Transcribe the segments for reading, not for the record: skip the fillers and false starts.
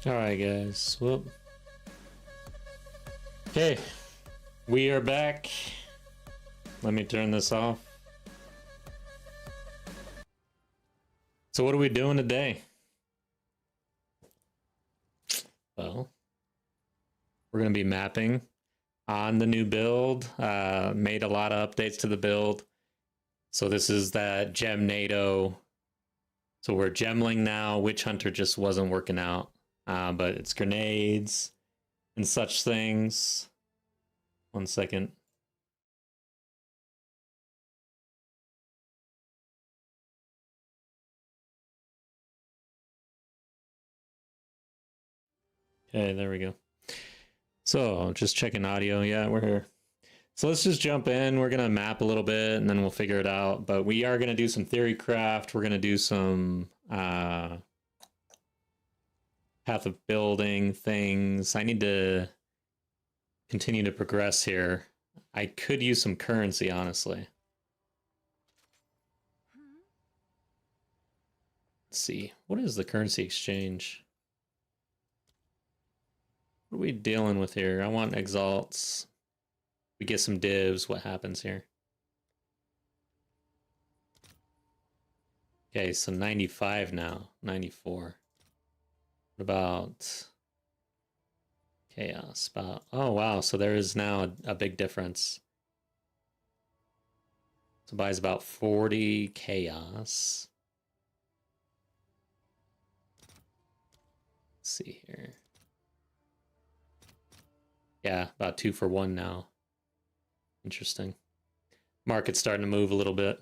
Alright guys, well, okay, we are back. Let me turn this off. So what are we doing today? Well, we're going to be mapping on the new build. Made a lot of updates to the build. So this is that Gem-Nado. So we're gemling now. Witch Hunter just wasn't working out. But it's grenades and such things. 1 second. Okay, there we go. So just checking audio. Yeah, we're here. So let's just jump in. We're going to map a little bit and then we'll figure it out. But we are going to do some theorycraft. We're going to do some path of building things. I need to continue to progress here. I could use some currency, honestly. Let's see. What is the currency exchange? What are we dealing with here? I want exalts. We get some divs. What happens here? Okay, so 95 now. 94. What about chaos? Oh wow, so there is now a big difference. So buys about 40 chaos. Let's see here. Yeah, about 2 for 1 now. Interesting. Market's starting to move a little bit.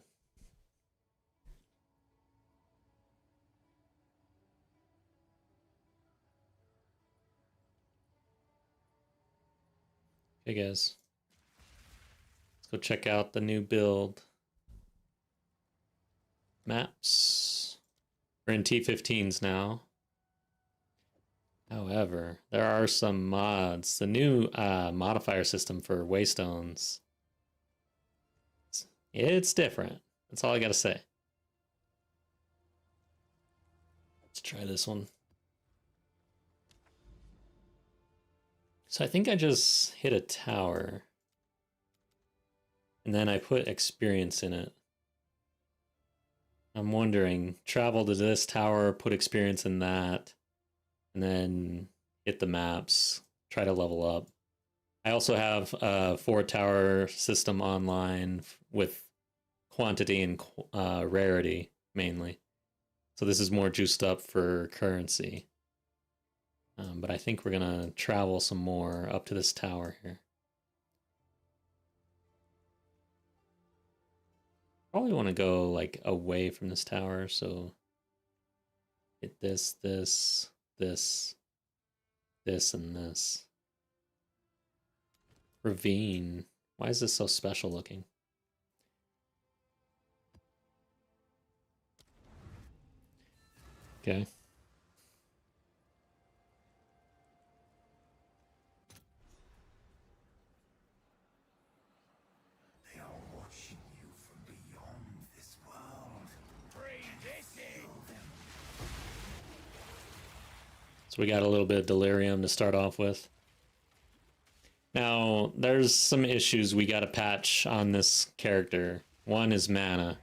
Hey guys, let's go check out the new build. Maps. We're in T15s now. However, there are some mods. The new modifier system for waystones. It's different. That's all I gotta say. Let's try this one. So I think I just hit a tower. And then I put experience in it. I'm wondering, travel to this tower, put experience in that, and then hit the maps, try to level up. I also have a 4-tower system online with quantity and rarity, mainly. So this is more juiced up for currency. But I think we're going to travel some more up to this tower here. Probably want to go like away from this tower, so hit this, this, this, this, and this. Ravine. Why is this so special looking? Okay. So we got a little bit of delirium to start off with. Now, there's some issues we got to patch on this character. One is mana.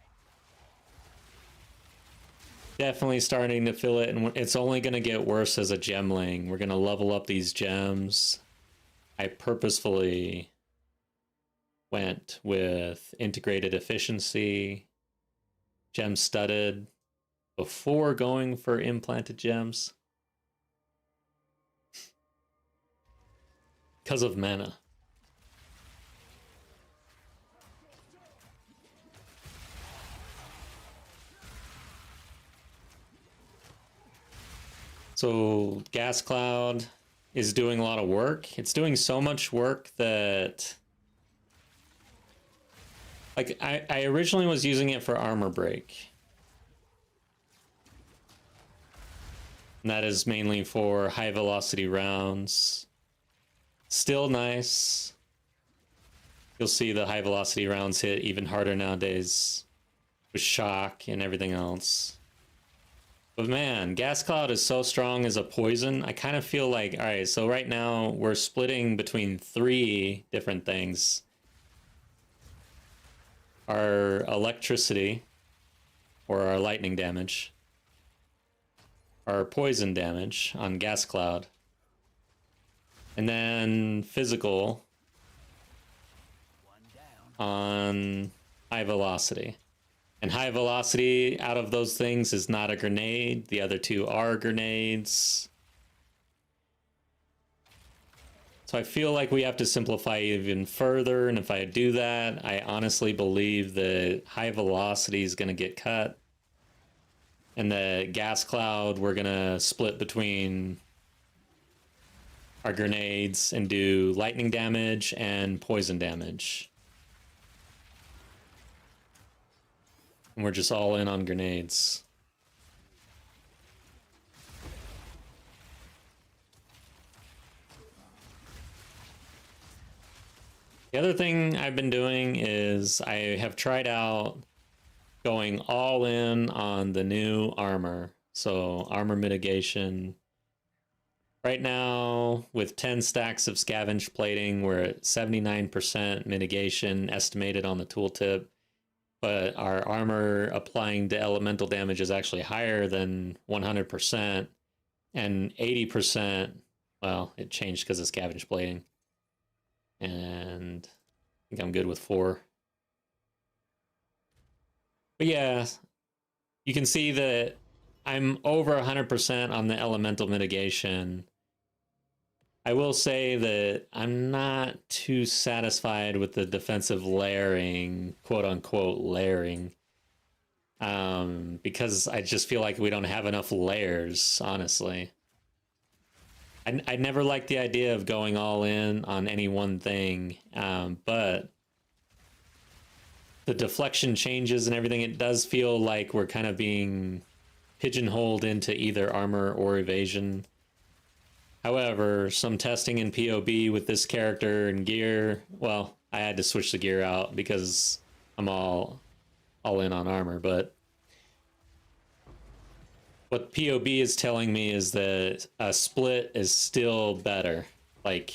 Definitely starting to feel it, and it's only going to get worse as a gemling. We're going to level up these gems. I purposefully went with integrated efficiency, gem studded, before going for implanted gems. Because of mana. So Gas Cloud is doing a lot of work. It's doing so much work that, like, I originally was using it for armor break. And that is mainly for high velocity rounds. Still nice. You'll see the high velocity rounds hit even harder nowadays with shock and everything else. But man, Gas Cloud is so strong as a poison. I kind of feel like, all right, so right now we're splitting between 3 different things. Our electricity, or our lightning damage, our poison damage on Gas Cloud, and then physical on high velocity. And high velocity out of those things is not a grenade. The other 2 are grenades. So I feel like we have to simplify even further. And if I do that, I honestly believe that high velocity is going to get cut. And the Gas Cloud, we're going to split between our grenades and do lightning damage and poison damage. And we're just all in on grenades. The other thing I've been doing is I have tried out going all in on the new armor. So armor mitigation. Right now, with 10 stacks of scavenge plating, we're at 79% mitigation estimated on the tooltip. But our armor applying to elemental damage is actually higher than 100%, and 80%, well, it changed because of scavenge plating. And I think I'm good with 4. But yeah, you can see that I'm over 100% on the elemental mitigation. I will say that I'm not too satisfied with the defensive layering, quote unquote layering, because I just feel like we don't have enough layers, honestly. I never liked the idea of going all in on any one thing, but the deflection changes and everything, it does feel like we're kind of being pigeonholed into either armor or evasion. However, some testing in POB with this character and gear, well, I had to switch the gear out because I'm all in on armor, but what POB is telling me is that a split is still better. Like,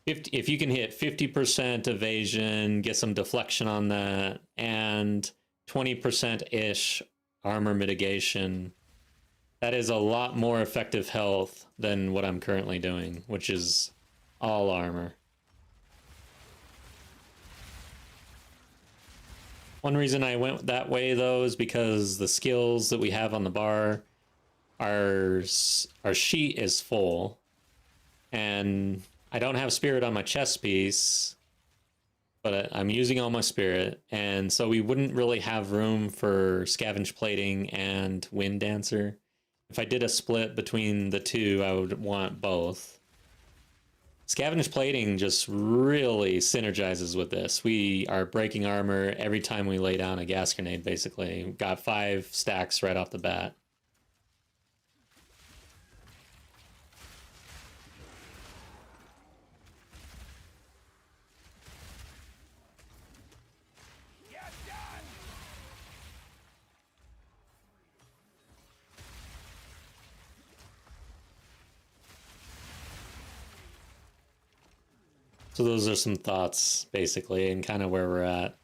if you can hit 50% evasion, get some deflection on that, and 20%-ish armor mitigation, that is a lot more effective health than what I'm currently doing, which is all armor. One reason I went that way, though, is because the skills that we have on the bar, our sheet is full, and I don't have spirit on my chest piece, but I'm using all my spirit, and so we wouldn't really have room for scavenge plating and wind dancer. If I did a split between the 2, I would want both. Scavenge plating just really synergizes with this. We are breaking armor every time we lay down a gas grenade, basically. We've got 5 stacks right off the bat. So those are some thoughts, basically, and kind of where we're at.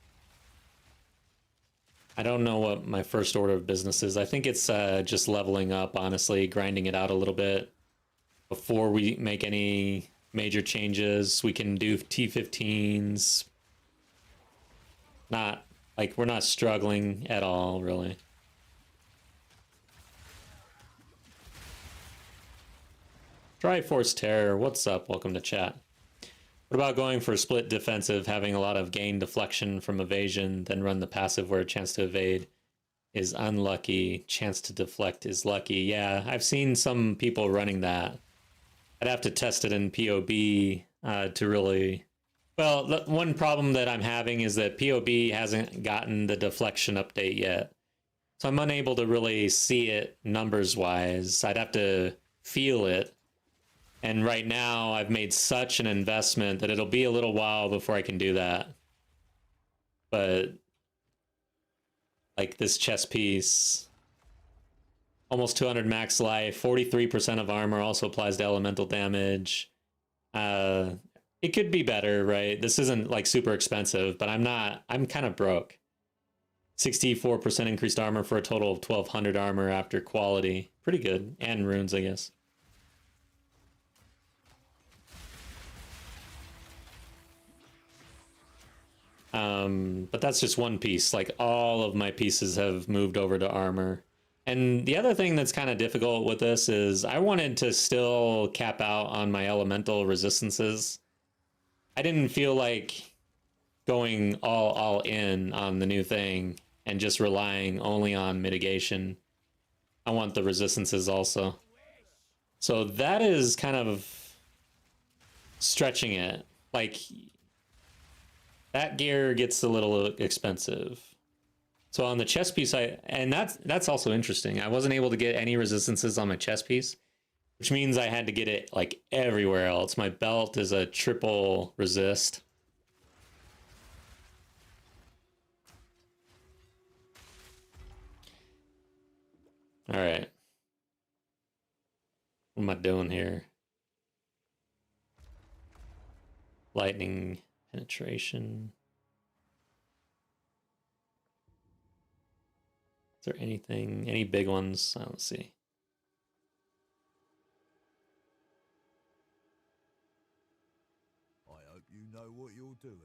I don't know what my first order of business is. I think it's just leveling up, honestly, grinding it out a little bit before we make any major changes. We can do T15s. Not, like, we're not struggling at all, really. Triforce Terror, what's up? Welcome to chat. What about going for a split defensive, having a lot of gain deflection from evasion, then run the passive where a chance to evade is unlucky, chance to deflect is lucky? Yeah, I've seen some people running that. I'd have to test it in POB to really... Well, the one problem that I'm having is that POB hasn't gotten the deflection update yet. So I'm unable to really see it numbers-wise. I'd have to feel it. And right now, I've made such an investment that it'll be a little while before I can do that. But, like this chess piece, almost 200 max life, 43% of armor, also applies to elemental damage. It could be better, right? This isn't like super expensive, but I'm kind of broke. 64% increased armor for a total of 1200 armor after quality. Pretty good. And runes, I guess. But that's just one piece. Like, all of my pieces have moved over to armor. And the other thing that's kind of difficult with this is I wanted to still cap out on my elemental resistances. I didn't feel like going all in on the new thing and just relying only on mitigation. I want the resistances also. So that is kind of stretching it. Like, that gear gets a little expensive. So on the chest piece, and that's also interesting. I wasn't able to get any resistances on my chest piece, which means I had to get it like everywhere else. My belt is a triple resist. All right. What am I doing here? Lightning penetration. Is there anything, any big ones? Let's see. I hope you know what you're doing.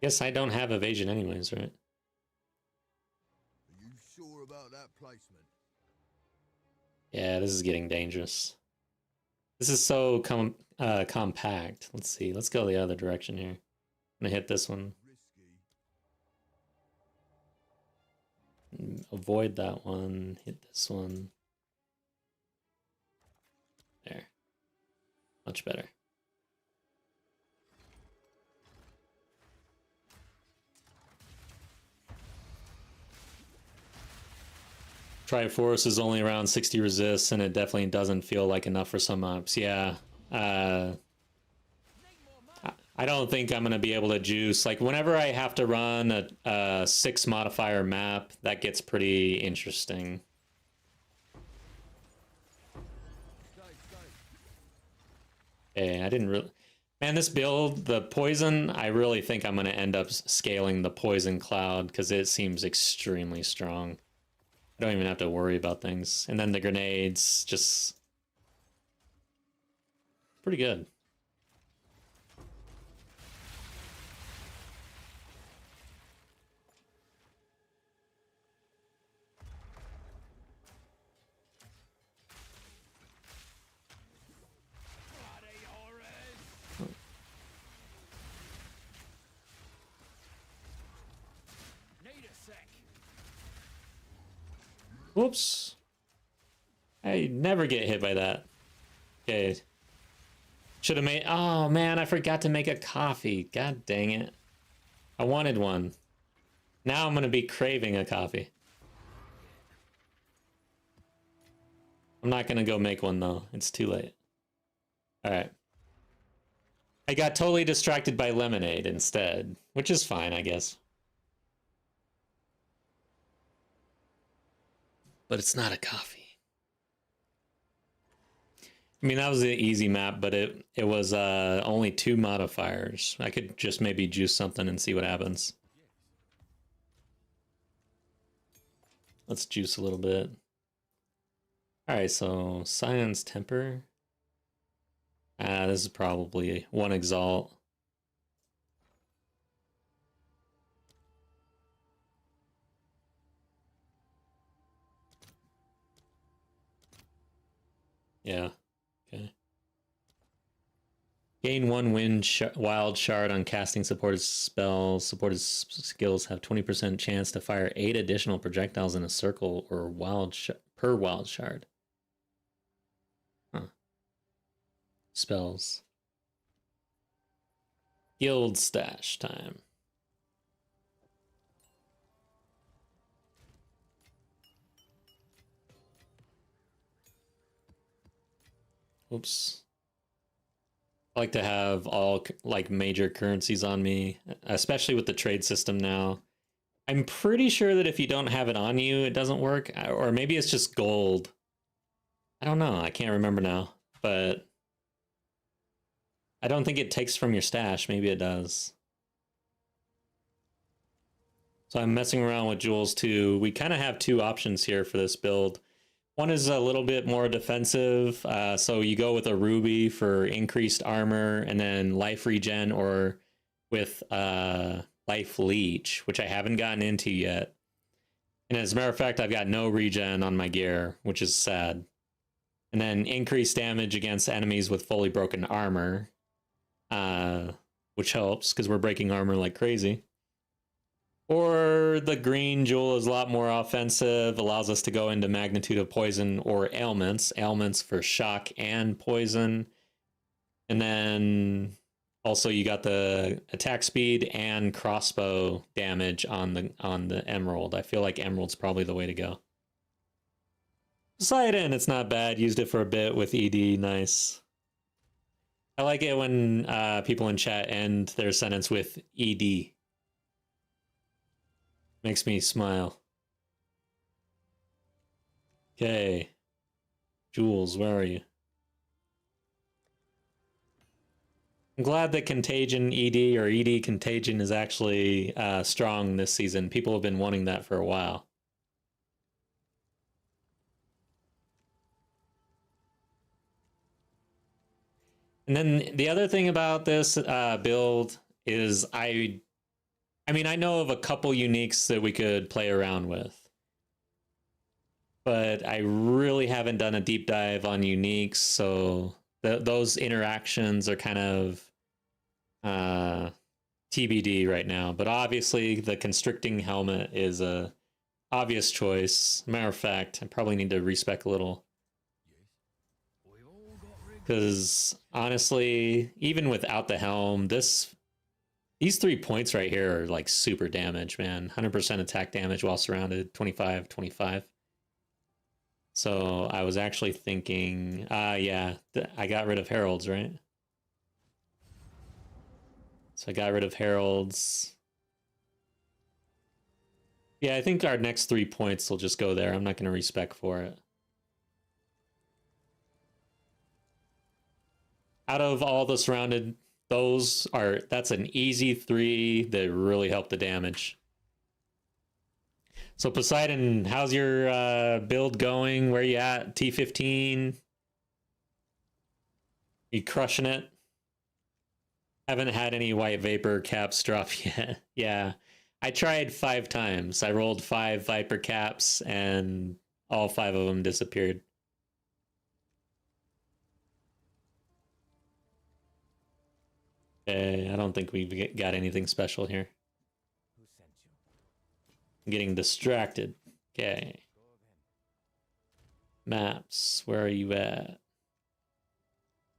Guess I don't have evasion anyways, right? Are you sure about that placement? Yeah, this is getting dangerous. This is so compact. Let's see. Let's go the other direction here. I'm gonna hit this one. Risky. Avoid that one. Hit this one. There. Much better. Triforce is only around 60 resists, and it definitely doesn't feel like enough for some maps. Yeah. I don't think I'm going to be able to juice. Like, whenever I have to run a 6 modifier map, that gets pretty interesting. Okay, I didn't really... Man, this build, the poison, I really think I'm going to end up scaling the poison cloud, because it seems extremely strong. I don't even have to worry about things. And then the grenades, just... pretty good. Whoops. I never get hit by that. Okay. Should have made... Oh, man, I forgot to make a coffee. God dang it. I wanted one. Now I'm going to be craving a coffee. I'm not going to go make one, though. It's too late. All right. I got totally distracted by lemonade instead, which is fine, I guess. but it's not a coffee. I mean, that was an easy map, but it was only 2 modifiers. I could just maybe juice something and see what happens. Let's juice a little bit. Alright, so Scion's Temper. This is probably 1 Exalt. Yeah, okay. Gain 1 wild shard on casting supported spells. Supported skills have 20% chance to fire 8 additional projectiles in a circle or per wild shard. Huh. Spells. Guild stash time. Oops. I like to have all like major currencies on me, especially with the trade system now. I'm pretty sure that if you don't have it on you, it doesn't work. Or maybe it's just gold. I don't know. I can't remember now. But I don't think it takes from your stash. Maybe it does. So I'm messing around with jewels too. We kind of have 2 options here for this build. One is a little bit more defensive, so you go with a ruby for increased armor, and then life regen, or with life leech, which I haven't gotten into yet. And as a matter of fact, I've got no regen on my gear, which is sad. And then increased damage against enemies with fully broken armor, which helps because we're breaking armor like crazy. Or the green jewel is a lot more offensive, allows us to go into magnitude of poison or ailments. Ailments for shock and poison. And then also you got the attack speed and crossbow damage on the emerald. I feel like emerald's probably the way to go. Poseidon, it's not bad. Used it for a bit with ED, nice. I like it when people in chat end their sentence with ED. Makes me smile. Okay. Jules, where are you? I'm glad that Contagion ED or ED Contagion is actually strong this season. People have been wanting that for a while. And then the other thing about this build is I mean, I know of a couple uniques that we could play around with, but I really haven't done a deep dive on uniques, so those interactions are kind of TBD right now. But obviously, the constricting helmet is a obvious choice. Matter of fact, I probably need to respec a little, because honestly, even without the helm, these 3 points right here are like super damage, man. 100% attack damage while surrounded, 25, 25. So I was actually thinking, yeah, I got rid of heralds, right? So I got rid of heralds. Yeah, I think our next 3 points will just go there. I'm not going to respec for it. Out of all the surrounded, that's an easy 3 that really help the damage. So Poseidon, how's your build going? Where you at? T15? You crushing it? Haven't had any white vapor caps drop yet. Yeah, I tried 5 times. I rolled 5 viper caps and all 5 of them disappeared. Okay, I don't think we've got anything special here. Who sent you? I'm getting distracted. Okay. Maps, where are you at?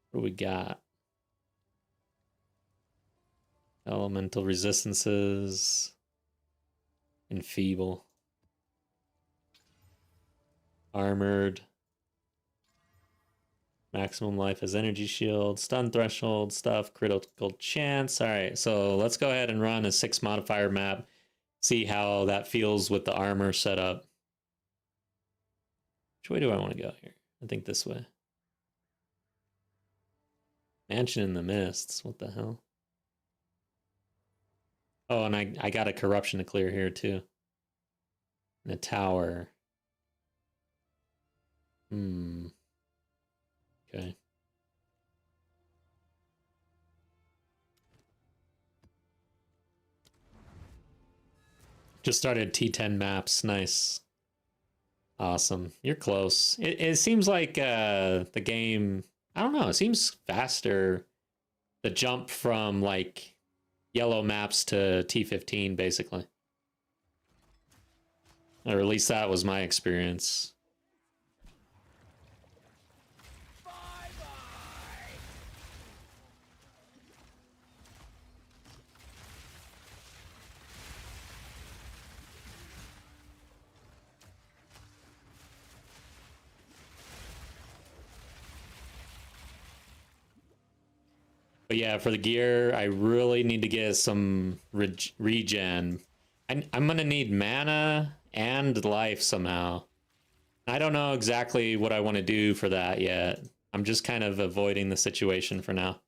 What do we got? Elemental resistances. Enfeeble. Armored. Maximum life as energy shield, stun threshold stuff, critical chance. All right, so let's go ahead and run a 6 modifier map. See how that feels with the armor setup. Which way do I want to go here? I think this way. Mansion in the Mists. What the hell? Oh, and I got a corruption to clear here too. And a tower. Okay. Just started T10 maps. Nice. Awesome. You're close. It seems like the game, I don't know, it seems faster. The jump from like yellow maps to T15 basically. Or at least that was my experience. But yeah, for the gear, I really need to get some regen. I'm gonna need mana and life somehow. I don't know exactly what I want to do for that yet. I'm just kind of avoiding the situation for now.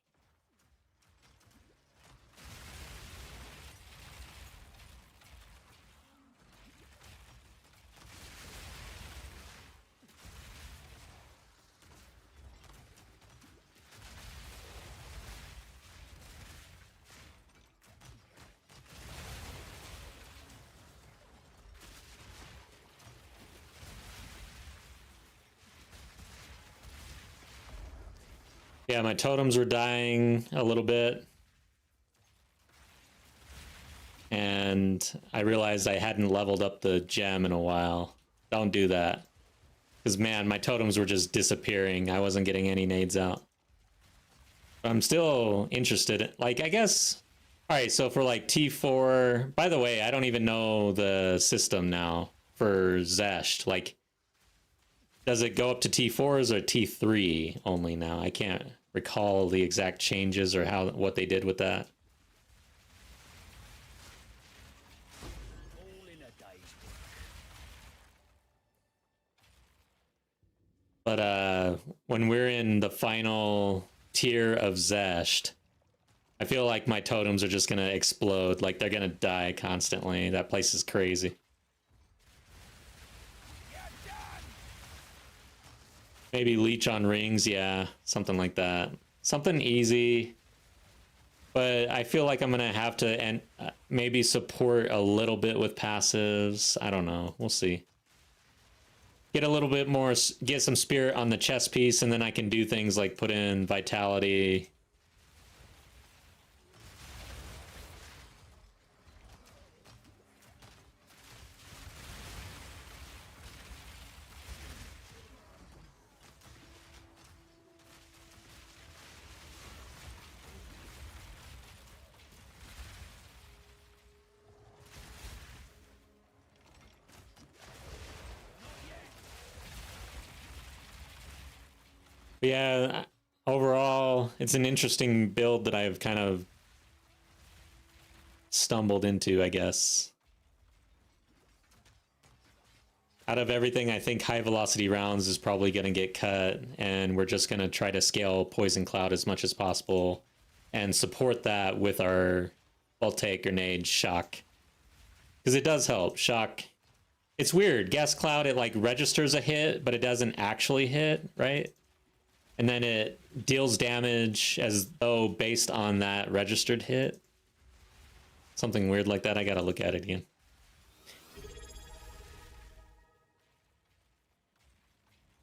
Yeah, my totems were dying a little bit. And I realized I hadn't leveled up the gem in a while. Don't do that. Because, man, my totems were just disappearing. I wasn't getting any nades out. But I'm still interested. Like, I guess... Alright, so for, like, T4... By the way, I don't even know the system now for Zesht. Like, does it go up to T4s or T3 only now? I can't recall the exact changes or what they did with that. But when we're in the final tier of Zesht, I feel like my totems are just gonna explode. Like they're gonna die constantly. That place is crazy. Maybe leech on rings, yeah, something like that. Something easy. But I feel like I'm gonna have to maybe support a little bit with passives. I don't know. We'll see. Get a little bit more, get some spirit on the chest piece, and then I can do things like put in vitality. But yeah, overall, it's an interesting build that I've kind of stumbled into, I guess. Out of everything, I think high velocity rounds is probably going to get cut, and we're just going to try to scale Poison Cloud as much as possible and support that with our Voltaic Grenade Shock. Because it does help. Shock. It's weird. Gas Cloud, it like registers a hit, but it doesn't actually hit, right? And then it deals damage as though based on that registered hit. Something weird like that. I gotta look at it again.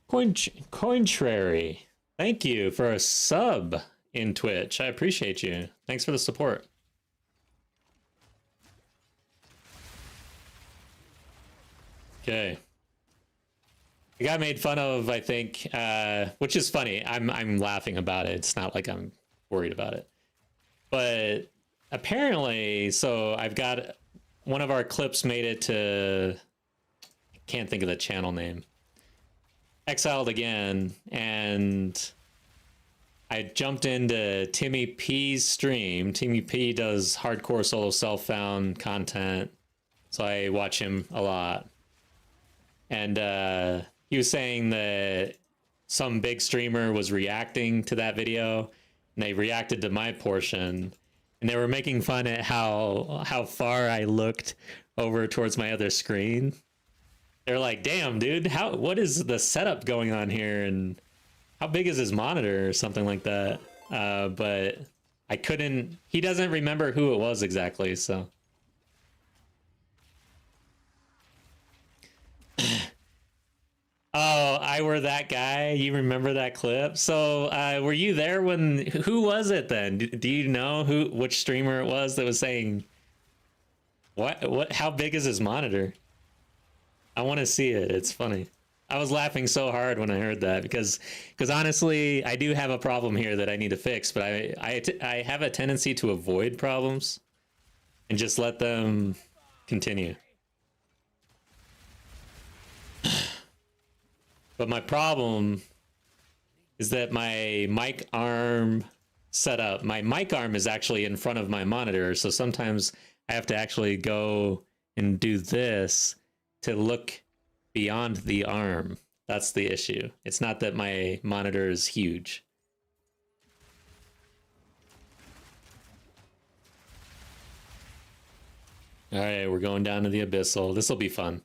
Cointrary, thank you for a sub in Twitch. I appreciate you. Thanks for the support. Okay. I got made fun of, I think, which is funny. I'm laughing about it. It's not like I'm worried about it. But apparently, so I've got one of our clips made it to, I can't think of the channel name, Exiled Again, and I jumped into Timmy P's stream. Timmy P does hardcore solo self-found content, so I watch him a lot. And he was saying that some big streamer was reacting to that video, and they reacted to my portion, and they were making fun at how far I looked over towards my other screen. They're like, "Damn, dude, what is the setup going on here, and how big is his monitor?" or something like that. But I couldn't. He doesn't remember who it was exactly, so. Oh, I were that guy. You remember that clip? So, were you there when? Who was it then? Do you know which streamer it was that was saying? What? How big is his monitor? I want to see it. It's funny. I was laughing so hard when I heard that because honestly, I do have a problem here that I need to fix. But I have a tendency to avoid problems and just let them continue. But my problem is that my mic arm setup, my mic arm is actually in front of my monitor. So sometimes I have to actually go and do this to look beyond the arm. That's the issue. It's not that my monitor is huge. All right, we're going down to the abyssal. This will be fun.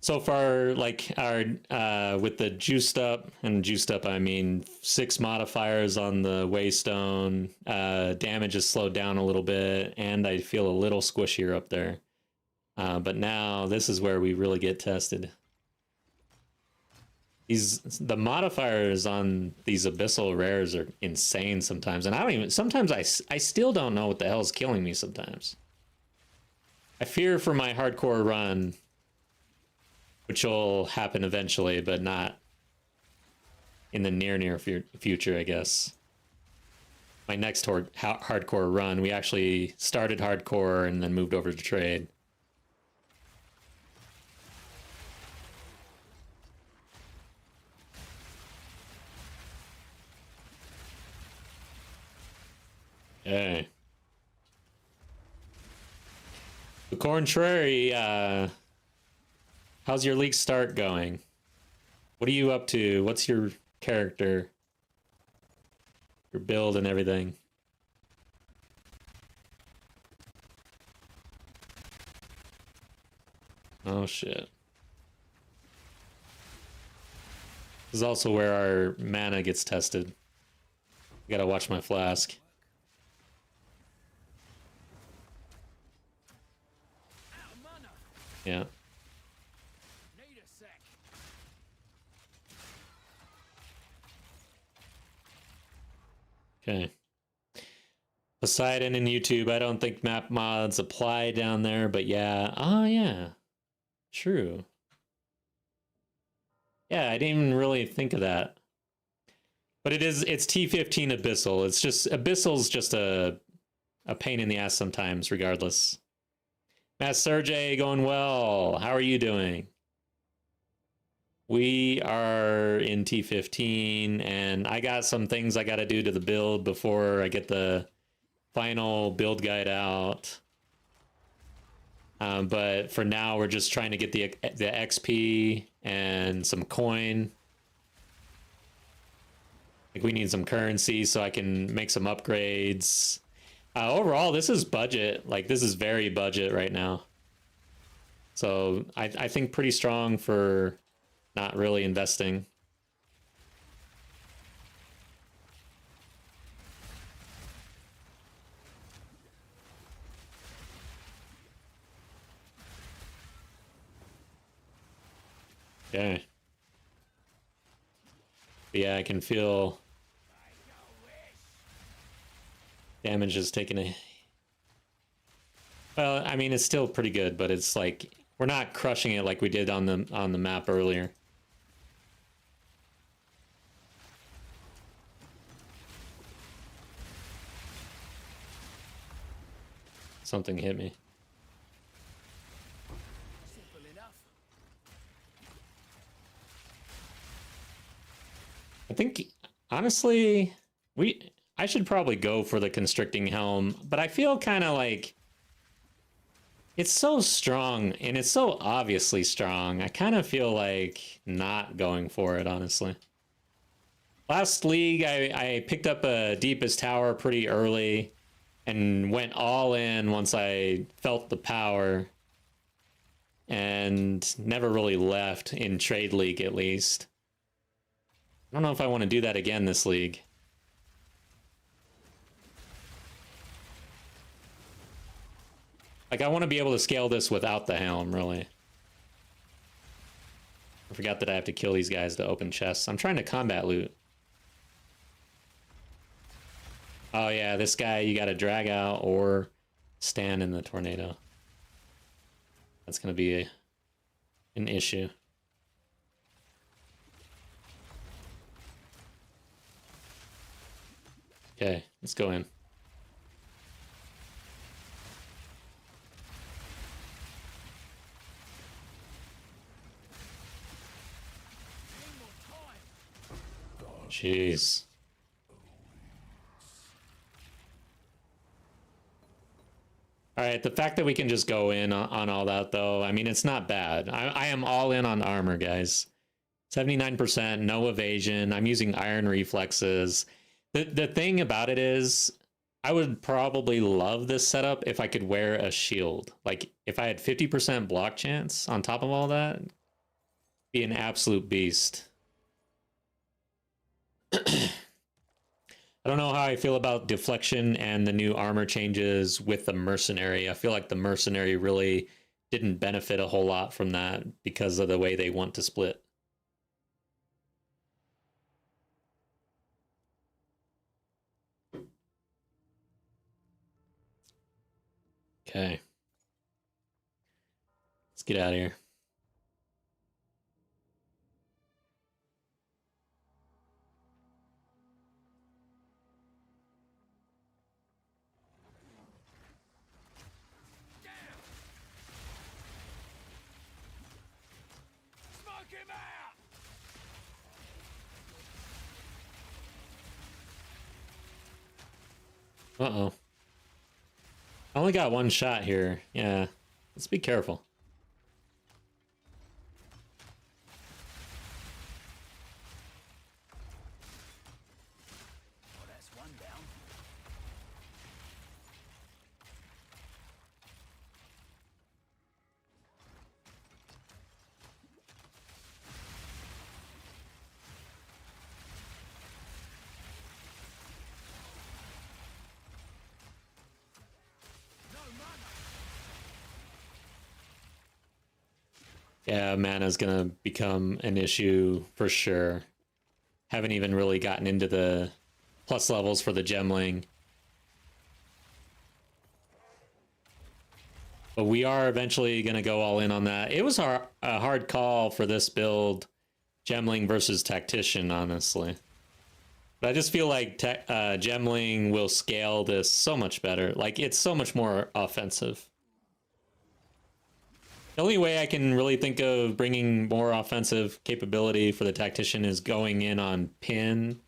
So far, like our with the juiced up, and juiced up I mean 6 modifiers on the waystone, damage is slowed down a little bit, and I feel a little squishier up there. But now this is where we really get tested. The modifiers on these abyssal rares are insane sometimes, and I don't even. Sometimes I still don't know what the hell is killing me. Sometimes I fear for my hardcore run, which will happen eventually, but not in the near future, I guess. My next hardcore run, we actually started hardcore and then moved over to trade. Okay. The contrary, how's your league start going? What are you up to? What's your character? Your build and everything? Oh shit. This is also where our mana gets tested. I gotta watch my flask. Yeah. Okay. Poseidon and YouTube. I don't think map mods apply down there, but yeah. Oh, yeah. True. Yeah, I didn't even really think of that. But it's T15 Abyssal. It's just, Abyssal's just a pain in the ass sometimes, regardless. Matt Sergey, going well. How are you doing? We are in T15, and I got some things I got to do to the build before I get the final build guide out. But for now, we're just trying to get the XP and some coin. Like, we need some currency so I can make some upgrades. Overall, this is budget. Like, this is very budget right now. So I think pretty strong for not really investing. Okay. But yeah, I can feel damage is taking a... Well, I mean, it's still pretty good, but it's like we're not crushing it like we did on the map earlier. Something hit me. I think, honestly, I should probably go for the constricting helm, but I feel kind of like It's so strong, and it's so obviously strong. I kind of feel like not going for it, honestly. Last league, I picked up a deepest tower pretty early and went all in once I felt the power, and never really left in trade league, at least. I don't know if I want to do that again this league. Like, I want to be able to scale this without the helm, really. I forgot that I have to kill these guys to open chests. I'm trying to combat loot. Oh yeah, this guy you gotta drag out or stand in the tornado. That's gonna be an issue. Okay, let's go in. Jeez. All right, the fact that we can just go in on all that, though, I mean, it's not bad. I am all in on armor, guys. 79%, no evasion. I'm using iron reflexes. The thing about it is, I would probably love this setup if I could wear a shield. Like, if I had 50% block chance on top of all that, be an absolute beast. I don't know how I feel about deflection and the new armor changes with the Mercenary. I feel like the Mercenary really didn't benefit a whole lot from that because of the way they want to split. Okay. Let's get out of here. Smoke him out! Uh-oh. I only got one shot here. Yeah. Let's be careful. Oh, that's one down. No mana. Yeah, mana's gonna become an issue for sure. Haven't even really gotten into the plus levels for the gemling. But we are eventually going to go all in on that. It was a hard call for this build, gemling versus tactician, honestly. But I just feel like gemling will scale this so much better. Like, it's so much more offensive. The only way I can really think of bringing more offensive capability for the tactician is going in on pin.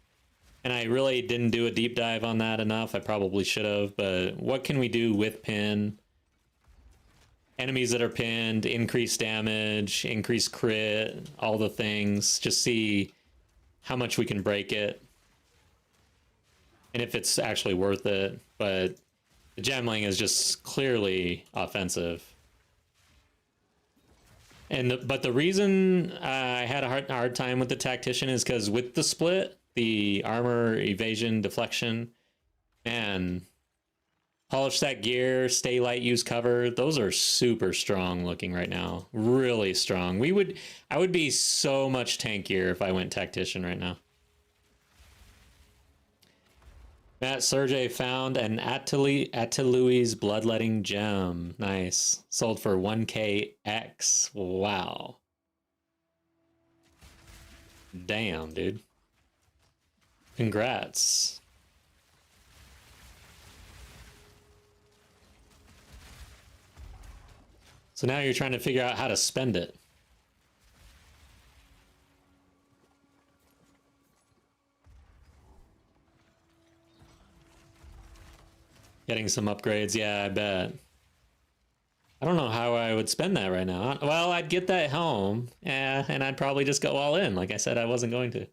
And I really didn't do a deep dive on that enough. I probably should have. But what can we do with pin? Enemies that are pinned, increase damage, increase crit, all the things. Just see how much we can break it. And if it's actually worth it. But the gemling is just clearly offensive. And but the reason I had a hard time with the tactician is because with the split, the armor, evasion, deflection, man, polish that gear, stay light, use cover. Those are super strong looking right now. Really strong. I would be so much tankier if I went tactician right now. Matt Sergey found an Attilui's bloodletting gem. Nice. Sold for 1kx. Wow. Damn, dude. Congrats. So now you're trying to figure out how to spend it. Getting some upgrades, yeah, I bet. I don't know how I would spend that right now. Well, I'd get that home, and I'd probably just go all in, like I said I wasn't going to.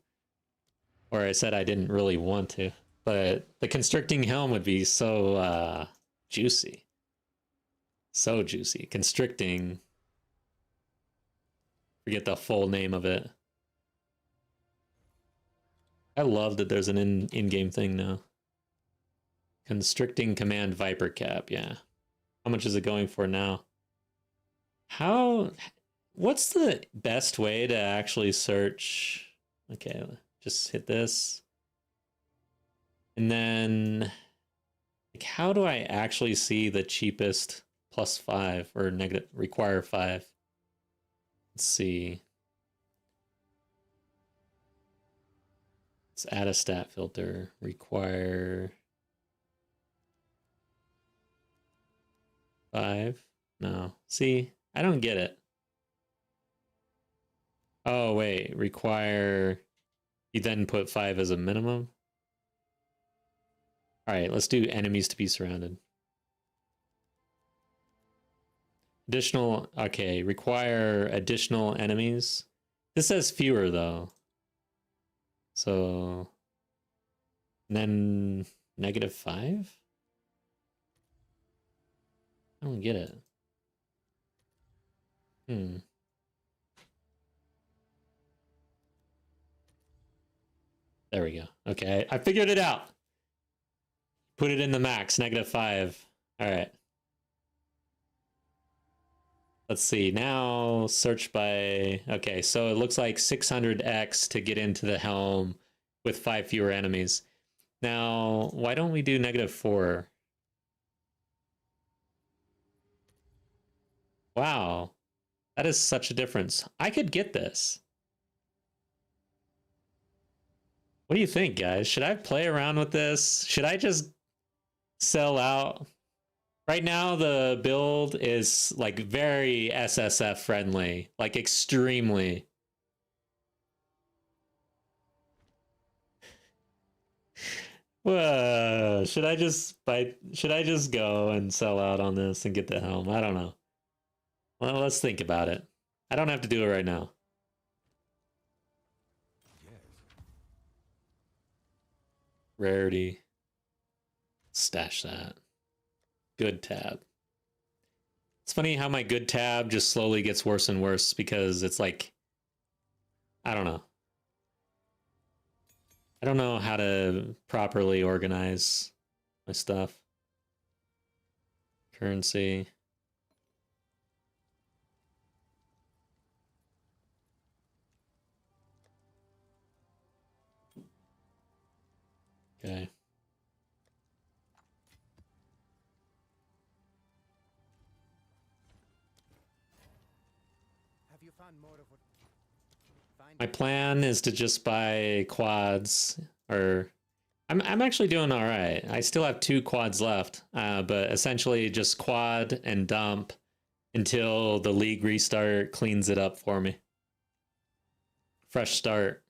Or I said I didn't really want to. But the constricting helm would be so juicy. So juicy. Constricting. Forget the full name of it. I love that there's an in-game thing now. Constricting command Viper cap, yeah. How much is it going for now? What's the best way to actually search? Okay, just hit this. And then, like, how do I actually see the cheapest +5 or negative require 5? Let's see. Let's add a stat filter. Require 5? No. See, I don't get it. Oh, wait. Require... You then put 5 as a minimum? Alright, let's do enemies to be surrounded. Additional... Okay, require additional enemies. This says fewer, though. So... And then... -5? I don't get it. There we go. Okay, I figured it out. Put it in the max, -5. All right. Let's see. Now search by... Okay, so it looks like 600x to get into the helm with 5 fewer enemies. Now, why don't we do -4? Wow. That is such a difference. I could get this. What do you think, guys? Should I play around with this? Should I just sell out? Right now, the build is like very SSF friendly, like extremely. Whoa, should I just go and sell out on this and get the helm? I don't know. Well, let's think about it. I don't have to do it right now. Rarity. Stash that. Good tab. It's funny how my good tab just slowly gets worse and worse because it's like, I don't know. I don't know how to properly organize my stuff. Currency. Okay. My plan is to just buy quads, or I'm actually doing all right. I still have 2 quads left, but essentially just quad and dump until the league restart cleans it up for me. Fresh start.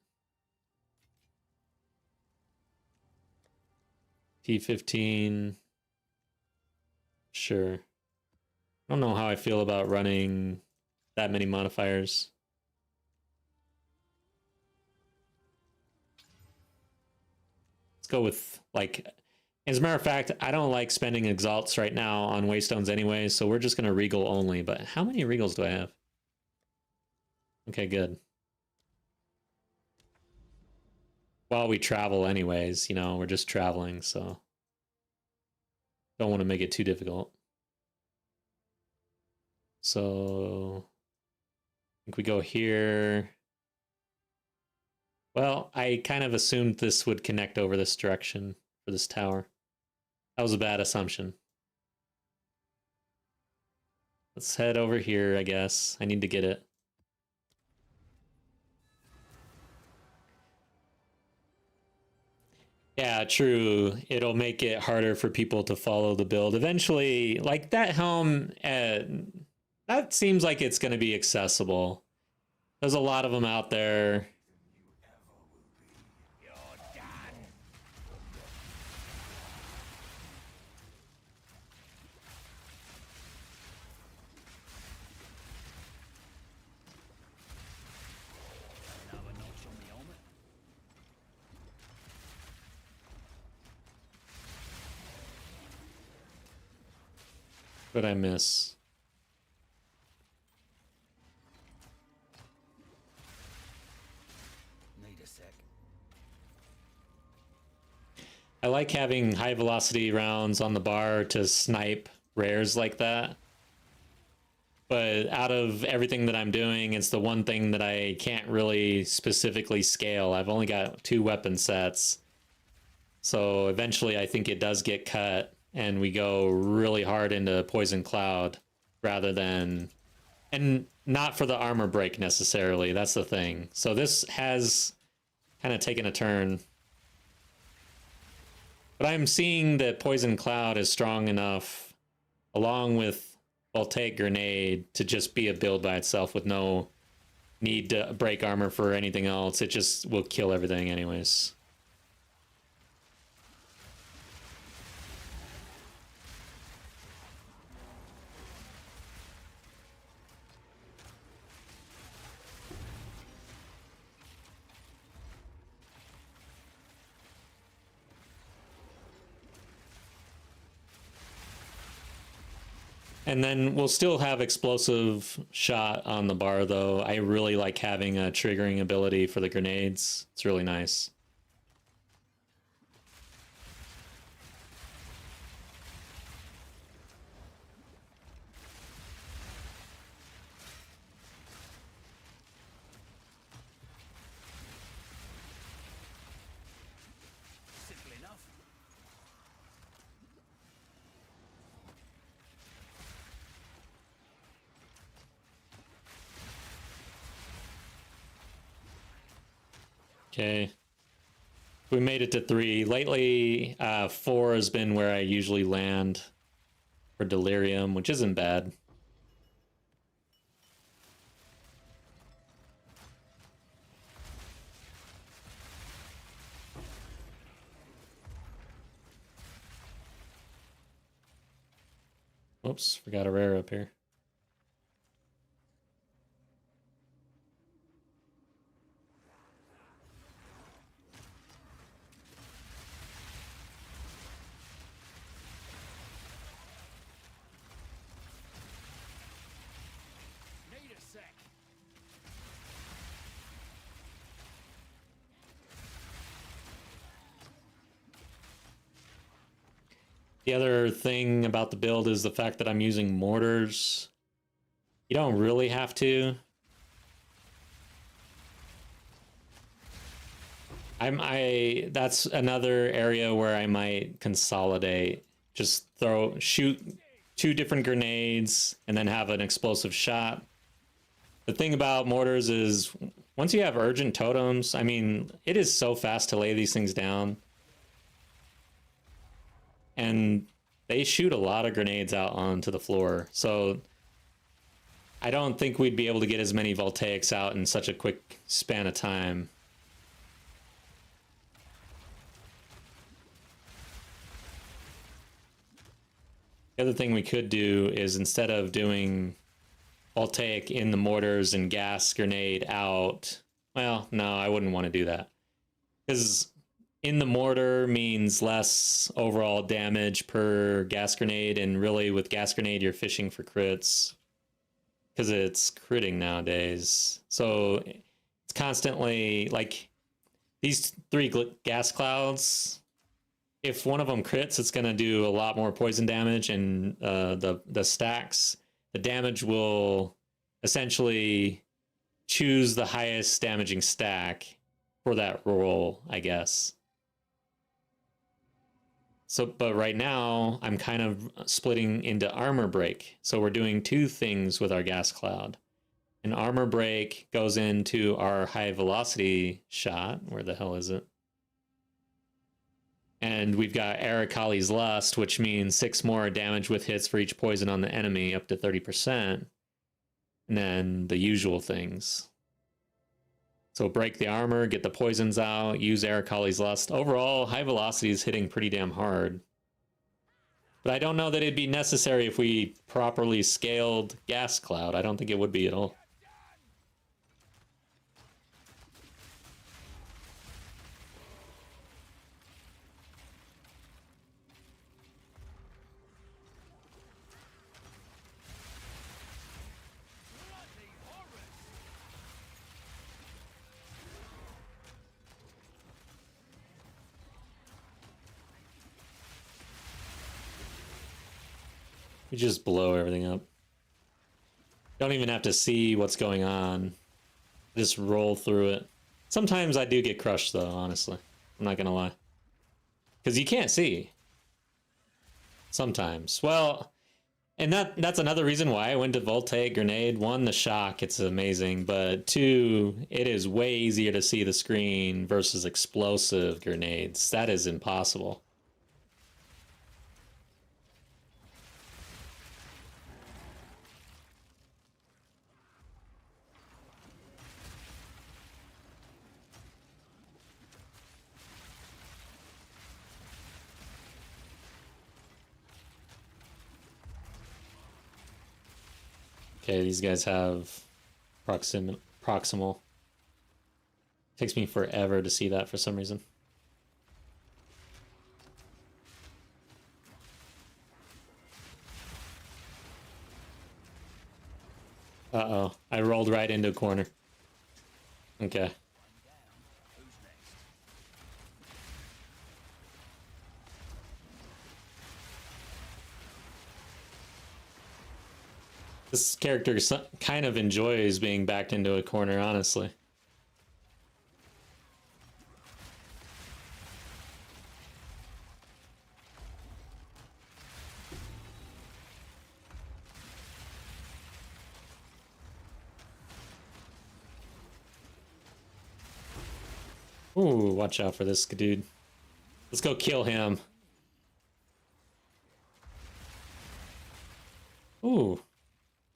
T15. Sure. I don't know how I feel about running that many modifiers. Let's go with, like, as a matter of fact, I don't like spending exalts right now on waystones anyway, so we're just going to regal only. But how many regals do I have? Okay, good. While we travel anyways, you know, we're just traveling, so don't want to make it too difficult. So I think we go here. Well, I kind of assumed this would connect over this direction for this tower. That was a bad assumption. Let's head over here, I guess. I need to get it. Yeah, true. It'll make it harder for people to follow the build. Eventually, like that helm, that seems like it's going to be accessible. There's a lot of them out there. What did I miss? Need a sec. I like having high velocity rounds on the bar to snipe rares like that. But out of everything that I'm doing, it's the one thing that I can't really specifically scale. I've only got 2 weapon sets. So eventually I think it does get cut and we go really hard into Poison Cloud rather than... And not for the armor break necessarily, that's the thing. So this has kind of taken a turn. But I'm seeing that Poison Cloud is strong enough, along with Voltaic Grenade, to just be a build by itself with no need to break armor for anything else. It just will kill everything anyways. And then we'll still have explosive shot on the bar, though. I really like having a triggering ability for the grenades. It's really nice. Simple enough. Okay. We made it to 3. Lately, 4 has been where I usually land for Delirium, which isn't bad. Oops, forgot a rare up here. Need a sec. The other thing about the build is the fact that I'm using mortars. You don't really have to. That's another area where I might consolidate. Just shoot 2 different grenades and then have an explosive shot. The thing about mortars is once you have urgent totems, I mean, it is so fast to lay these things down. And they shoot a lot of grenades out onto the floor. So I don't think we'd be able to get as many voltaics out in such a quick span of time. The other thing we could do is, instead of doing voltaic in the mortars and gas grenade out, well, no, I wouldn't want to do that. Because in the mortar means less overall damage per gas grenade, and really with gas grenade you're fishing for crits because it's critting nowadays. So it's constantly like these 3 gas clouds, if one of them crits, it's going to do a lot more poison damage, and the stacks, the damage will essentially choose the highest damaging stack for that roll, I guess. So, but right now, I'm kind of splitting into armor break. So we're doing 2 things with our gas cloud. An armor break goes into our high velocity shot. Where the hell is it? And we've got Arakali's Lust, which means 6 more damage with hits for each poison on the enemy, up to 30%. And then the usual things. So break the armor, get the poisons out, use Arakali's Lust. Overall, high velocity is hitting pretty damn hard. But I don't know that it'd be necessary if we properly scaled Gas Cloud. I don't think it would be at all. You just blow everything up. Don't even have to see what's going on. Just roll through it. Sometimes I do get crushed though, honestly. I'm not gonna lie. Because you can't see. Sometimes. Well, and that's another reason why I went to Voltaic Grenade. One, the shock, it's amazing. But two, it is way easier to see the screen versus explosive grenades. That is impossible. Okay, these guys have proximal. Takes me forever to see that for some reason. Uh-oh, I rolled right into a corner. Okay. This character kind of enjoys being backed into a corner, honestly. Ooh, watch out for this dude. Let's go kill him. Ooh.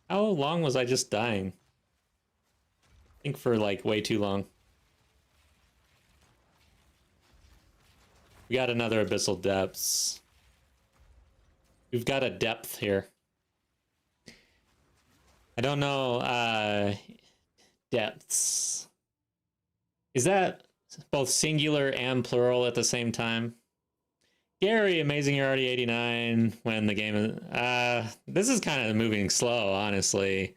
How long was I just dying? I think for like way too long. We got another Abyssal Depths. We've got a depth here. I don't know, depths. Is that both singular and plural at the same time? Gary, amazing you're already 89 when the game is... this is kind of moving slow, honestly.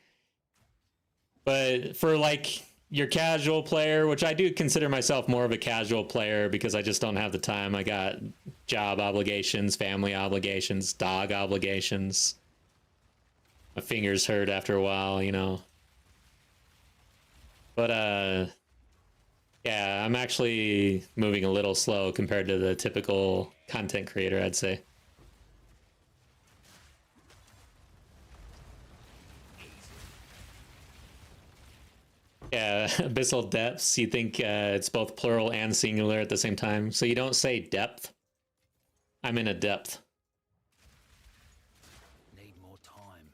But for, like, your casual player, which I do consider myself more of a casual player because I just don't have the time. I got job obligations, family obligations, dog obligations. My fingers hurt after a while, you know. But, yeah, I'm actually moving a little slow compared to the typical content creator, I'd say. Yeah, Abyssal Depths, you think it's both plural and singular at the same time. So you don't say depth. I'm in a depth. Need more time.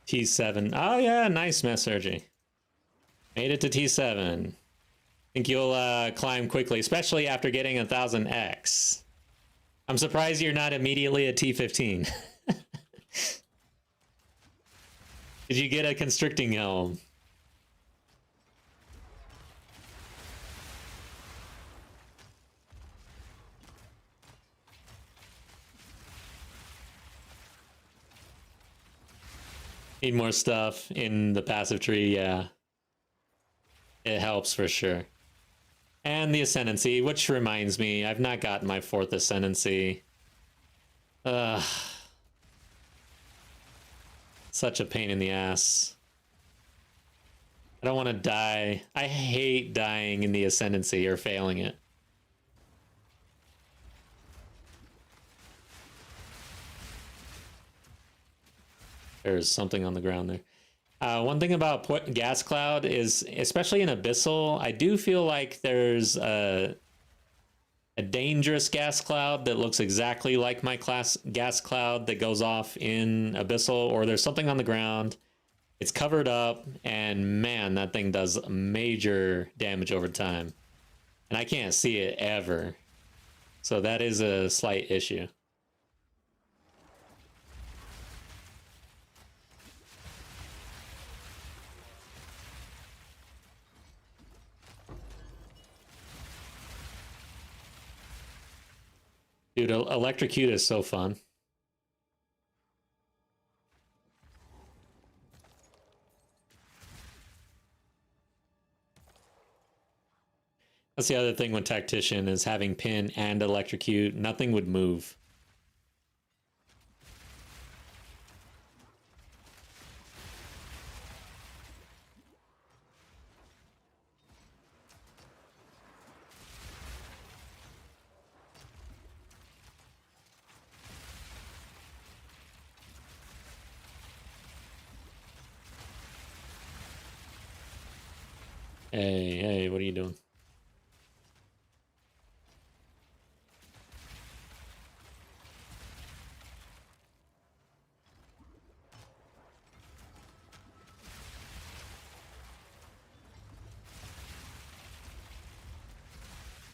T7. Oh yeah, nice Mercenary. Made it to T7. Think you'll climb quickly, especially after getting 1000X. I'm surprised you're not immediately a T15. Did you get a constricting helm? Need more stuff in the passive tree, yeah. It helps for sure. And the Ascendancy, which reminds me, I've not gotten my 4th Ascendancy. Ugh. Such a pain in the ass. I don't want to die. I hate dying in the Ascendancy or failing it. There's something on the ground there. One thing about Gas Cloud is, especially in Abyssal, I do feel like there's a dangerous gas cloud that looks exactly like my gas cloud that goes off in Abyssal, or there's something on the ground. It's covered up, and man, that thing does major damage over time. And I can't see it ever. So that is a slight issue. Dude, Electrocute is so fun. That's the other thing with Tactician is having pin and Electrocute. Nothing would move. Hey, what are you doing?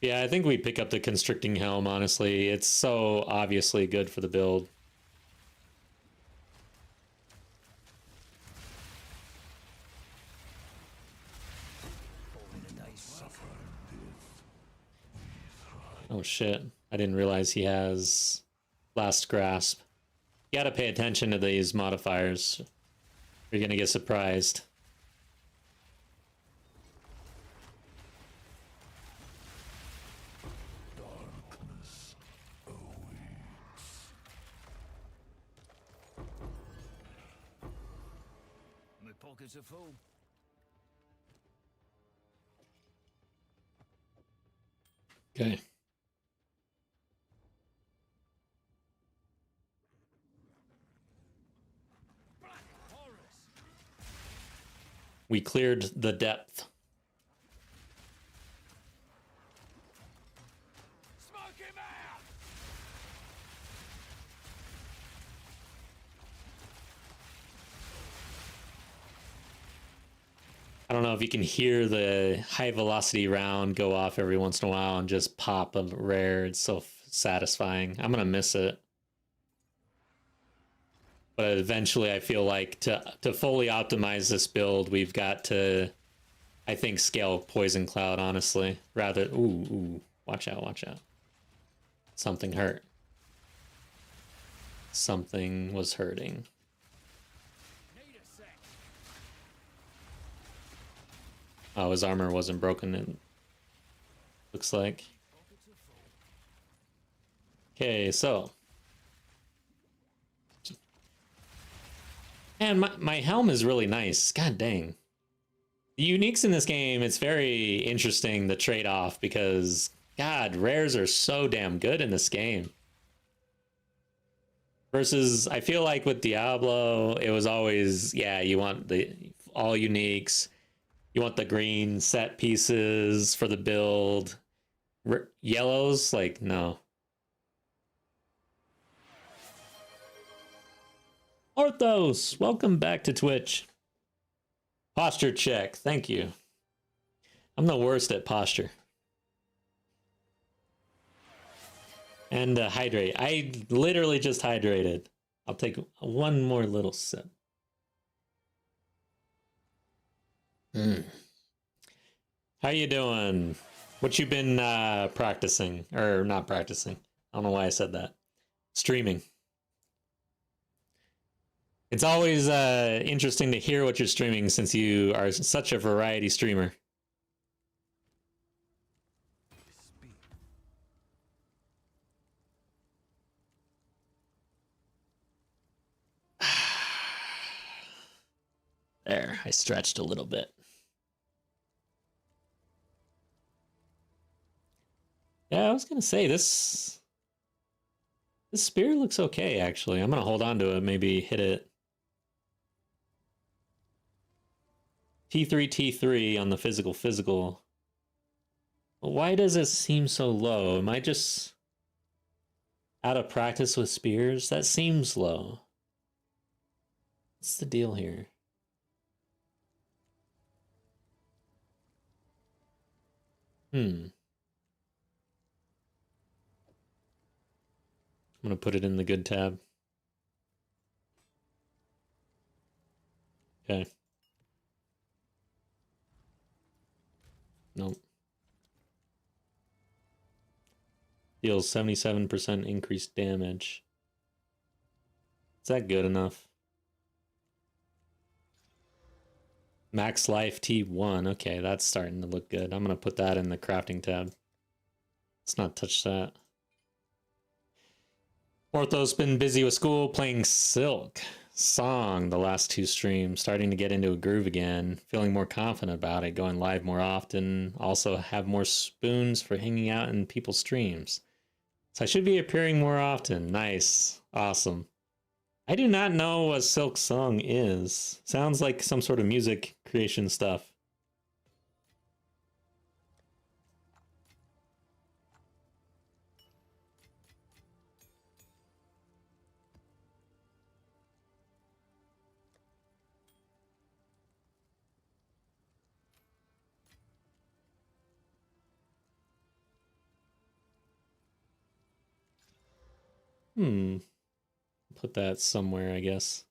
Yeah, I think we pick up the Constricting Helm, honestly. It's so obviously good for the build. Oh shit, I didn't realize he has Last Grasp. You gotta pay attention to these modifiers. You're gonna get surprised. My pockets are full. Okay. Black horrors. We cleared the depth. Smoke him out. I don't know if you can hear the high velocity round go off every once in a while and just pop a rare. It's so satisfying. I'm gonna miss it. But eventually I feel like to fully optimize this build, we've got to, I think, scale Poison Cloud, honestly. Rather, ooh, watch out, watch out. Something hurt. Something was hurting. Need a sec. Oh, his armor wasn't broken, it looks like. Pockets are full. Okay, so. Man, my helm is really nice. God dang. The uniques in this game, it's very interesting, the trade-off, because, God, rares are so damn good in this game. Versus, I feel like with Diablo, it was always, yeah, you want the all uniques. You want the green set pieces for the build. Yellows, like, no. Orthos, welcome back to Twitch. Posture check, thank you. I'm the worst at posture. And hydrate. I literally just hydrated. I'll take one more little sip. How you doing? What you been practicing? Or not practicing. I don't know why I said that. Streaming. It's always interesting to hear what you're streaming since you are such a variety streamer. There, I stretched a little bit. Yeah, I was gonna say this spear looks okay, actually. I'm gonna hold on to it, maybe hit it. T3 on the physical. Why does it seem so low? Am I just out of practice with spears? That seems low. What's the deal here? I'm gonna put it in the good tab. Okay. Nope. Deals 77% increased damage. Is that good enough? Max life T1. Okay, that's starting to look good. I'm gonna put that in the crafting tab. Let's not touch that. Ortho's been busy with school, playing Silk Song the last 2 streams, starting to get into a groove again, feeling more confident about it, going live more often, also have more spoons for hanging out in people's streams. So I should be appearing more often. Nice. Awesome. I do not know what Silk Song is. Sounds like some sort of music creation stuff. Put that somewhere, I guess.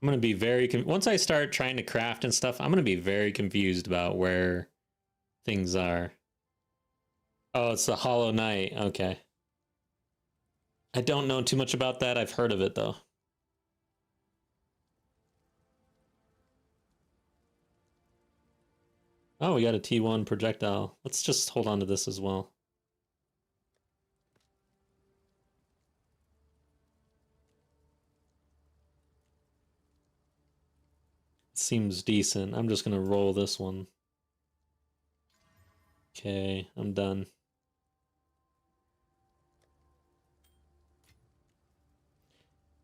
I'm gonna be very once I start trying to craft and stuff, I'm gonna be very confused about where things are. Oh, it's the Hollow Knight. Okay. I don't know too much about that. I've heard of it though. Oh, we got a T1 projectile. Let's just hold on to this as well. Seems decent. I'm just gonna roll this one. Okay, I'm done.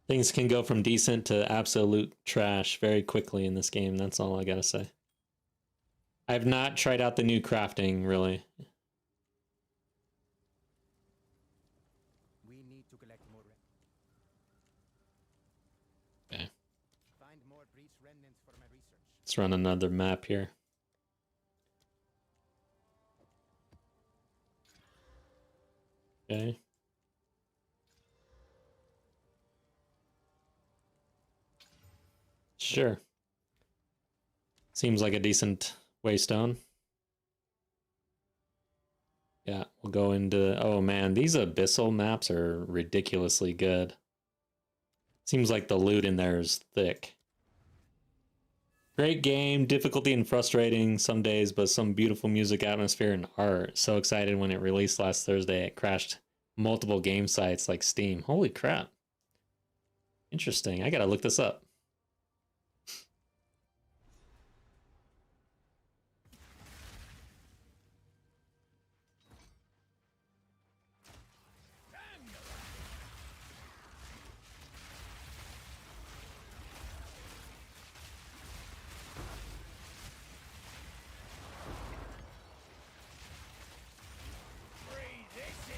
Things can go from decent to absolute trash very quickly in this game. That's all I gotta say. I've not tried out the new crafting, really. We need to collect more. Okay. Find more breach remnants for my research. Let's run another map here. Okay. Sure. Seems like a decent waystone. Yeah, we'll go into... Oh man, these abyssal maps are ridiculously good. Seems like the loot in there is thick. Great game, difficulty and frustrating some days, but some beautiful music, atmosphere, and art. So excited when it released last Thursday. It crashed multiple game sites like Steam. Holy crap. Interesting. I gotta look this up. Breathe this in.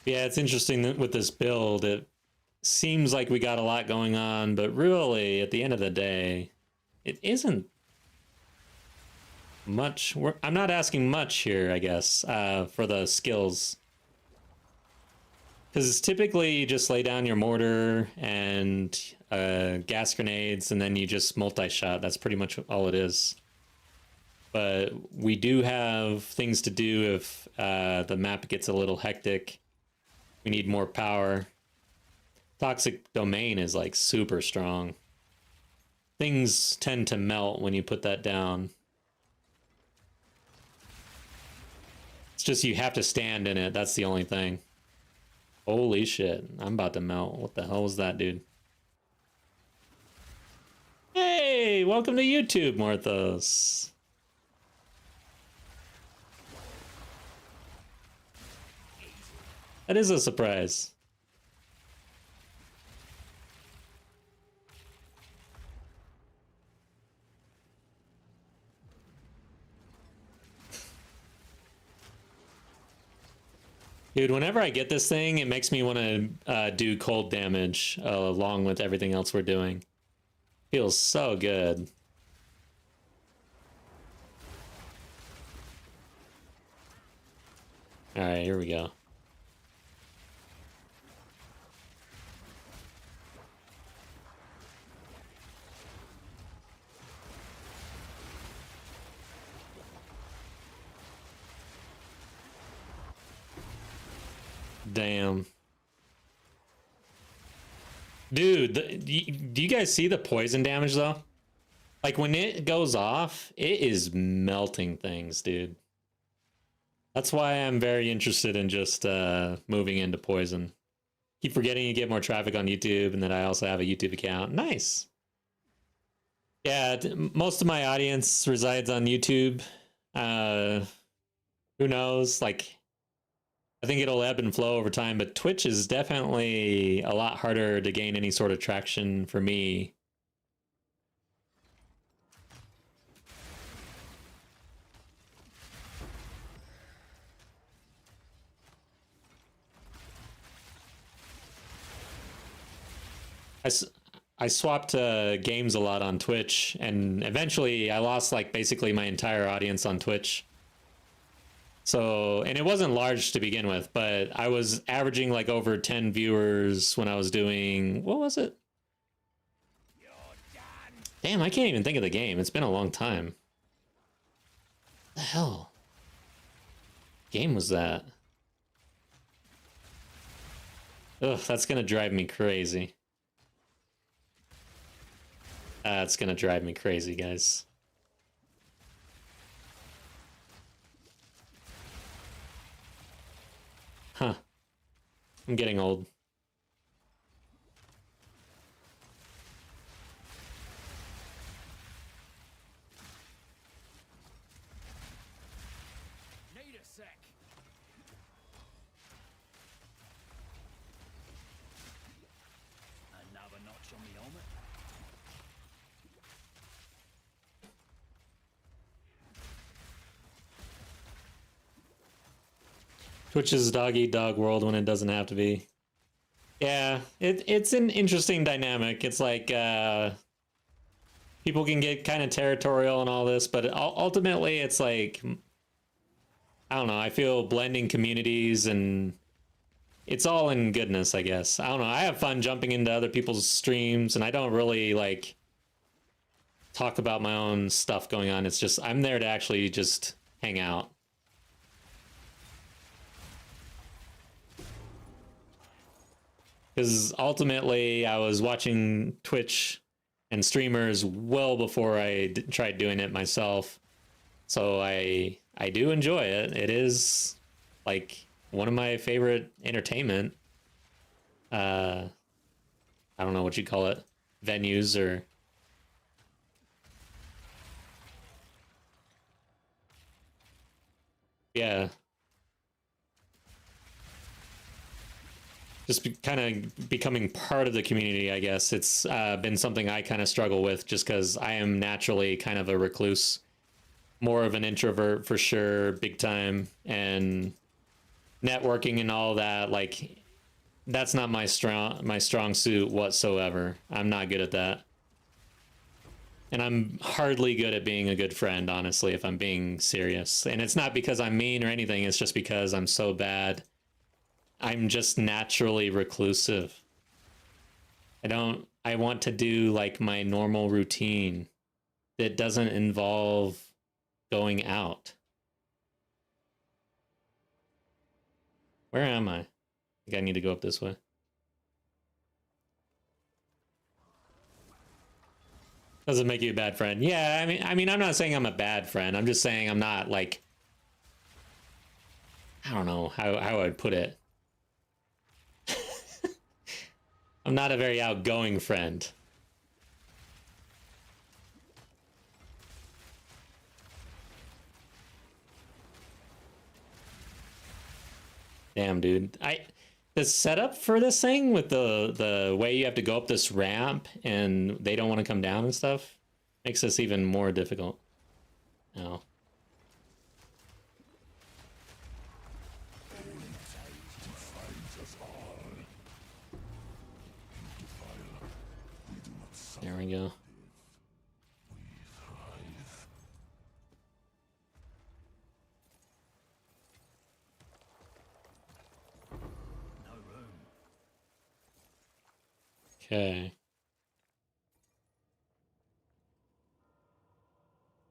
Yeah, it's interesting that with this build, it seems like we got a lot going on, but really, at the end of the day, it isn't much. I'm not asking much here, I guess, for the skills. Because typically you just lay down your mortar and gas grenades, and then you just multi-shot. That's pretty much all it is. But we do have things to do if the map gets a little hectic. We need more power. Toxic Domain is like super strong. Things tend to melt when you put that down. It's just you have to stand in it. That's the only thing. Holy shit. I'm about to melt. What the hell was that, dude? Hey, welcome to YouTube, Morthos. That is a surprise. Dude, whenever I get this thing, it makes me want to do cold damage along with everything else we're doing. Feels so good. All right, here we go. Damn. Dude, do you guys see the poison damage, though? Like, when it goes off, it is melting things, dude. That's why I'm very interested in just moving into poison. Keep forgetting you get more traffic on YouTube, and that I also have a YouTube account. Nice. Yeah, most of my audience resides on YouTube. Who knows? Like, I think it'll ebb and flow over time, but Twitch is definitely a lot harder to gain any sort of traction for me. I swapped games a lot on Twitch, and eventually I lost like basically my entire audience on Twitch. So, and it wasn't large to begin with, but I was averaging like over 10 viewers when I was doing, what was it? Damn, I can't even think of the game. It's been a long time. What the hell? Game was that? Ugh, that's gonna drive me crazy. That's gonna drive me crazy, guys. Huh. I'm getting old. Need a sec. Another notch on the helmet. Twitch is dog eat dog world when it doesn't have to be. Yeah, it's an interesting dynamic. It's like people can get kind of territorial and all this, but ultimately it's like, I don't know, I feel blending communities and it's all in goodness, I guess. I don't know. I have fun jumping into other people's streams and I don't really like talk about my own stuff going on. It's just I'm there to actually just hang out. Because ultimately, I was watching Twitch and streamers well before I tried doing it myself. So I do enjoy it. It is like one of my favorite entertainment. I don't know what you call it, venues or. Yeah. Just kind of becoming part of the community, I guess. It's been something I kind of struggle with just because I am naturally kind of a recluse, more of an introvert for sure, big time, and networking and all that, like, that's not my strong suit whatsoever. I'm not good at that. And I'm hardly good at being a good friend, honestly, if I'm being serious. And it's not because I'm mean or anything, it's just because I'm so bad. I'm just naturally reclusive. I want to do like my normal routine that doesn't involve going out. Where am I? I think I need to go up this way. Doesn't make you a bad friend. Yeah, I mean, I'm not saying I'm a bad friend. I'm just saying I'm not like, I don't know how I'd put it. I'm not a very outgoing friend. Damn, dude. The setup for this thing with the way you have to go up this ramp and they don't want to come down and stuff makes this even more difficult. No. There we go. Okay.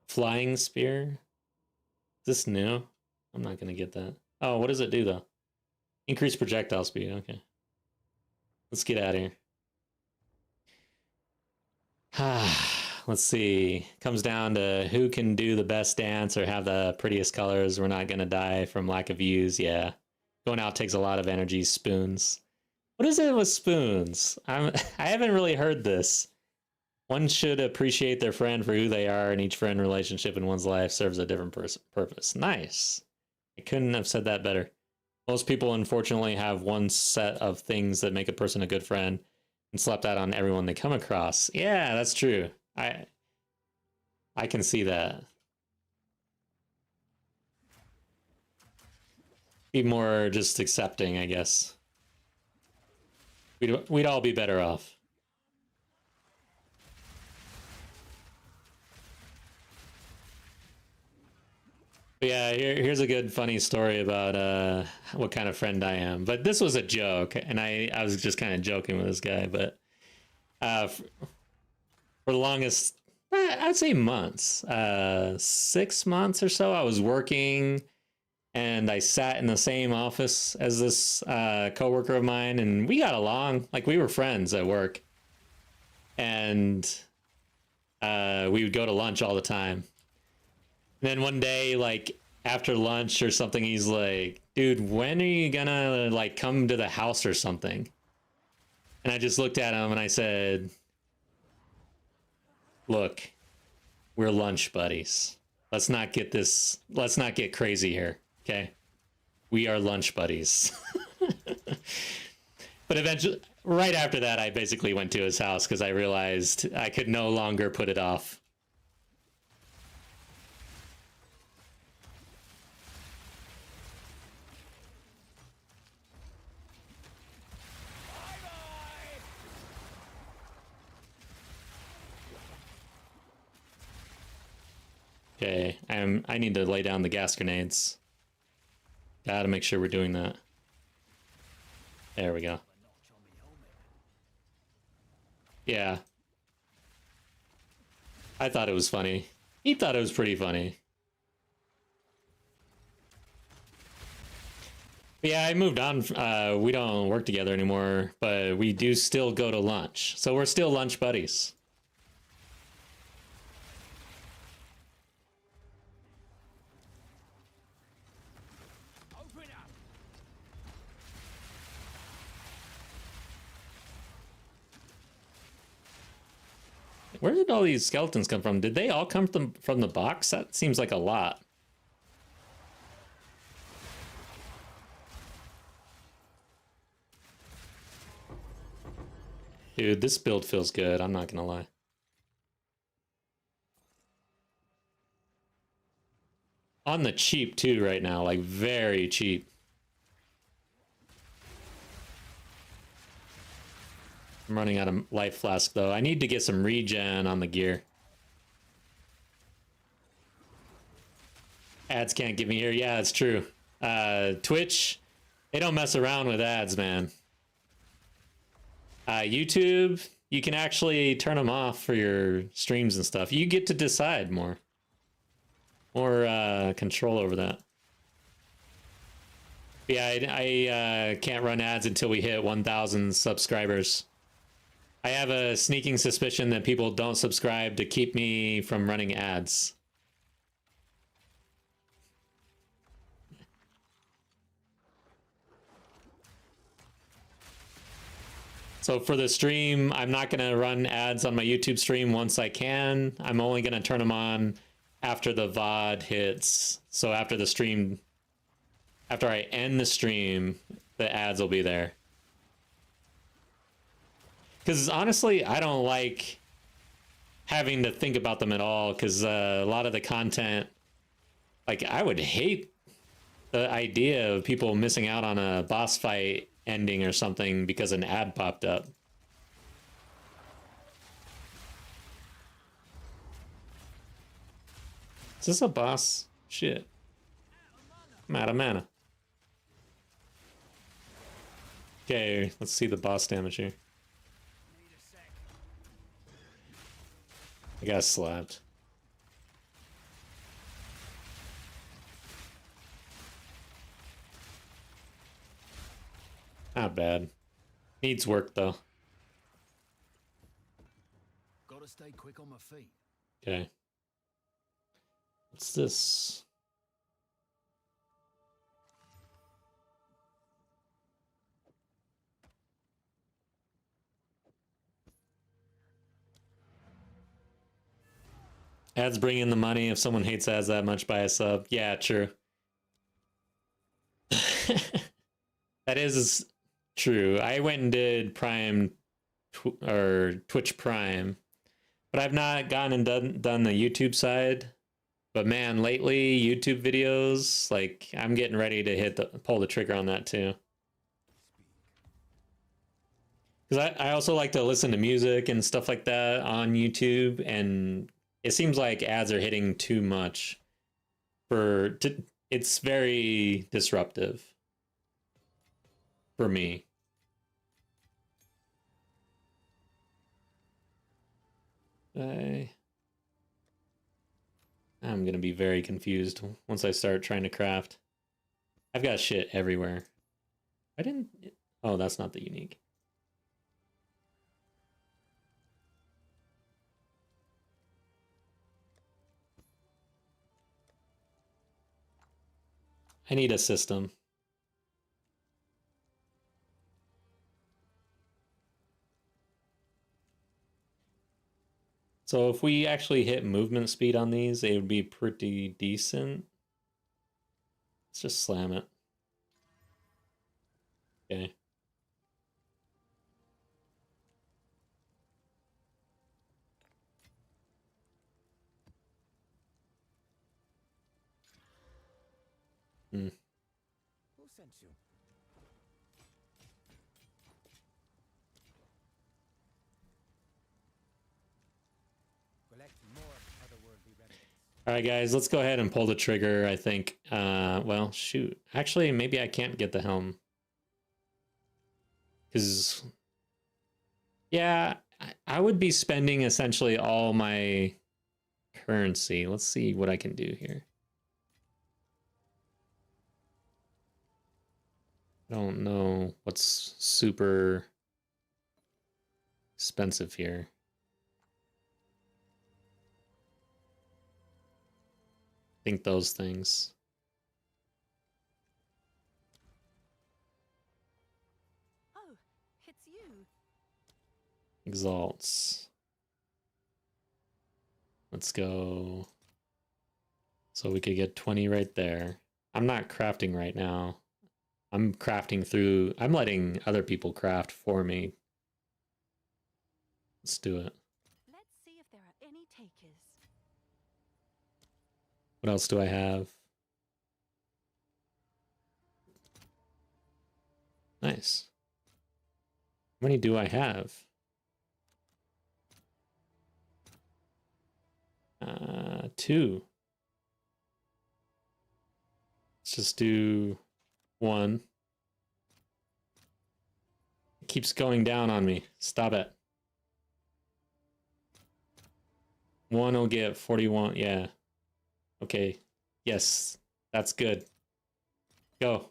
Flying spear? Is this new? I'm not gonna get that. Oh, what does it do though? Increase projectile speed. Okay. Let's get out of here. Let's see. Comes down to who can do the best dance or have the prettiest colors. We're not gonna die from lack of views. Yeah. Going out takes a lot of energy. Spoons. What is it with spoons? I haven't really heard this. One should appreciate their friend for who they are, and each friend relationship in one's life serves a different purpose. Nice. I couldn't have said that better. Most people, unfortunately, have one set of things that make a person a good friend and slap that on everyone they come across. Yeah, that's true. I can see that. Be more just accepting, I guess. We'd all be better off. But yeah, here's a good funny story about what kind of friend I am. But this was a joke, and I was just kind of joking with this guy. But for the longest, I'd say months, 6 months or so, I was working, and I sat in the same office as this coworker of mine, and we got along like we were friends at work, and we would go to lunch all the time. And then one day, like after lunch or something, he's like, "Dude, when are you gonna like come to the house or something?" And I just looked at him and I said, "Look, we're lunch buddies. Let's not get crazy here, okay? We are lunch buddies." But eventually, right after that, I basically went to his house because I realized I could no longer put it off. Okay, I need to lay down the gas grenades. Gotta make sure we're doing that. There we go. Yeah. I thought it was funny. He thought it was pretty funny. But yeah, I moved on. We don't work together anymore, but we do still go to lunch. So we're still lunch buddies. Open up. Where did all these skeletons come from? Did they all come from the box? That seems like a lot. Dude, this build feels good. I'm not gonna lie. On the cheap too right now, like very cheap. I'm running out of life flask though. I need to get some regen on the gear. Ads can't get me here. Yeah, it's true. Twitch, they don't mess around with ads, man. YouTube, you can actually turn them off for your streams and stuff. You get to decide more control over that. Yeah, I can't run ads until we hit 1,000 subscribers. I have a sneaking suspicion that people don't subscribe to keep me from running ads. So for the stream, I'm not going to run ads on my YouTube stream once I can. I'm only going to turn them on after the VOD hits. So after the stream, after I end the stream, the ads will be there. Because honestly, I don't like having to think about them at all, because a lot of the content, like I would hate the idea of people missing out on a boss fight ending or something because an ad popped up. Is this a boss? Shit. I'm out of mana. Okay, let's see the boss damage here. I got slapped. Not bad. Needs work though. Gotta stay quick on my feet. Okay. What's this? Ads bring in the money. If someone hates ads that much, buy a sub. Yeah, true. That is true. I went and did Prime or Twitch Prime, but I've not gone and done the YouTube side. But man, lately YouTube videos, like I'm getting ready to pull the trigger on that too. Because I also like to listen to music and stuff like that on YouTube, and it seems like ads are hitting too much it's very disruptive for me. I'm gonna be very confused once I start trying to craft. I've got shit everywhere. I didn't... Oh, that's not the unique. I need a system. So if we actually hit movement speed on these, it would be pretty decent. Let's just slam it. Okay. Hmm. Who sent you? Collect more otherworldly remnants. All right, guys, let's go ahead and pull the trigger, I think. Well, shoot. Actually, maybe I can't get the helm. Because, yeah, I would be spending essentially all my currency. Let's see what I can do here. I don't know what's super expensive here. I think those things. Oh, it's you. Exalts. Let's go. So we could get 20 right there. I'm not crafting right now. I'm crafting through... I'm letting other people craft for me. Let's do it. Let's see if there are any takers. What else do I have? Nice. How many do I have? 2. Let's just do 1. It keeps going down on me. Stop it. 1 will get 41. Yeah. Okay. Yes. That's good. Go.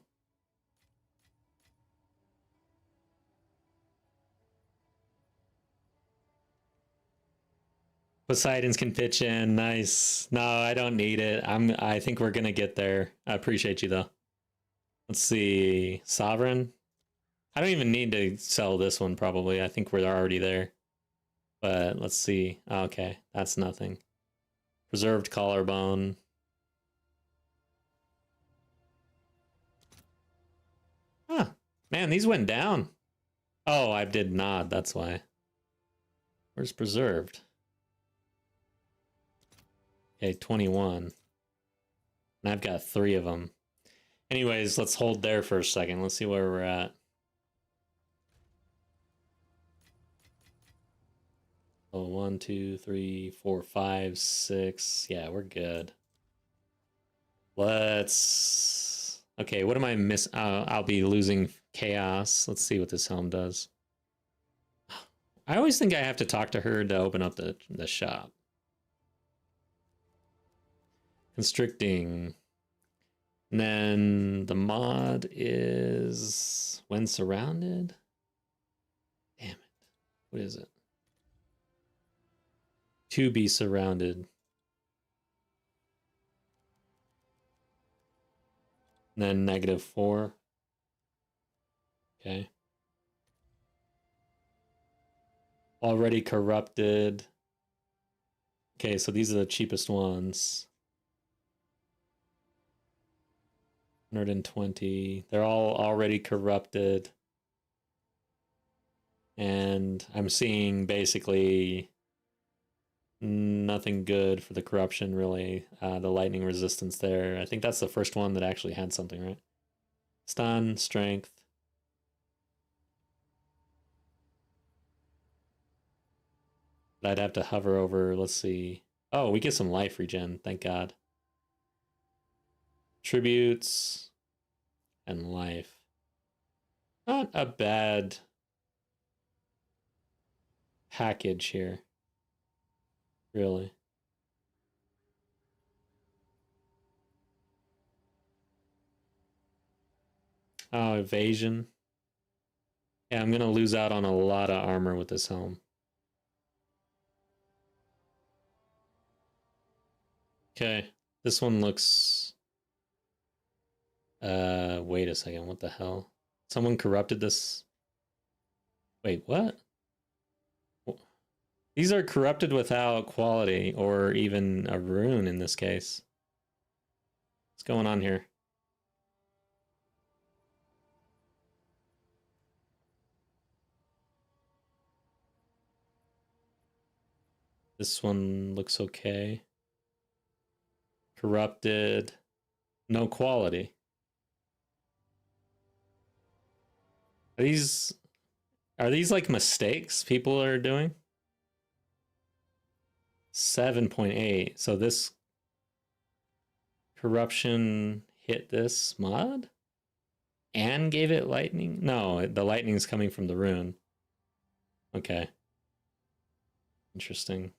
Poseidons can pitch in. Nice. No, I don't need it. I think we're gonna get there. I appreciate you though. Let's see. Sovereign. I don't even need to sell this one probably. I think we're already there. But let's see. Okay, that's nothing. Preserved collarbone. Huh. Man, these went down. Oh, I did not. That's why. Where's preserved? Okay, 21. And I've got 3 of them. Anyways, let's hold there for a second. Let's see where we're at. Oh, 1, 2, 3, 4, 5, 6. Yeah, we're good. Let's... Okay, what am I missing? I'll be losing chaos. Let's see what this helm does. I always think I have to talk to her to open up the shop. Constricting. And then the mod is when surrounded. Damn it. What is it? To be surrounded. And then -4. Okay. Already corrupted. Okay, so these are the cheapest ones. 120. They're all already corrupted. And I'm seeing basically nothing good for the corruption, really. The lightning resistance there. I think that's the first one that actually had something, right? Stun, strength. I'd have to hover over, let's see. Oh, we get some life regen, thank God. Tributes and life. Not a bad package here. Really. Oh, evasion. Yeah, I'm gonna lose out on a lot of armor with this helm. Okay, this one looks... wait a second, what the hell? Someone corrupted this... Wait, what? These are corrupted without quality, or even a rune in this case. What's going on here? This one looks okay. Corrupted. No quality. Are these like mistakes people are doing? 7.8. So this corruption hit this mod and gave it lightning? No, the lightning's coming from the rune. Okay. Interesting.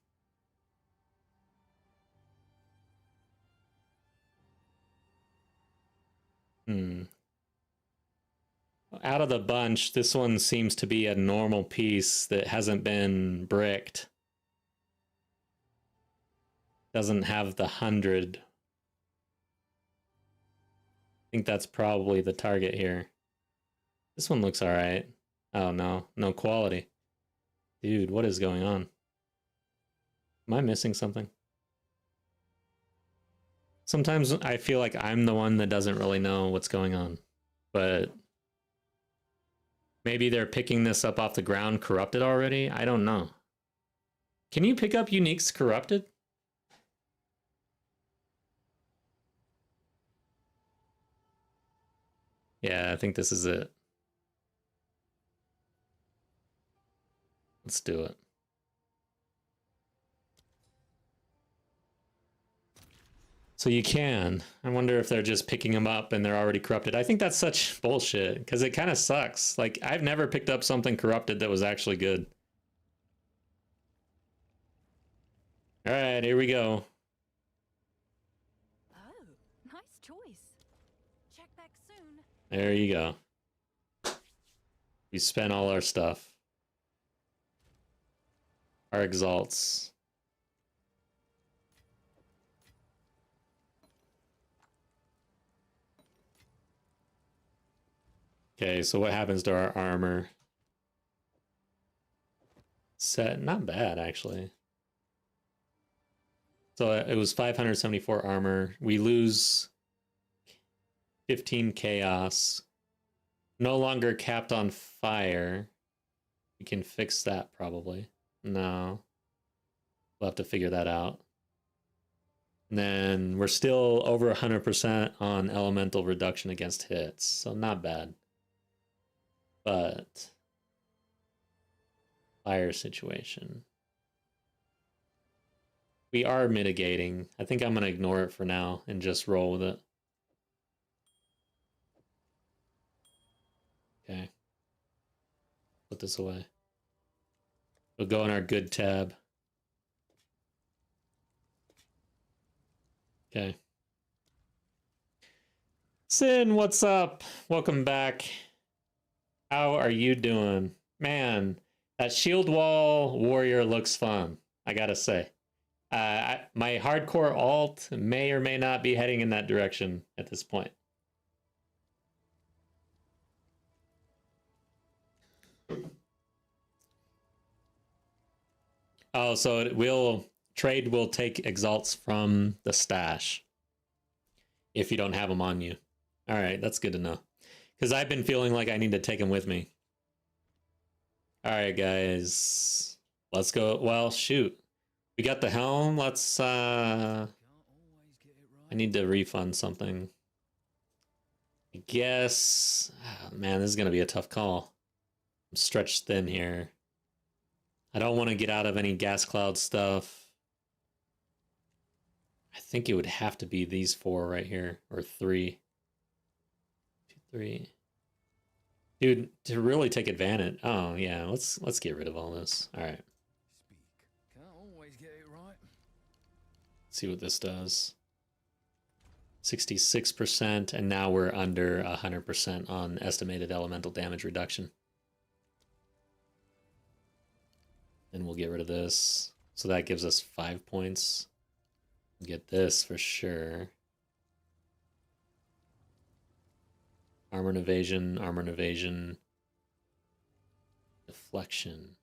Out of the bunch, this one seems to be a normal piece that hasn't been bricked. Doesn't have the 100. I think that's probably the target here. This one looks alright. Oh no, no quality. Dude, what is going on? Am I missing something? Sometimes I feel like I'm the one that doesn't really know what's going on. But maybe they're picking this up off the ground corrupted already? I don't know. Can you pick up uniques corrupted? Yeah, I think this is it. Let's do it. So you can. I wonder if they're just picking them up and they're already corrupted. I think that's such bullshit, because it kind of sucks. Like, I've never picked up something corrupted that was actually good. Alright, here we go. Oh, nice choice. Check back soon. There you go. We spent all our stuff. Our exalts. Okay, so what happens to our armor? Set, not bad actually. So it was 574 armor. We lose 15 chaos. No longer capped on fire. We can fix that probably. No. We'll have to figure that out. And then we're still over 100% on elemental reduction against hits. So not bad. But fire situation. We are mitigating. I think I'm going to ignore it for now and just roll with it. Okay. Put this away. We'll go in our good tab. Okay. Sin, what's up? Welcome back. How are you doing? Man, that shield wall warrior looks fun, I gotta say. My hardcore alt may or may not be heading in that direction at this point. Oh, so trade will take exalts from the stash if you don't have them on you. All right, that's good to know. Because I've been feeling like I need to take them with me. All right, guys. Let's go. Well, shoot. We got the helm. Let's... I need to refund something. I guess... Oh, man, this is going to be a tough call. I'm stretched thin here. I don't want to get out of any gas cloud stuff. I think it would have to be these 4 right here, or 3. 2, 3. Dude, to really take advantage. Oh yeah, let's get rid of all this. All right. Speak. Can't always get it right. Let's see what this does. 66%, and now we're under 100% on estimated elemental damage reduction. And we'll get rid of this. So that gives us 5 points. Get this for sure. Armor and evasion, deflection.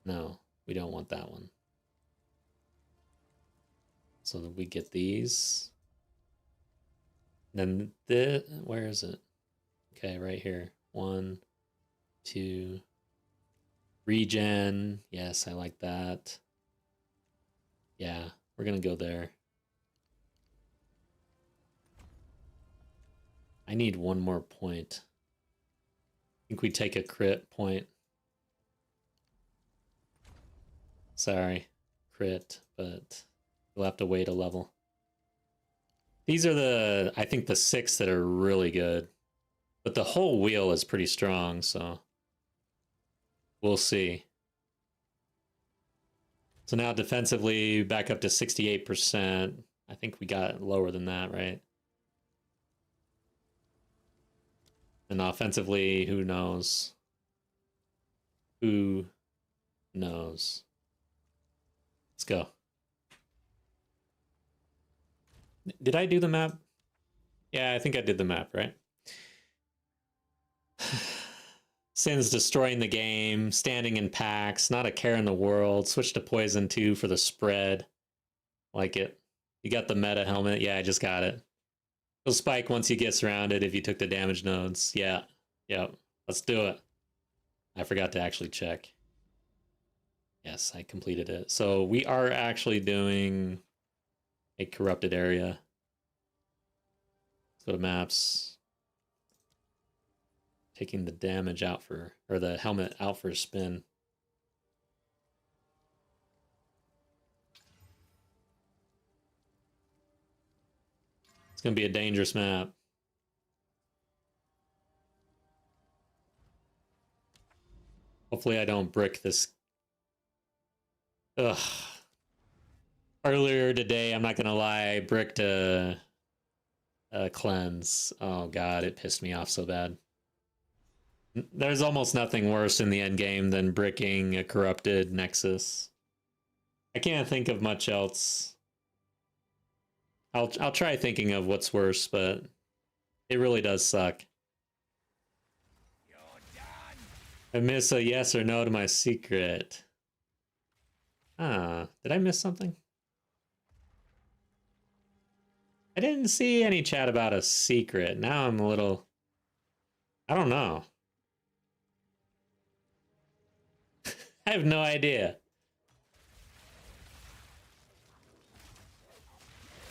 No, we don't want that one. So that we get these. Then where is it? Okay, right here. 1, 2. Regen. Yes, I like that. Yeah, we're gonna go there. I need 1 more point. I think we take a crit point. Sorry, crit, but we'll have to wait a level. These are I think the 6 that are really good. But the whole wheel is pretty strong, so we'll see. So now defensively, back up to 68%. I think we got lower than that, right? And offensively, who knows? Who knows? Let's go. Did I do the map? Yeah, I think I did the map, right? Sin's destroying the game, standing in packs, not a care in the world. Switch to poison 2 for the spread. Like it. You got the meta helmet. Yeah, I just got it. It'll spike once you get surrounded if you took the damage nodes. Yeah. Yep. Let's do it. I forgot to actually check. Yes, I completed it. So we are actually doing a corrupted area. Let's go to maps. Taking the damage out for, or the helmet out for a spin. It's going to be a dangerous map. Hopefully I don't brick this. Ugh. Earlier today, I'm not going to lie, I bricked a cleanse. Oh god, it pissed me off so bad. There's almost nothing worse in the end game than bricking a corrupted Nexus. I can't think of much else. I'll try thinking of what's worse, but it really does suck. I miss a yes or no to my secret. Ah, did I miss something? I didn't see any chat about a secret. Now I'm a little... I don't know. I have no idea.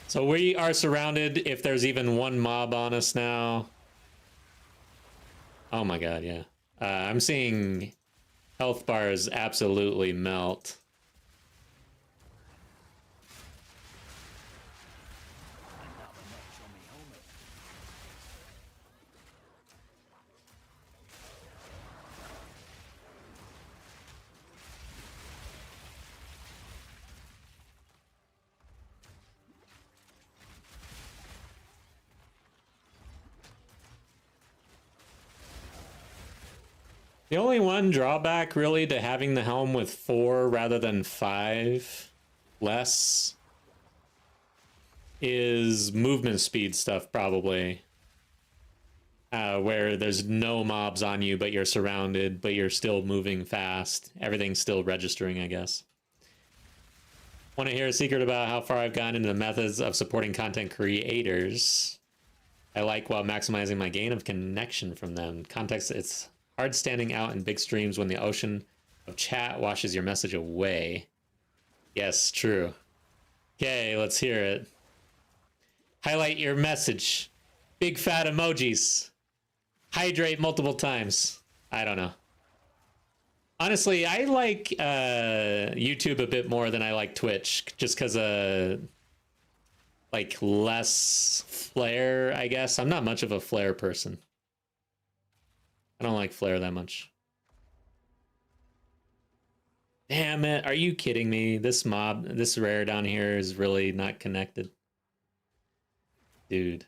So we are surrounded if there's even one mob on us now. Oh my god, yeah. I'm seeing health bars absolutely melt. The only one drawback really to having the helm with 4 rather than 5 less is movement speed stuff, probably. Where there's no mobs on you, but you're surrounded, but you're still moving fast. Everything's still registering, I guess. Want to hear a secret about how far I've gone into the methods of supporting content creators? I like while maximizing my gain of connection from them. Context, it's hard standing out in big streams when the ocean of chat washes your message away. Yes, true. Okay, let's hear it. Highlight your message. Big fat emojis. Hydrate multiple times. I don't know. Honestly, I like YouTube a bit more than I like Twitch, just because like less flair, I guess. I'm not much of a flair person. I don't like flair that much. Damn it, are you kidding me? This mob, this rare down here is really not connected. Dude.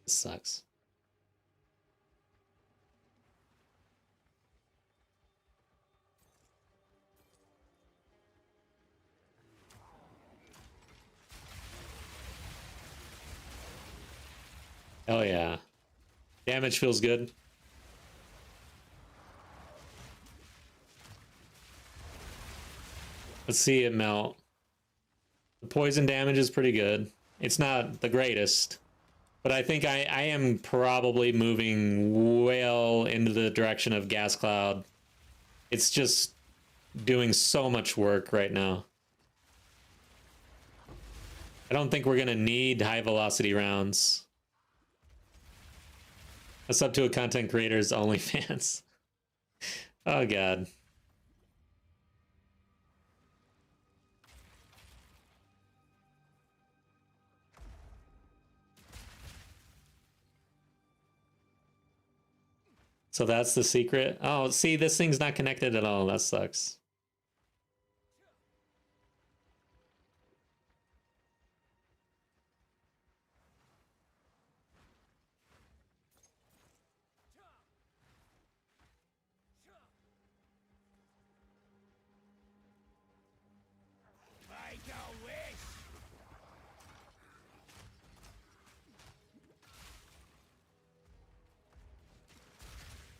This sucks. Oh yeah. Damage feels good. Let's see it melt. The poison damage is pretty good. It's not the greatest, but I think I am probably moving well into the direction of Gas Cloud. It's just doing so much work right now. I don't think we're gonna need high velocity rounds. That's up to a content creator's OnlyFans. Oh god. So that's the secret. Oh, see, this thing's not connected at all. That sucks.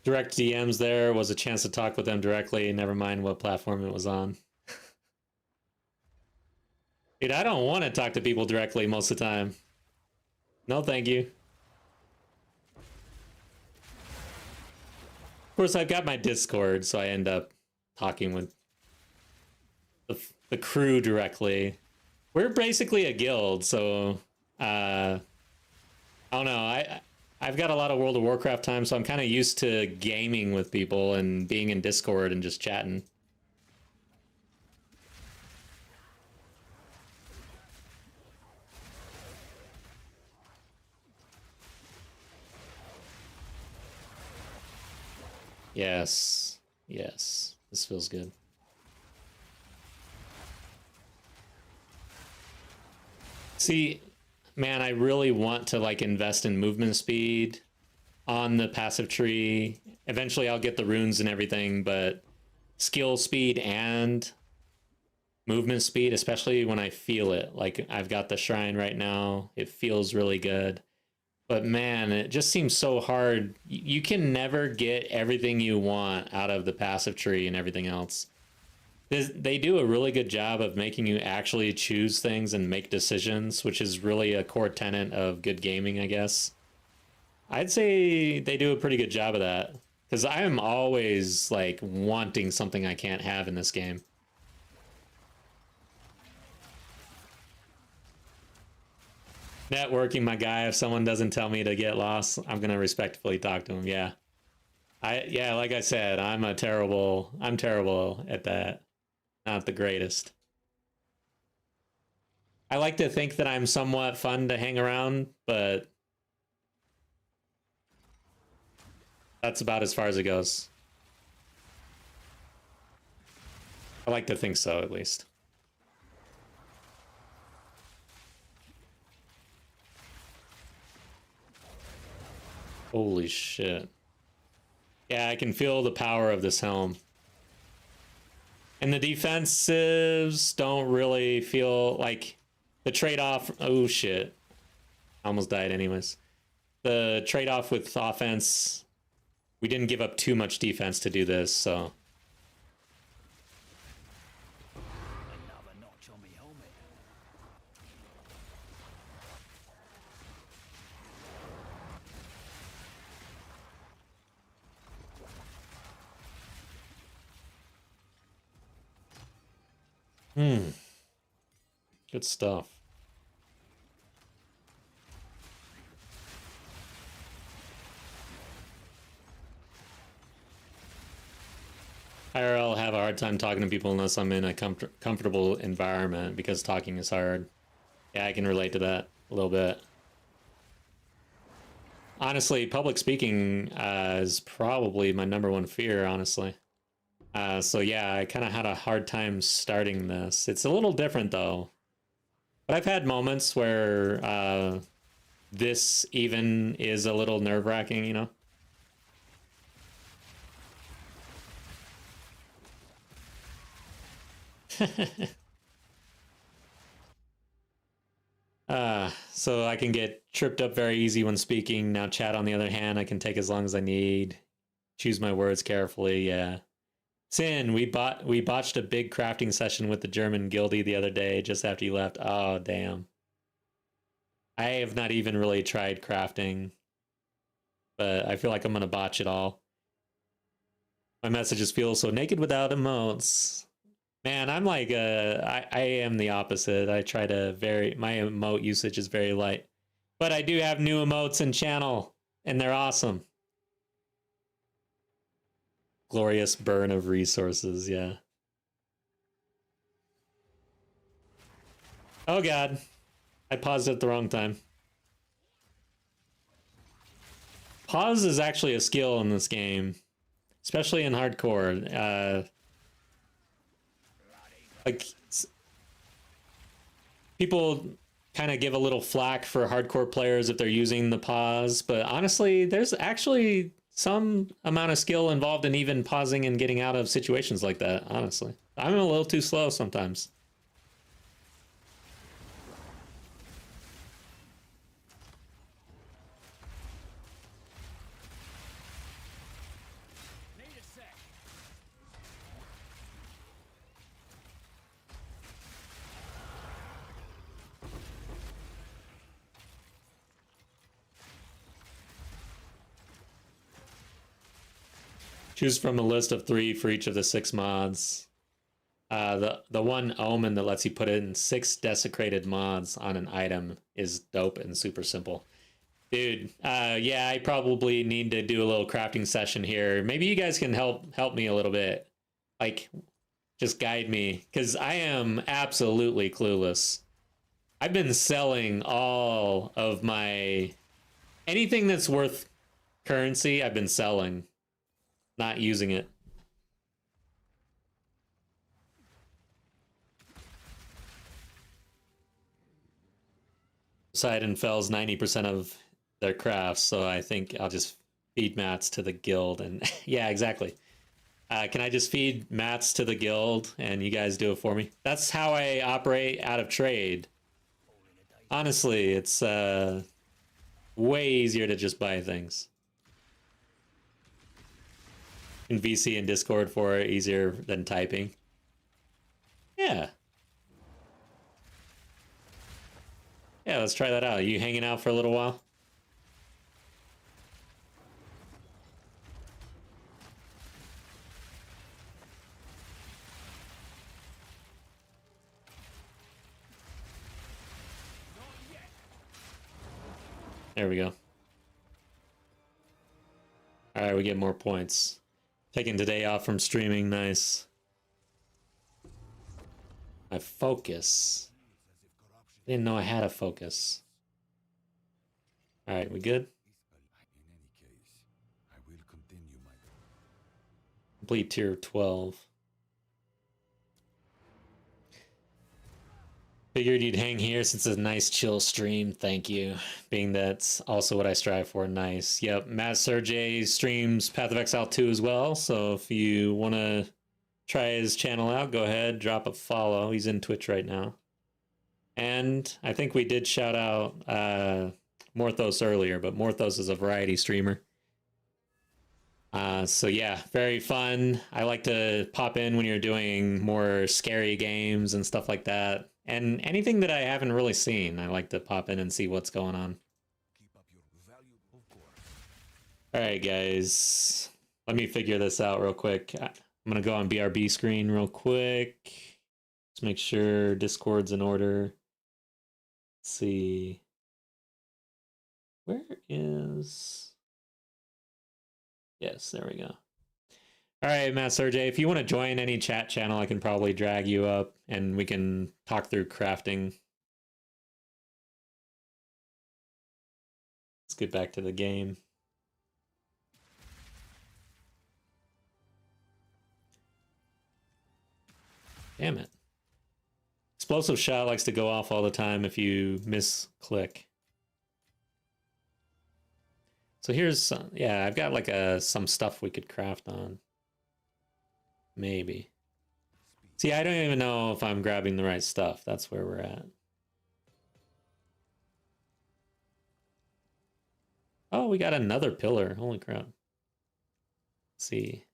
Direct DMs there was a chance to talk with them directly. Never mind what platform it was on. Dude, I don't want to talk to people directly most of the time. No, thank you. Of course, I've got my Discord, so I end up talking with the crew directly. We're basically a guild, so I don't know. I've got a lot of World of Warcraft time, so I'm kind of used to gaming with people and being in Discord and just chatting. Yes. Yes. This feels good. See, man, I really want to like invest in movement speed on the passive tree. Eventually I'll get the runes and everything, but skill speed and movement speed, especially when I feel it. Like I've got the shrine right now. It feels really good. But man, it just seems so hard. You can never get everything you want out of the passive tree and everything else. They do a really good job of making you actually choose things and make decisions, which is really a core tenet of good gaming, I guess. I'd say they do a pretty good job of that, because I am always like wanting something I can't have in this game. Networking, my guy. If someone doesn't tell me to get lost, I'm gonna respectfully talk to them. Yeah, like I said, I'm terrible at that. Not the greatest. I like to think that I'm somewhat fun to hang around, but that's about as far as it goes. I like to think so, at least. Holy shit. Yeah, I can feel the power of this helm. And the defensives don't really feel like the trade-off. Oh shit. I almost died anyways. The trade-off with offense, we didn't give up too much defense to do this, so. Another notch on me helmet. Good stuff. hard time talking to people unless I'm in a comfortable environment because talking is hard. Yeah, I can relate to that a little bit. Honestly, public speaking is probably my #1 fear, honestly. So yeah, I kind of had a hard time starting this. It's a little different though. But I've had moments where this even is a little nerve-wracking, you know? So I can get tripped up very easy when speaking. Now chat, on the other hand, I can take as long as I need. Choose my words carefully, yeah. Sin, we botched a big crafting session with the German guildie the other day just after you left. Oh, damn. I have not even really tried crafting, but I feel like I'm gonna botch it all. My messages feel so naked without emotes. Man, I'm like, I am the opposite. I try to my emote usage is very light. But I do have new emotes in channel, and they're awesome. Glorious burn of resources, yeah. Oh god. I paused at the wrong time. Pause is actually a skill in this game, especially in hardcore. Like, people kind of give a little flack for hardcore players if they're using the pause, but honestly, there's actually some amount of skill involved in even pausing and getting out of situations like that, honestly. I'm a little too slow sometimes. Choose from a list of 3 for each of the 6 mods. The one omen that lets you put in 6 desecrated mods on an item is dope and super simple. Dude, yeah, I probably need to do a little crafting session here. Maybe you guys can help me a little bit. Like, just guide me, because I am absolutely clueless. I've been selling all of my... anything that's worth currency, I've been selling. Not using it. Poseidon fells 90% of their crafts, so I think I'll just feed mats to the guild. And yeah, exactly. Can I just feed mats to the guild and you guys do it for me? That's how I operate out of trade. Honestly, it's way easier to just buy things. In VC and Discord for it, easier than typing. Yeah. Yeah, let's try that out. Are you hanging out for a little while? There we go. Alright, we get more points. Taking today off from streaming, nice. My focus. I didn't know I had a focus. Alright, we good? In any case, I will continue my... Complete tier 12. Figured you'd hang here since it's a nice chill stream. Thank you. Being that's also what I strive for. Nice. Yep. Matt Sergey streams Path of Exile 2 as well. So if you want to try his channel out, go ahead, drop a follow. He's in Twitch right now. And I think we did shout out Morthos earlier, but Morthos is a variety streamer. So yeah, very fun. I like to pop in when you're doing more scary games and stuff like that. And anything that I haven't really seen, I like to pop in and see what's going on. Keep up your valuable work. All right, guys. Let me figure this out real quick. I'm going to go on BRB screen real quick. Let's make sure Discord's in order. Let's see. Where is... Yes, there we go. All right, Matt Sergey, if you want to join any chat channel, I can probably drag you up and we can talk through crafting. Let's get back to the game. Damn it. Explosive shot likes to go off all the time if you misclick. So here's some, yeah, I've got like some stuff we could craft on. Maybe. See, I don't even know if I'm grabbing the right stuff. That's where we're at. Oh, we got another pillar. Holy crap. Let's see.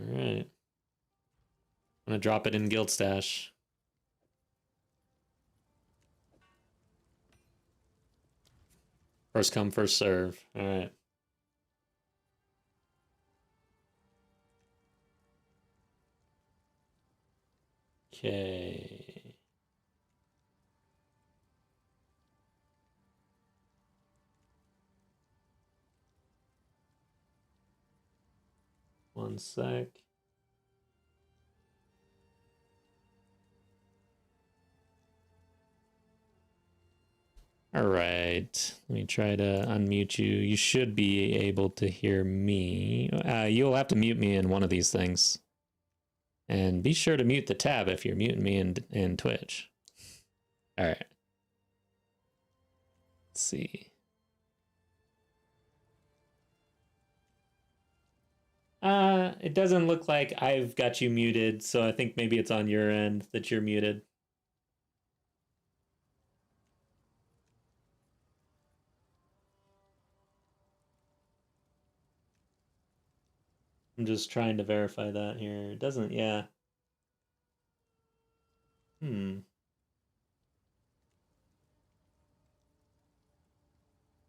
All right. I'm gonna drop it in Guild Stash. First come, first serve. All right. Okay. One sec. All right, let me try to unmute you. You should be able to hear me. You'll have to mute me in one of these things. And be sure to mute the tab if you're muting me in Twitch. All right. Let's see. It doesn't look like I've got you muted, so I think maybe it's on your end that you're muted. I'm just trying to verify that here. It doesn't, yeah. Let's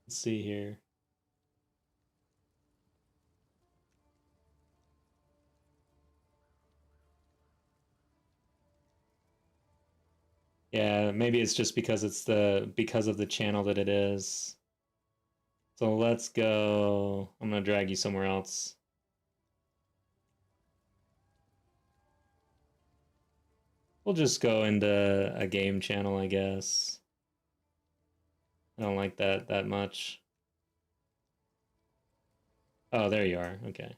see here. Yeah, maybe it's just because it's because of the channel that it is. So let's go. I'm gonna drag you somewhere else. We'll just go into a game channel, I guess. I don't like that much. Oh, there you are. Okay.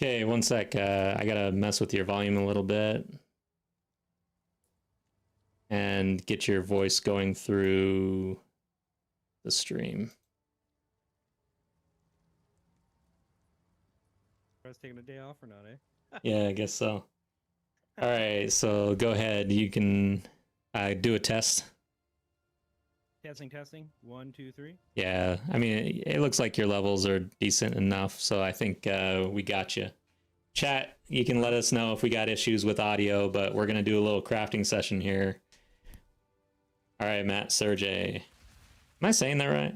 Okay, one sec. I gotta mess with your volume a little bit. And get your voice going through the stream. I was taking a day off or not, eh? Yeah, I guess so. All right, so go ahead. You can do a test. Testing. 1, 2, 3. Yeah, I mean, it looks like your levels are decent enough, so I think we got you. Chat, you can let us know if we got issues with audio, but we're going to do a little crafting session here. All right, Matt Sergey. Am I saying that right?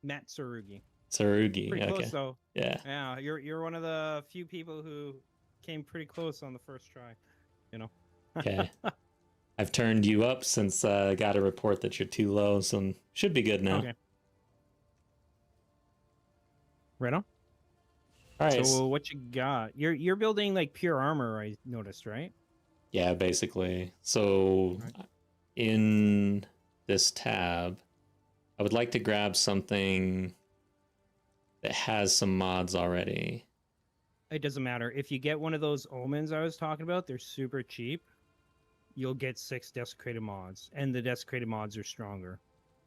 Matt Sarugi. Sarugi. Pretty Okay. close though. Yeah. Yeah, you're one of the few people who came pretty close on the first try. You know. Okay. I've turned you up since I got a report that you're too low, so should be good now. Okay. Right on. All right. So what you got? You're building like pure armor, I noticed, right? Yeah, basically. So in this tab, I would like to grab something that has some mods already. It doesn't matter. If you get one of those omens I was talking about, they're super cheap. You'll get 6 desecrated mods, and the desecrated mods are stronger.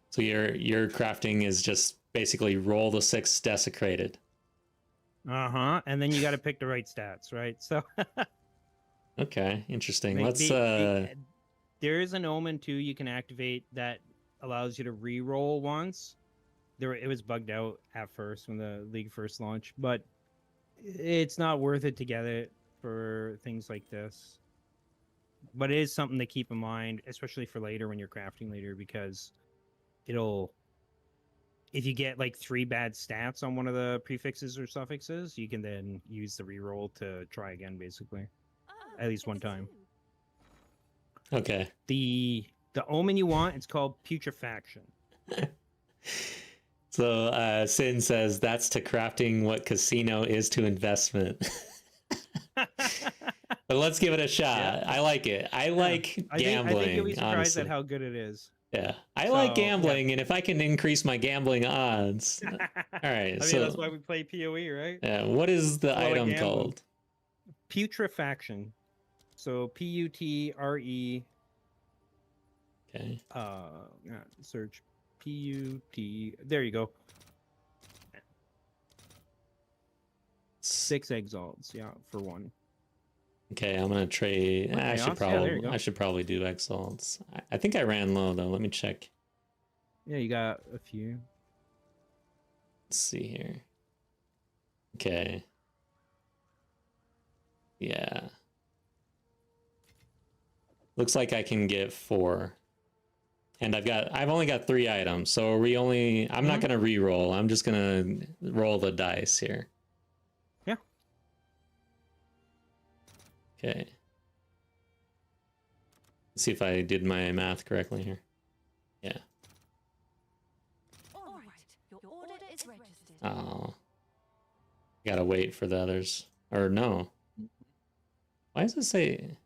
So your crafting is just basically roll the 6 desecrated. And then you got to pick the right stats, right? So Okay, interesting. Maybe- Let's there is an omen too you can activate that allows you to re-roll once. It was bugged out at first when the league first launched, but it's not worth it to get it for things like this. But it is something to keep in mind, especially for later when you're crafting later, because if you get like 3 bad stats on one of the prefixes or suffixes, you can then use the reroll to try again, basically. Oh, At least look one time. zoo. okay. The The omen you want, it's called putrefaction. So Sin says that's to crafting what casino is to investment. But let's give it a shot. Yeah. I like it. I like gambling. I think you'll be surprised honestly. at how good it is. Yeah, I So, like gambling, and if I can increase my gambling odds, all right. I mean, so that's why we play PoE, right? yeah, what is the Well, I item gamble. called? Putrefaction. So PUTRE. Okay. Search PUT. There you go. 6 exalts, yeah, for 1. Okay, I'm gonna trade. Okay, I should awesome. Yeah, there you go. probably do exalts. I think I ran low though. Let me check. Yeah, you got a few. Let's see here. Okay. Yeah. Looks like I can get 4. And I've only got 3 items, so I'm not gonna re-roll. I'm just gonna roll the dice here. Yeah. Okay. Let's see if I did my math correctly here. Yeah. All right. Your order is registered. Oh. Gotta wait for the others. Or no. Why does it say?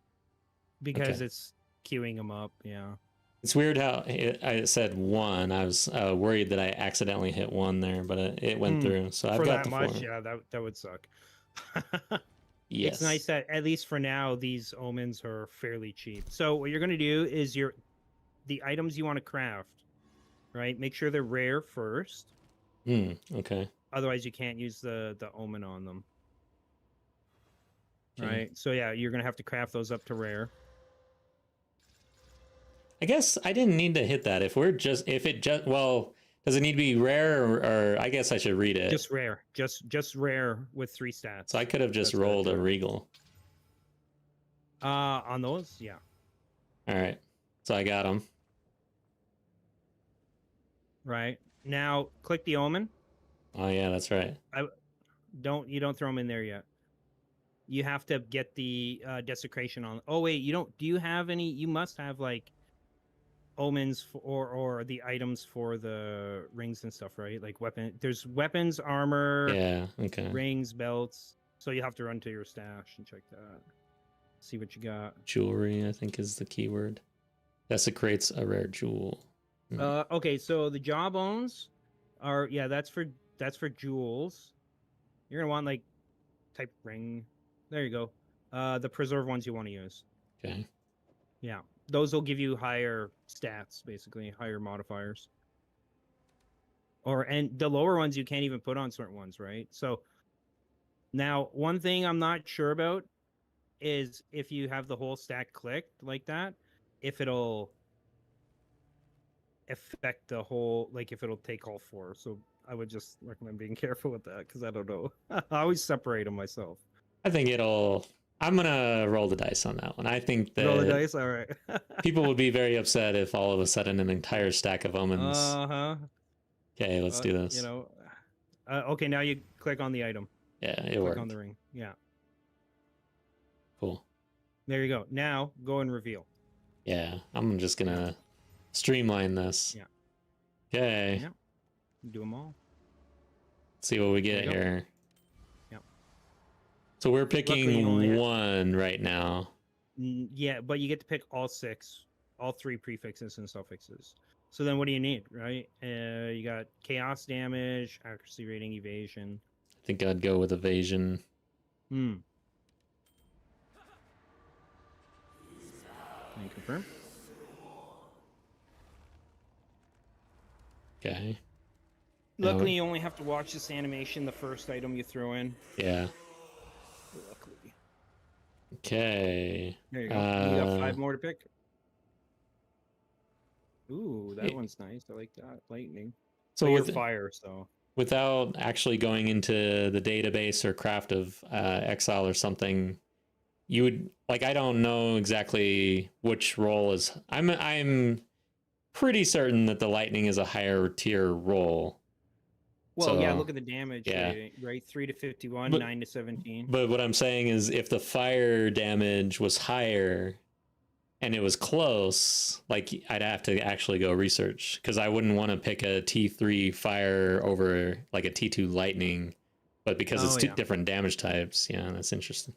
Because Okay. it's queuing them up, yeah. It's weird how I said 1. I was worried that I accidentally hit 1 there, but it went through. So I've For got that the much, 4. yeah, that would suck. Yes. It's nice that at least for now these omens are fairly cheap. So what you're going to do is the items you want to craft, right? Make sure they're rare first. Okay. Otherwise you can't use the omen on them. Okay. Right? So yeah, you're going to have to craft those up to rare. I guess I didn't need to hit that. Does it need to be rare or I guess I should read it. Just rare. Just rare with 3 stats. So I could have just That's what rolled it's a for. regal. On those, yeah. All right. So I got them. Right. Now click the omen. Oh yeah, that's right. You don't throw them in there yet. You have to get the desecration on. Oh wait, you don't. Do you have any? You must have like omens or the items for the rings and stuff, right? Like there's weapons, armor, Yeah. Okay. rings, belts. So you have to run to your stash and check that. See what you got. Jewelry, I think, is the keyword. Desecrates a rare jewel. Okay, so the jawbones are that's for jewels. You're gonna want like type ring. There you go. The preserve ones you want to use. Okay. Yeah, those will give you higher stats, basically higher modifiers. And the lower ones you can't even put on certain ones, right? So now one thing I'm not sure about is if you have the whole stack clicked like that, if it'll affect the whole, like if it'll take all 4. So I would just recommend being careful with that because I don't know. I always separate them myself. I think I'm gonna roll the dice on that one. I think that Roll the dice, all right. people would be very upset if all of a sudden an entire stack of omens. Okay, let's do this. You know, okay. Now you click on the item. Yeah, it Click worked. on the ring. Yeah. Cool. There you go. Now go and reveal. Yeah, I'm just gonna streamline this. Yeah. Okay. Yeah. Do them all. See what we get There you go. here. Yep. So we're Luckily, you picking only have- 1 right now. Yeah, but you get to pick all 6, all 3 prefixes and suffixes. So then what do you need, right? You got chaos damage, accuracy rating, evasion. I think I'd go with evasion. Can you confirm? Okay. Now Luckily, we- you only have to watch this animation, the first item you throw in. Yeah. Luckily. Okay. There you go. You got 5 more to pick. Ooh, that Yeah. one's nice. I like that. Lightning. So But you're with, fire, so. without actually going into the database or craft of exile or something, you would like, I don't know exactly which role is. I'm pretty certain that the lightning is a higher tier role. Well, yeah, So, look at the damage yeah. rating, right? 3 to 51, But- 9 to 17. But what I'm saying is if the fire damage was higher and it was close, like I'd have to actually go research because I wouldn't want to pick a T3 fire over like a T2 lightning, but because it's two different damage types, yeah, that's interesting.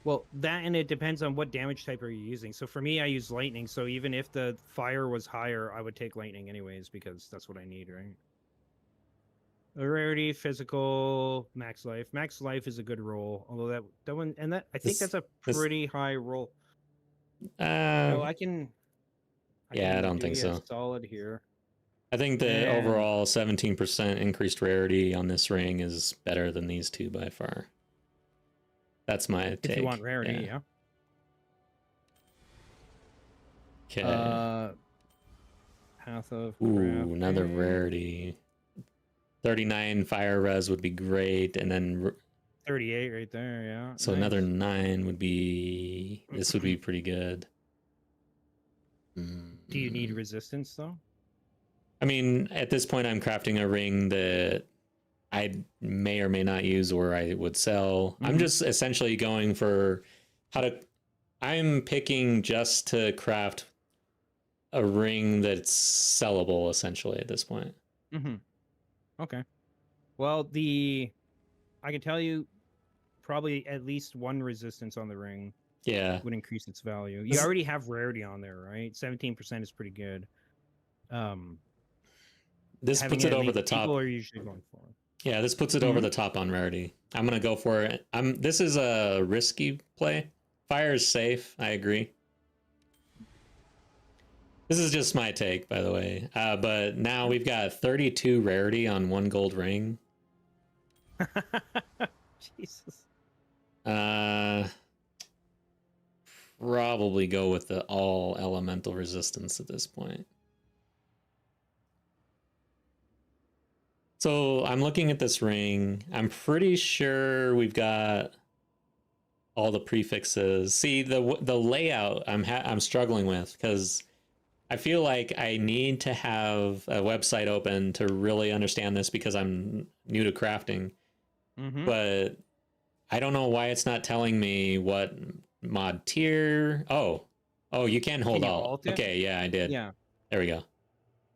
Well, that and it depends on what damage type are you using. So for me, I use lightning. So even if the fire was higher, I would take lightning anyways because that's what I need, right? Rarity, physical, max life. Max life is a good roll, although that one and that I think that's a pretty high roll. So I can yeah, I don't think you a so. solid here. I think the And- overall 17% increased rarity on this ring is better than these two by far. That's my take. If you want rarity, yeah. Okay. Path of Ooh, another Crafting. rarity. 39 fire res would be great, and then 38 right there, yeah. so another 9 would be. This would be pretty good. Do you need resistance though? I mean, at this point, I'm crafting a ring that I may or may not use, or I would sell. I'm just essentially going for how to. I'm picking just to craft a ring that's sellable, essentially, at this point. Mm-hmm. Okay. Well, I can tell you probably at least one resistance on the ring Yeah. would increase its value. You already have rarity on there, right? 17% is pretty good. This puts it over the top. People are usually going for it. Yeah, this puts it over the top on rarity. I'm gonna go for it. This is a risky play. Fire is safe. I agree. This is just my take, by the way. But now we've got 32 rarity on 1 gold ring. Jesus. Probably go with the all elemental resistance at this point. So I'm looking at this ring. I'm pretty sure we've got all the prefixes. See, the layout I'm struggling with because I feel like I need to have a website open to really understand this because I'm new to crafting. But I don't know why it's not telling me what mod tier. Oh, you can hold all. Okay, yeah, I did. Yeah. There we go.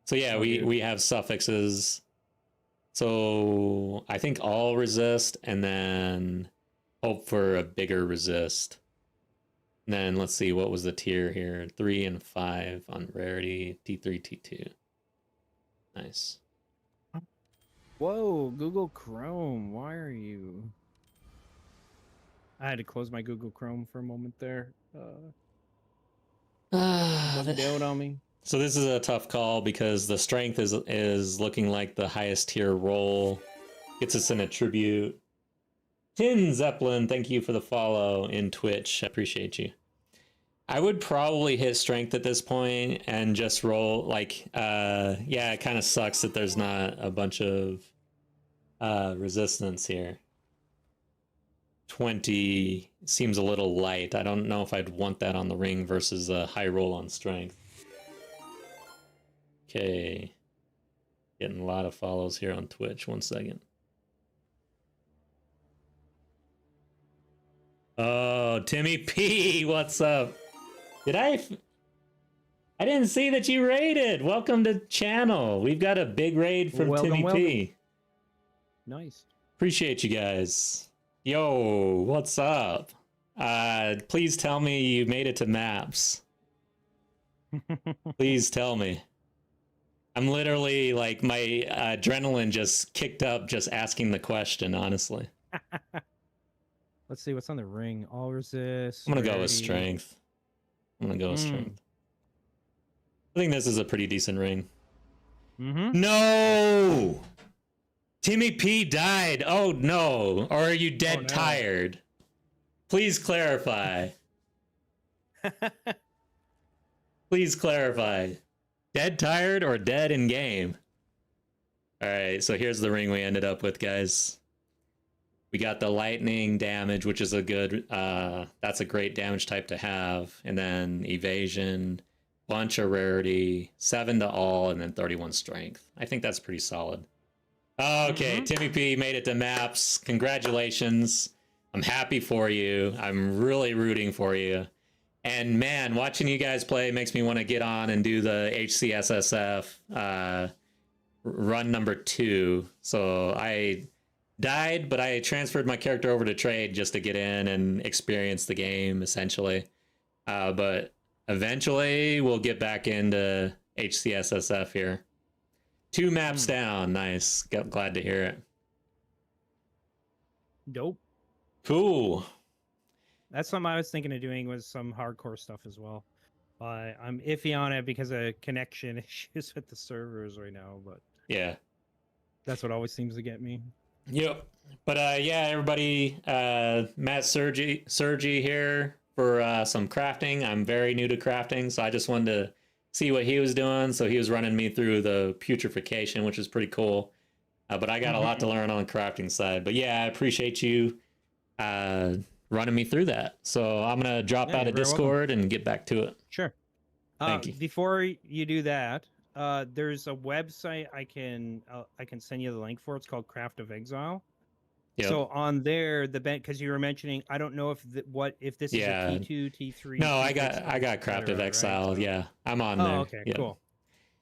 So yeah, we have suffixes. So I think all resist and then hope for a bigger resist. And then let's see, what was the tier here? 3 and 5 on rarity, T3, T2. Nice. Whoa, Google Chrome, why are you? I had to close my Google Chrome for a moment there. Bugged out on me. So this is a tough call because the strength is looking like the highest tier roll. Gets us an attribute. Tin Zeppelin, thank you for the follow in Twitch. I appreciate you. I would probably hit strength at this point and just roll like, yeah, it kind of sucks that there's not a bunch of resistance here. 20 seems a little light. I don't know if I'd want that on the ring versus a high roll on strength. Okay. Getting a lot of follows here on Twitch. 1 second. Oh, Timmy P, what's up? I didn't see that you raided. Welcome to channel. We've got a big raid from Timmy P. Nice. Appreciate you guys. Yo, what's up? Please tell me you made it to maps. Please tell me. I'm literally like my adrenaline just kicked up just asking the question, honestly. Let's see what's on the ring. All resist. I'm gonna go with strength. I'm gonna go with strength. I think this is a pretty decent ring. No! Timmy P died. Oh no. Or are you dead tired? Please clarify. Please clarify. Dead tired or dead in game? Alright, so here's the ring we ended up with, guys. We got the lightning damage, which is a good, that's a great damage type to have. And then evasion, bunch of rarity, 7 to all, and then 31 strength. I think that's pretty solid. Okay, Timmy P made it to maps. Congratulations. I'm happy for you. I'm really rooting for you. And man, watching you guys play makes me want to get on and do the HCSSF run number 2. So I died, but I transferred my character over to trade just to get in and experience the game, essentially. But eventually, we'll get back into HCSSF here. 2 maps down. Nice. Glad to hear it. Dope. Cool. That's something I was thinking of doing, was some hardcore stuff as well. I'm iffy on it because of connection issues with the servers right now, but Yeah. that's what always seems to get me. Yep. But yeah, everybody, Matt Sergi here for some crafting. I'm very new to crafting, so I just wanted to see what he was doing. So he was running me through the putrefaction, which is pretty cool. But I got a lot to learn on the crafting side. But yeah, I appreciate you running me through that. So I'm going to drop out of Discord and get back to it. Sure. Thank you. Before you do that, there's a website I can send you the link for. It's called Craft of Exile. Yep. So on there, because you were mentioning, I don't know if this is a T2, T3. No, I got Craft of Exile. Right? So, yeah, I'm on there. Okay, yeah. Cool.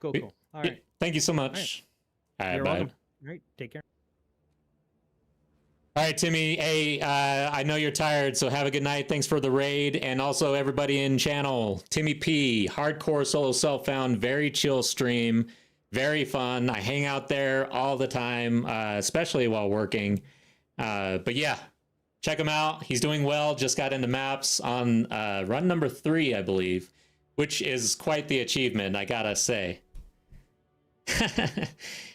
All right. Thank you so much. All right, You're bye. welcome. All right, take care. All right, Timmy. Hey, I know you're tired, so have a good night. Thanks for the raid. And also everybody in channel, Timmy P, hardcore solo self-found, very chill stream, very fun. I hang out there all the time, especially while working. But yeah, check him out. He's doing well. Just got into maps on run number 3, I believe, which is quite the achievement, I gotta say.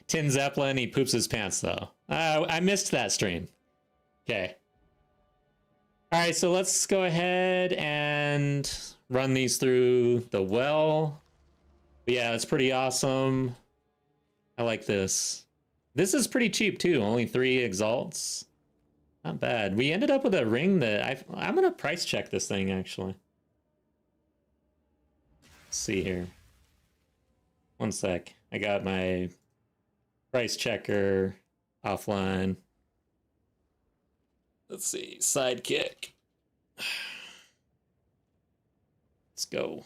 Tin Zeppelin, he poops his pants though. I missed that stream. Okay. All right, so let's go ahead and run these through the well. But yeah, it's pretty awesome. I like this. This is pretty cheap too, only 3 exalts. Not bad. We ended up with a ring that I'm gonna price check this thing actually. Let's see here. One sec. I got my price checker offline. Let's see, sidekick. Let's go.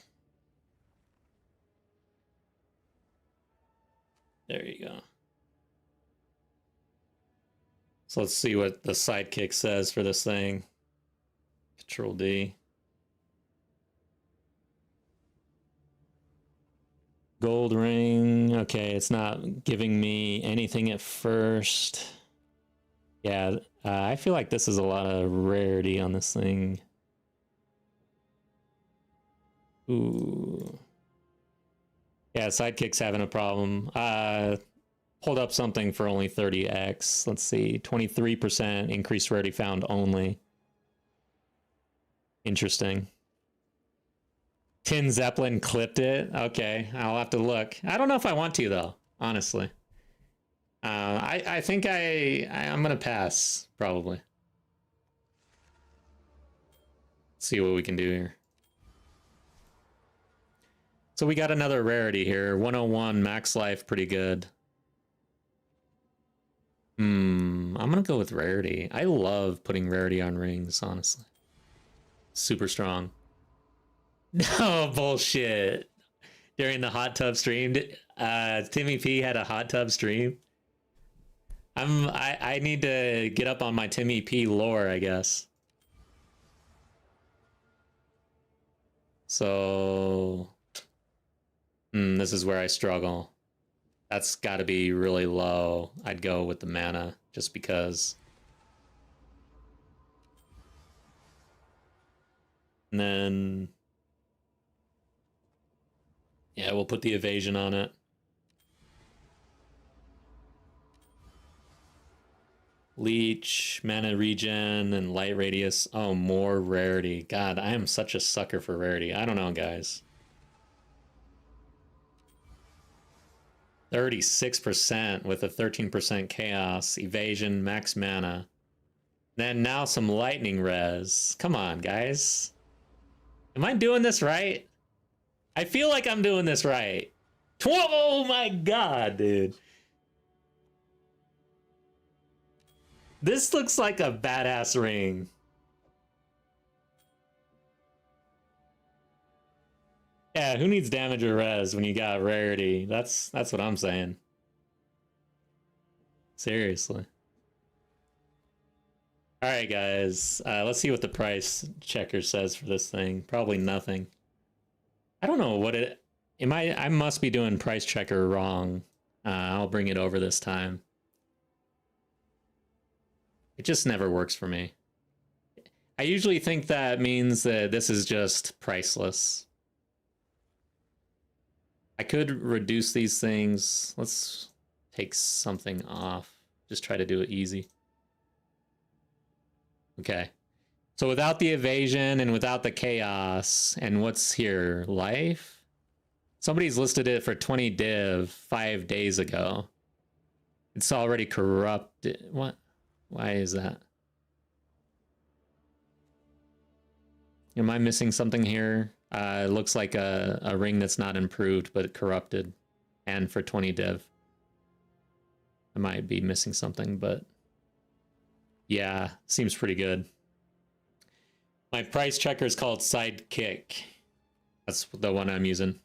There you go. So let's see what the sidekick says for this thing. Control D. Gold ring. Okay, it's not giving me anything at first. Yeah, I feel like this is a lot of rarity on this thing. Ooh. Yeah, sidekick's having a problem. Pulled up something for only 30x. Let's see, 23% increased rarity found only. Interesting. Tin Zeppelin clipped it. Okay, I'll have to look. I don't know if I want to though, honestly. I think I'm gonna pass probably. Let's see what we can do here. So we got another rarity here. 101 max life, pretty good. I'm gonna go with rarity. I love putting rarity on rings, honestly. Super strong. No bullshit. During the hot tub stream, Timmy P had a hot tub stream. I need to get up on my Timmy P lore, I guess. So, this is where I struggle. That's got to be really low. I'd go with the mana just because. And then, yeah, we'll put the evasion on it. Leech, mana regen, and light radius. Oh, more rarity. God, I am such a sucker for rarity. I don't know, guys. 36% with a 13% chaos, evasion, max mana. Then now some lightning res. Come on, guys. Am I doing this right? I feel like I'm doing this right. Oh my god, dude. This looks like a badass ring. Yeah, who needs damage or res when you got rarity? That's what I'm saying. Seriously. All right, guys. Let's see what the price checker says for this thing. Probably nothing. I don't know what it. I must be doing price checker wrong. I'll bring it over this time. It just never works for me. I usually think that means that this is just priceless. I could reduce these things. Let's take something off. Just try to do it easy. Okay. So without the evasion and without the chaos, and what's here? Life? Somebody's listed it for 20 div 5 days ago. It's already corrupted. What? Why is that? Am I missing something here? It looks like a ring that's not improved, but corrupted. And for 20 div. I might be missing something, but yeah, seems pretty good. My price checker is called Sidekick. That's the one I'm using.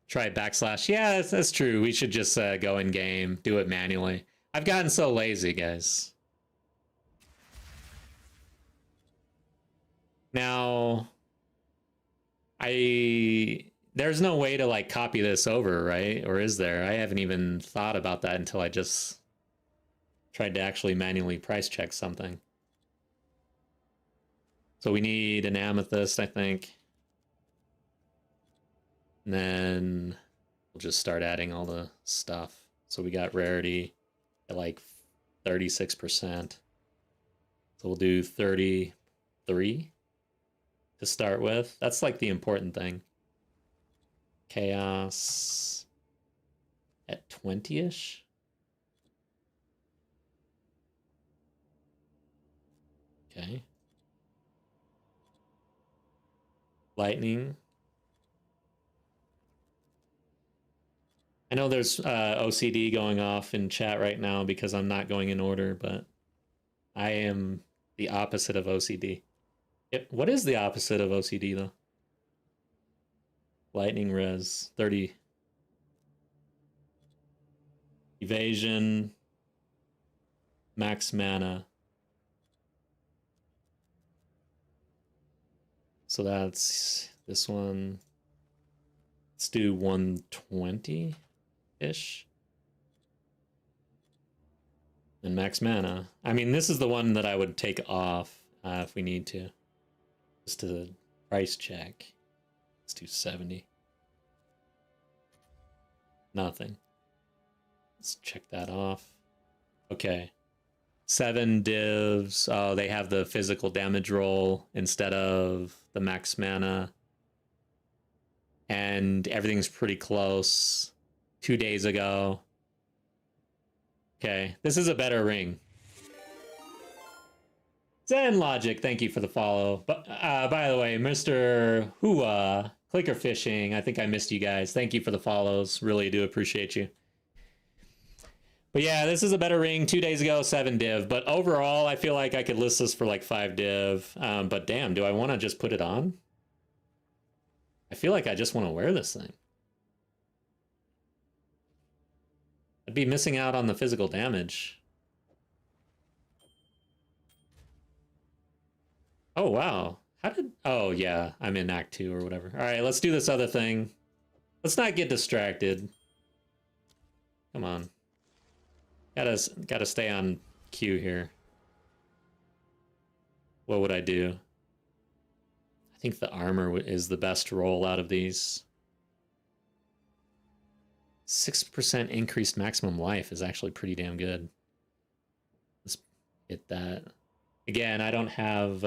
Try backslash. Yeah, that's true. We should just go in game, do it manually. I've gotten so lazy, guys. Now, there's no way to like copy this over, right? Or is there? I haven't even thought about that until I just tried to actually manually price check something. So we need an amethyst, I think. And then we'll just start adding all the stuff. So we got rarity at like 36%. So we'll do 33 to start with. That's like the important thing. Chaos at 20-ish. Okay. Lightning. I know there's OCD going off in chat right now because I'm not going in order, but I am the opposite of OCD. What is the opposite of OCD, though? Lightning res, 30. Evasion. Max mana. So that's this one. Let's do 120-ish. And max mana. I mean, this is the one that I would take off if we need to. Just to price check. Let's do 70. Nothing. Let's check that off. Okay. 7 divs. Oh, they have the physical damage roll instead of the max mana. And everything's pretty close. 2 days ago. Okay, this is a better ring. Zen Logic, thank you for the follow. But by the way, Mr. Hua, Clicker Fishing, I think I missed you guys. Thank you for the follows. Really do appreciate you. But yeah, this is a better ring. 2 days ago, 7 div. But overall, I feel like I could list this for like 5 div. But damn, do I want to just put it on? I feel like I just want to wear this thing. I'd be missing out on the physical damage. Oh, wow. How did... Oh, yeah. I'm in Act 2 or whatever. All right, let's do this other thing. Let's not get distracted. Come on. Gotta stay on cue here. What would I do? I think the armor is the best roll out of these. 6% increased maximum life is actually pretty damn good. Let's hit that. Again, I don't have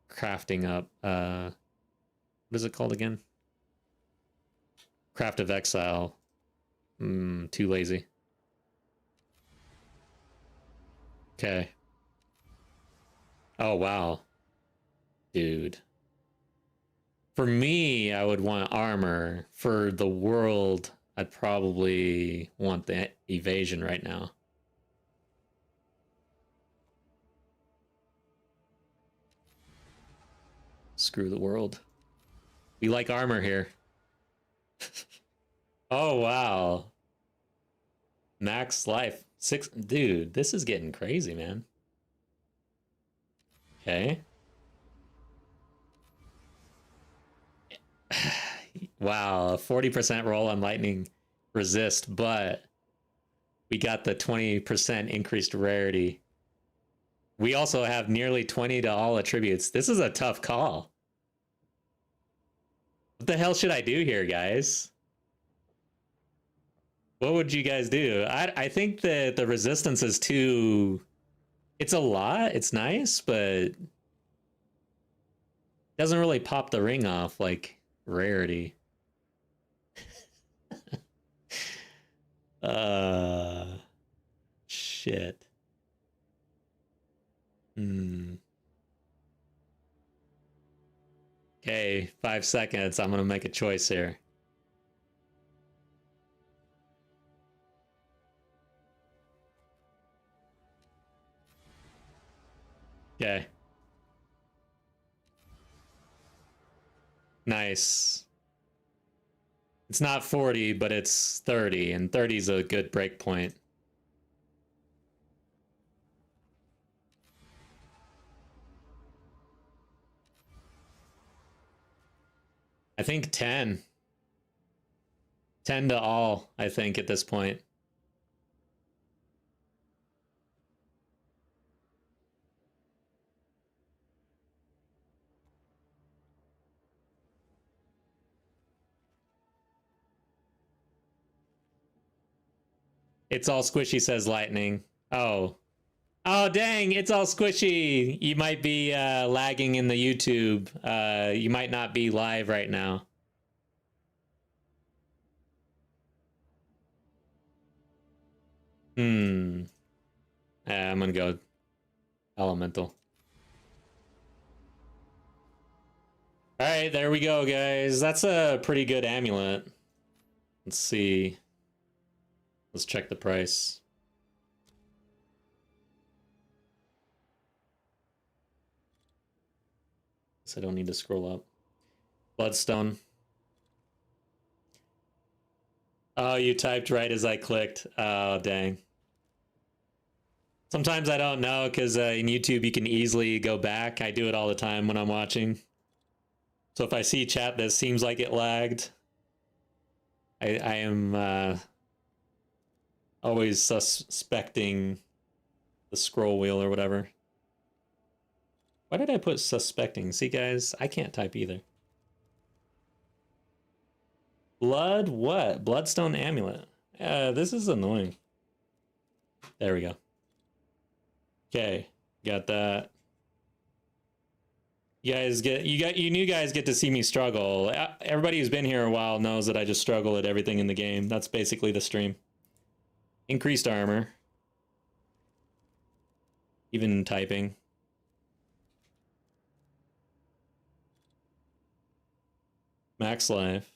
crafting up. What is it called again? Craft of Exile. Too lazy. Okay. Oh, wow. Dude. For me, I would want armor. For the world, I'd probably want the evasion right now. Screw the world. We like armor here. Oh, wow. Max life. 6. Dude, this is getting crazy, man. Okay. Wow, a 40% roll on lightning resist, but we got the 20% increased rarity. We also have nearly 20 to all attributes. This is a tough call. What the hell should I do here, guys? What would you guys do? I think that the resistance is too... It's a lot. It's nice, but... doesn't really pop the ring off like rarity. Shit. Okay, 5 seconds. I'm gonna make a choice here. Okay. Nice. It's not 40, but it's 30, and 30 is a good break point. I think 10. 10 to all, I think, at this point. It's all squishy, says Lightning. Oh. Oh, dang, it's all squishy. You might be lagging in the YouTube. You might not be live right now. I'm gonna go elemental. All right, there we go, guys. That's a pretty good amulet. Let's see. Let's check the price. I don't need to scroll up. Bloodstone. Oh, you typed right as I clicked. Oh, dang. Sometimes I don't know because in YouTube you can easily go back. I do it all the time when I'm watching. So if I see chat that seems like it lagged, I am always suspecting the scroll wheel or whatever. Why did I put suspecting? See, guys, I can't type either. Blood what? Bloodstone amulet. This is annoying. There we go. Okay, got that. You new guys get to see me struggle. Everybody who's been here a while knows that I just struggle at everything in the game. That's basically the stream. Increased armor. Even typing. Max life.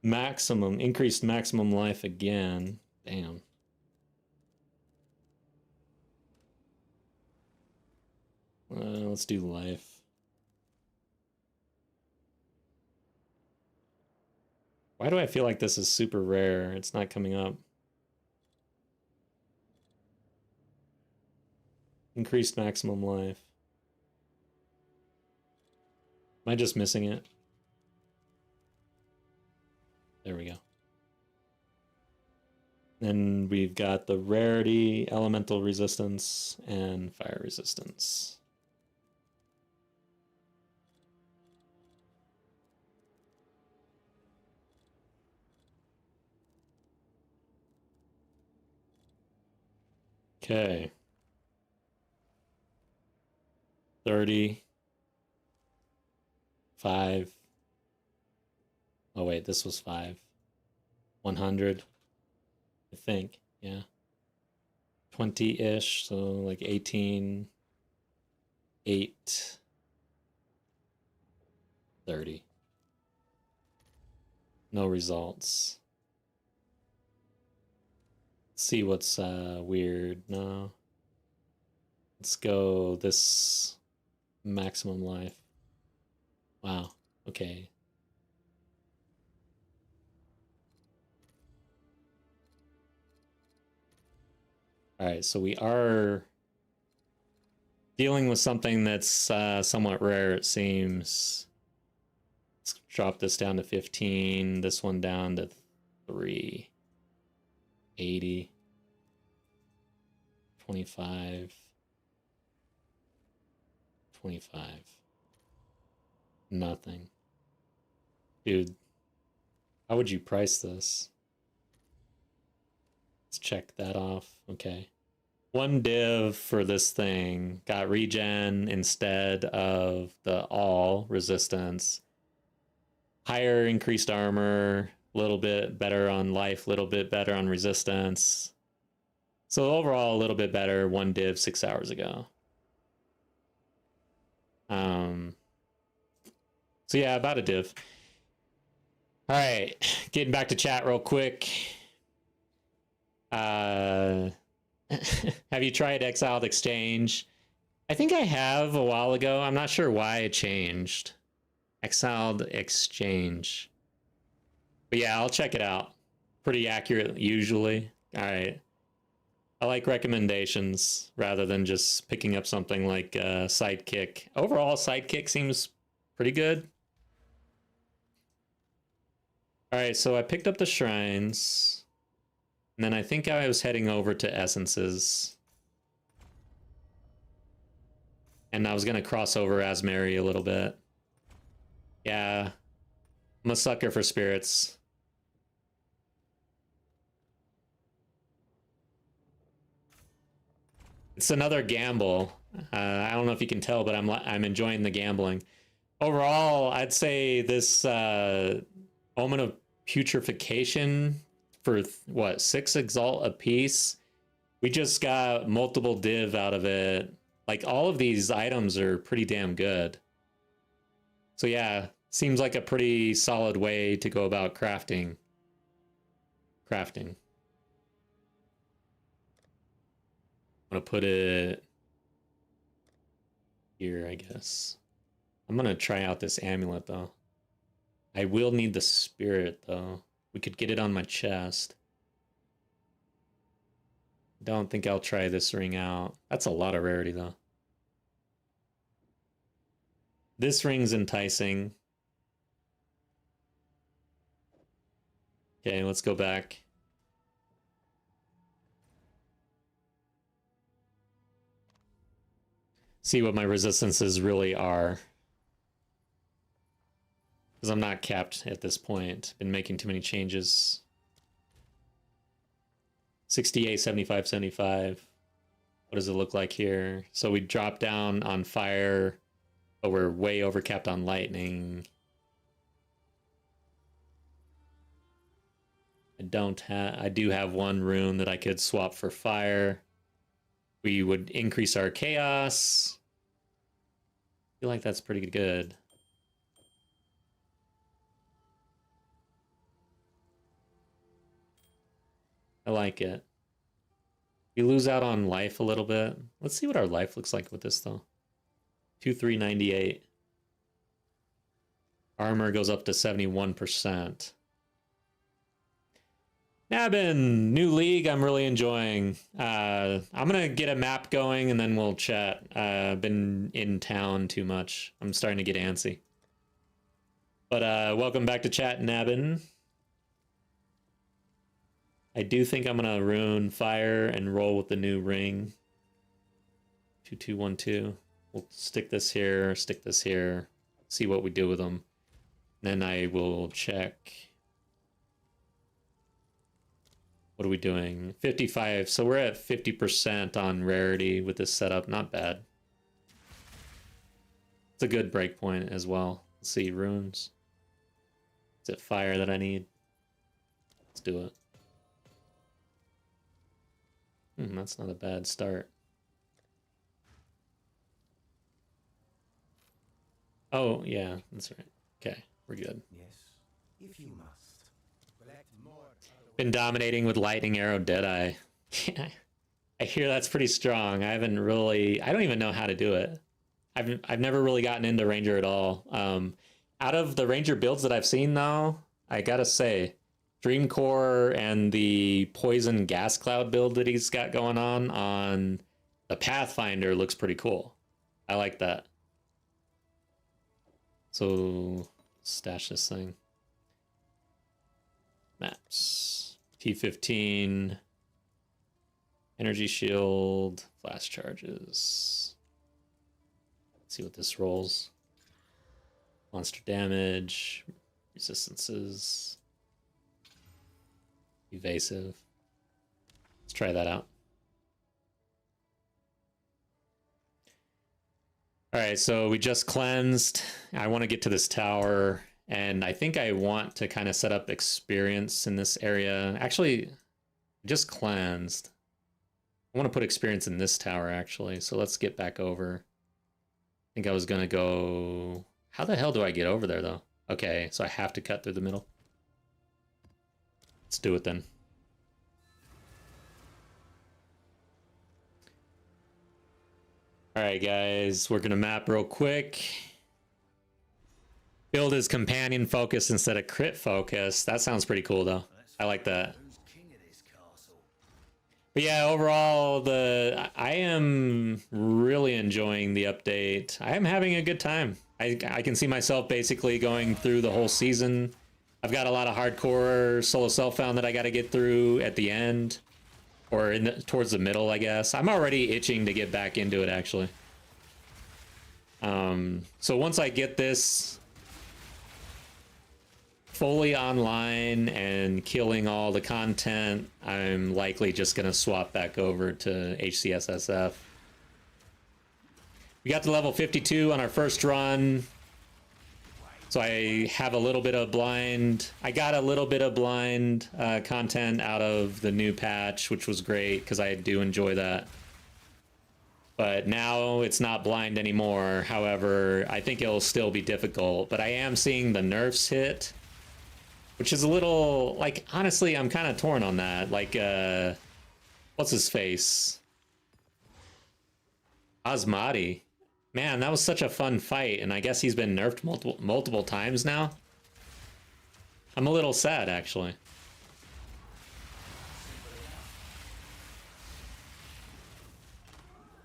Increased maximum life again. Damn. Let's do life. Why do I feel like this is super rare? It's not coming up. Increased maximum life. Am I just missing it? There we go. Then we've got the rarity, elemental resistance, and fire resistance. Okay. 30. 5. Oh wait, this was 5. 100. I think, yeah. 20-ish, so like 18. 8. 30. No results. Let's see what's weird now. Let's go this maximum life. Wow. Okay. All right, so we are dealing with something that's somewhat rare, it seems. Let's drop this down to 15, this one down to 380, 25, 25. Nothing. Dude, how would you price this? Let's check that off. Okay. One div for this thing got regen instead of the all resistance. Higher increased armor, a little bit better on life, a little bit better on resistance. So overall, a little bit better. One div 6 hours ago. So yeah, about a div. All right, getting back to chat real quick. Have you tried Exiled Exchange? I think I have a while ago. I'm not sure why it changed. Exiled Exchange. But yeah, I'll check it out. Pretty accurate usually. All right. I like recommendations rather than just picking up something like Sidekick. Overall, Sidekick seems pretty good. All right, so I picked up the shrines. And then I think I was heading over to Essences. And I was going to cross over Asmeri a little bit. Yeah. I'm a sucker for spirits. It's another gamble. I don't know if you can tell, but I'm enjoying the gambling. Overall, I'd say this Omen of Putrefaction for what, 6 exalt a piece. We just got multiple div out of it. Like all of these items are pretty damn good. So yeah, seems like a pretty solid way to go about crafting. I'm gonna put it here, I guess. I'm gonna try out this amulet though. I will need the spirit though. We could get it on my chest. Don't think I'll try this ring out. That's a lot of rarity though. This ring's enticing. Okay, let's go back. See what my resistances really are. Because I'm not capped at this point. Been making too many changes. 68, 75, 75. What does it look like here? So we drop down on fire, but we're way overcapped on lightning. I do have one rune that I could swap for fire. We would increase our chaos. I feel like that's pretty good. I like it. We lose out on life a little bit. Let's see what our life looks like with this though. 2398. Armor goes up to 71%. Nabin, new league, I'm really enjoying. I'm gonna get a map going and then we'll chat. I've been in town too much. I'm starting to get antsy. But welcome back to chat, Nabin. I do think I'm gonna rune fire and roll with the new ring. 2212. We'll stick this here, see what we do with them. Then I will check. What are we doing? 55. So we're at 50% on rarity with this setup. Not bad. It's a good breakpoint as well. Let's see, runes. Is it fire that I need? Let's do it. That's not a bad start. Oh, yeah, that's right. Okay, we're good. Yes, if you must. Collect more. Been dominating with Lightning Arrow Deadeye. I hear that's pretty strong. I don't even know how to do it. I've never really gotten into Ranger at all. Out of the Ranger builds that I've seen, though, I gotta say, Dream Core and the Poison Gas Cloud build that he's got going on the Pathfinder looks pretty cool. I like that. So, stash this thing. Maps. T15. Energy shield. Flash charges. Let's see what this rolls. Monster damage. Resistances. Evasive. Let's try that out. Alright, so we just cleansed. I want to get to this tower, and I think I want to kind of set up experience in this area. Actually, just cleansed. I want to put experience in this tower, actually, so let's get back over. I think I was going to go... How the hell do I get over there, though? Okay, so I have to cut through the middle. Let's do it then. Alright guys, we're gonna map real quick. Build is companion focus instead of crit focus. That sounds pretty cool though. I like that. Who's king of this castle? But yeah, overall, I am really enjoying the update. I am having a good time. I can see myself basically going through the whole season. I've got a lot of hardcore solo self-found that I got to get through at the end. Or towards the middle, I guess. I'm already itching to get back into it, actually. So once I get this fully online and killing all the content, I'm likely just going to swap back over to HCSSF. We got to level 52 on our first run. So I have a little bit of blind. I got a little bit of blind content out of the new patch, which was great because I do enjoy that. But now it's not blind anymore. However, I think it'll still be difficult. But I am seeing the nerfs hit, which is a little, like, honestly, I'm kind of torn on that. Like, what's his face? Asmati. Man, that was such a fun fight, and I guess he's been nerfed multiple times now. I'm a little sad, actually.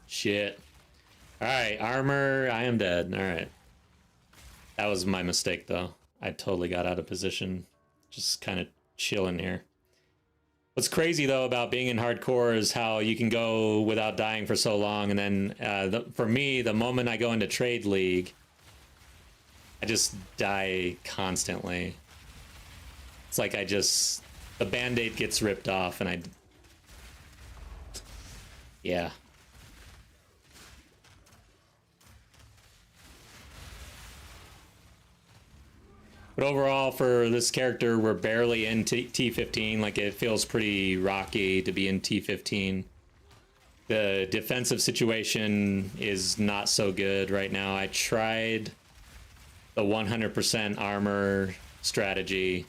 Shit. Alright, armor, I am dead. Alright. That was my mistake, though. I totally got out of position. Just kind of chilling here. What's crazy, though, about being in hardcore is how you can go without dying for so long, and then, for me, the moment I go into Trade League, I just die constantly. It's like the Band-Aid gets ripped off, and yeah. But overall, for this character, we're barely in T15. Like, it feels pretty rocky to be in T15. The defensive situation is not so good right now. I tried the 100% armor strategy.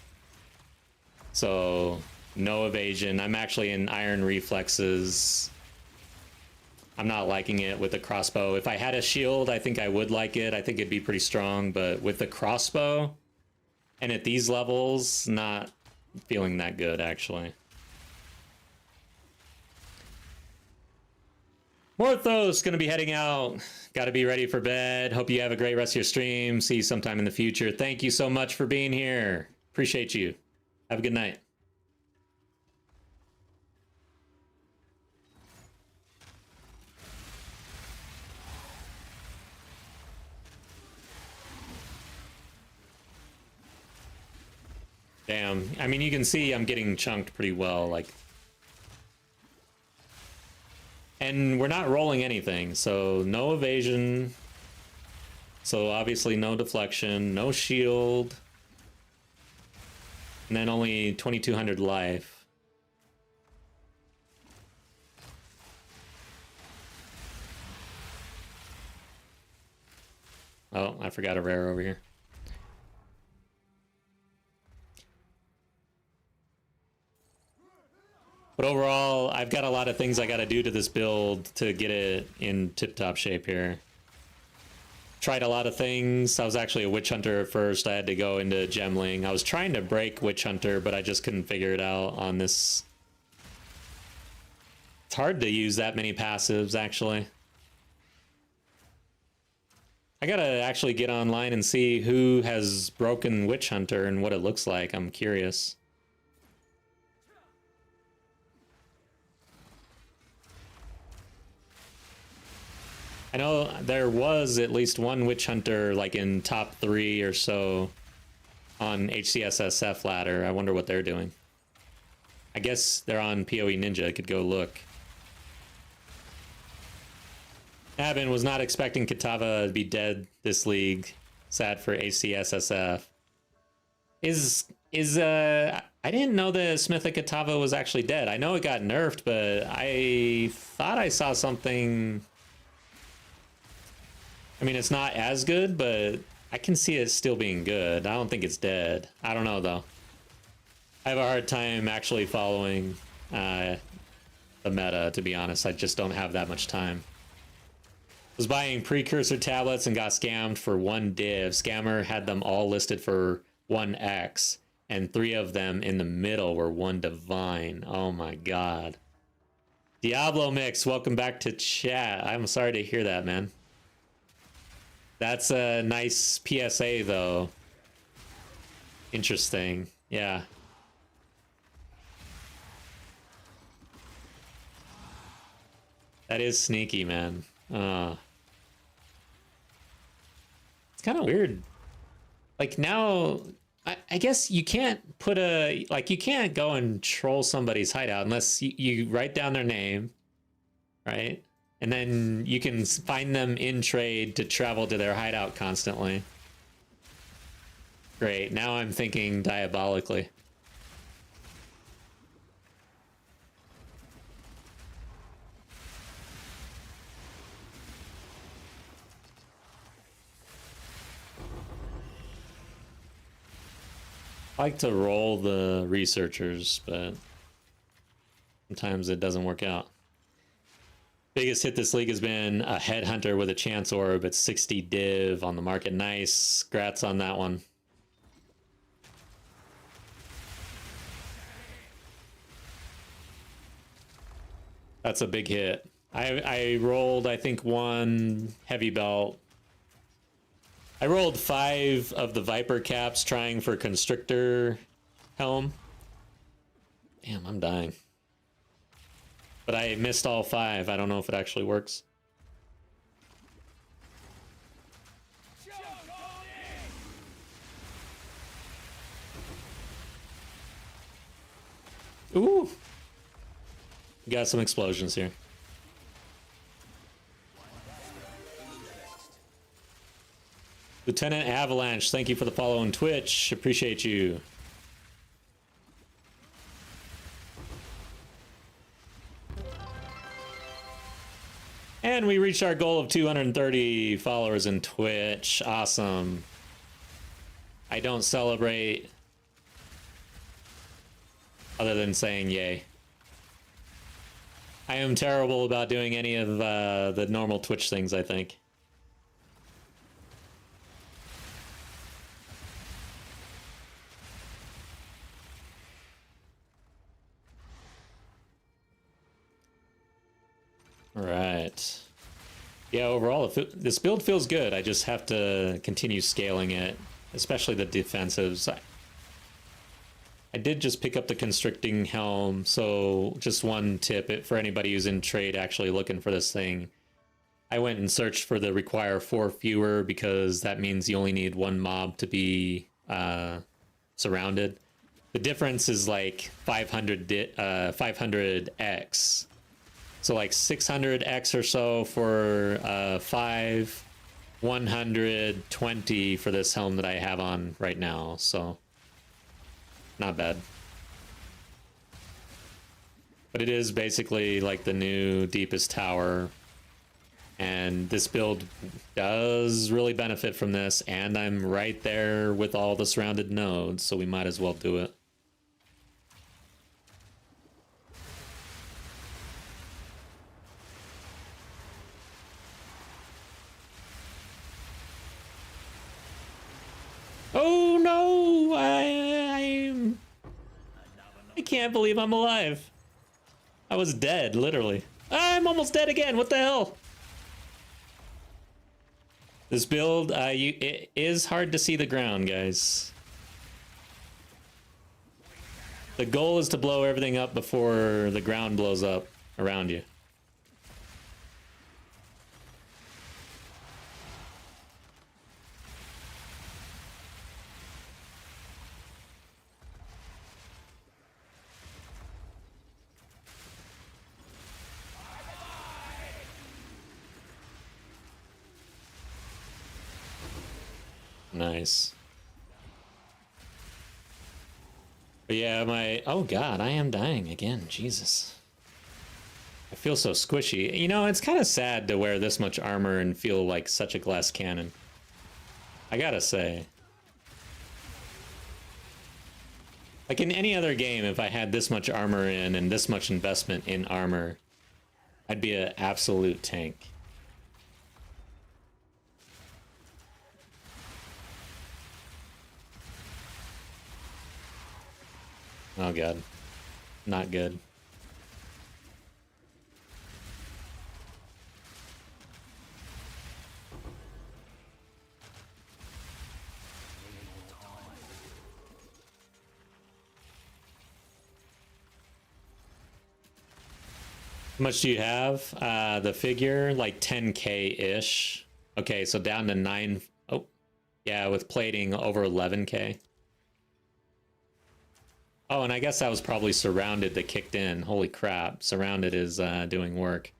So, no evasion. I'm actually in iron reflexes. I'm not liking it with the crossbow. If I had a shield, I think I would like it. I think it'd be pretty strong. But with the crossbow... And at these levels, not feeling that good, actually. Morthos gonna be heading out. Gotta be ready for bed. Hope you have a great rest of your stream. See you sometime in the future. Thank you so much for being here. Appreciate you. Have a good night. Damn. I mean, you can see I'm getting chunked pretty well, like... And we're not rolling anything, so no evasion. So obviously no deflection, no shield. And then only 2,200 life. Oh, I forgot a rare over here. But overall, I've got a lot of things I got to do to this build to get it in tip-top shape here. tried a lot of things. I was actually a witch hunter at first. I had to go into gemling. I was trying to break witch hunter, but I just couldn't figure it out on this. It's hard to use that many passives, actually. I gotta actually get online and see who has broken witch hunter and what it looks like. I'm curious. I know there was at least one witch hunter like in top 3 or so on HCSSF ladder. I wonder what they're doing. I guess they're on PoE Ninja. I could go look. Abin was not expecting Kitava to be dead this league. Sad for ACSSF. I didn't know the Smith of Kitava was actually dead. I know it got nerfed, but I thought I saw something. I mean, it's not as good, but I can see it still being good. I don't think it's dead. I don't know though. I have a hard time actually following the meta, to be honest. I just don't have that much time. Was buying precursor tablets and got scammed for 1 div. Scammer had them all listed for 1x, and 3 of them in the middle were 1 divine. Oh my god. Diablo Mix, welcome back to chat. I'm sorry to hear that, man. That's a nice PSA though. Interesting. Yeah. That is sneaky, man. It's kind of weird. Like now, I guess you can't put you can't go and troll somebody's hideout unless you write down their name, right? And then you can find them in trade to travel to their hideout constantly. Great, now I'm thinking diabolically. I like to roll the researchers, but sometimes it doesn't work out. Biggest hit this league has been a headhunter with a chance orb at 60 div on the market. Nice. Congrats on that one. That's a big hit. I rolled, I think, 1 heavy belt. I rolled 5 of the Viper caps trying for Constrictor helm. Damn, I'm dying. But I missed all 5. I don't know if it actually works. Ooh! We got some explosions here. Lieutenant Avalanche, thank you for the follow on Twitch. Appreciate you. And we reached our goal of 230 followers in Twitch. Awesome. I don't celebrate other than saying yay. I am terrible about doing any of the normal Twitch things, I think. All right. Yeah, overall, this build feels good. I just have to continue scaling it, especially the defensives. I did just pick up the constricting helm, so just one tip for anybody who's in trade actually looking for this thing. I went and searched for the require 4 fewer because that means you only need 1 mob to be surrounded. The difference is like 500x. So like 600x or so for 5, 120 for this helm that I have on right now, so not bad. But it is basically like the new deepest tower, and this build does really benefit from this, and I'm right there with all the surrounded nodes, so we might as well do it. can't believe I'm alive. I was dead, literally. I'm almost dead again. What the hell? This build, it is hard to see the ground, guys. The goal is to blow everything up before the ground blows up around you. Nice. But yeah, oh god, I am dying again. Jesus. I feel so squishy. You know, it's kind of sad to wear this much armor and feel like such a glass cannon. I gotta say. Like in any other game, if I had this much armor in and this much investment in armor, I'd be an absolute tank. Oh god. Not good. How much do you have? The figure, like 10K-ish. Okay, so down to 9. Oh, yeah, with plating over 11K. Oh, and I guess that was probably Surrounded that kicked in. Holy crap, Surrounded is doing work.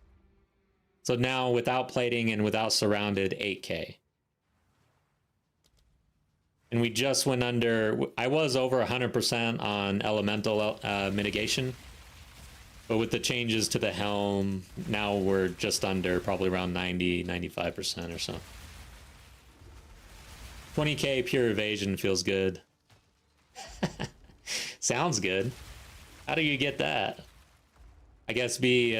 So now without plating and without Surrounded, 8K. And we just went under, I was over 100% on elemental mitigation. But with the changes to the helm, now we're just under probably around 90, 95% or so. 20K pure evasion feels good. Sounds good. How do you get that? I guess be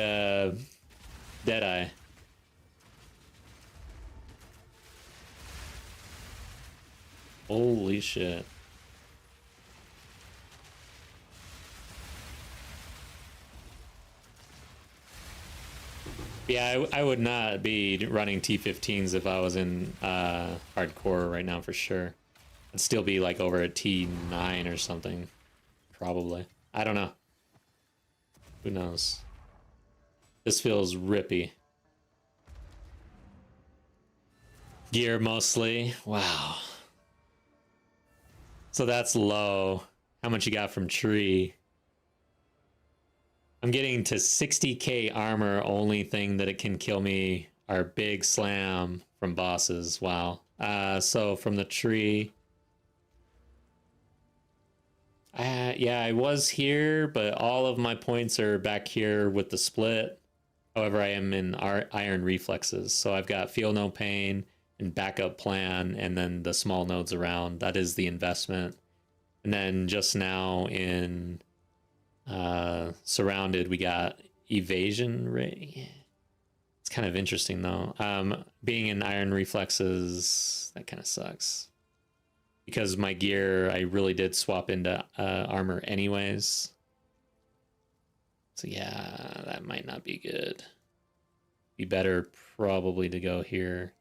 Deadeye. Holy shit. Yeah, I would not be running T15s if I was in hardcore right now for sure. I'd still be like over a T9 or something. Probably. I don't know. Who knows? This feels rippy. Gear mostly. Wow. So that's low. How much you got from tree? I'm getting to 60K armor. Only thing that it can kill me are big slam from bosses. Wow. So from the tree. Yeah, I was here, but all of my points are back here with the split. However, I am in iron reflexes. So I've got feel no pain and backup plan, and then the small nodes around. That is the investment. And then just now in Surrounded, we got evasion rate. It's kind of interesting though. Being in iron reflexes, that kind of sucks. Because my gear, I really did swap into armor anyways. So yeah, that might not be good. Be better probably to go here.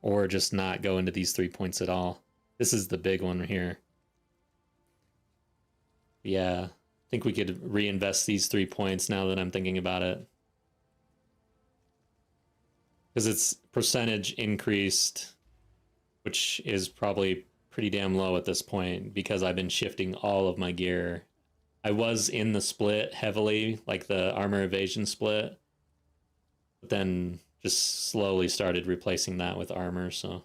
Or just not go into these 3 points at all. This is the big one here. Yeah, I think we could reinvest these 3 points now that I'm thinking about it. Because it's percentage increased, which is probably pretty damn low at this point because I've been shifting all of my gear. I was in the split heavily, like the armor evasion split, but then just slowly started replacing that with armor, so.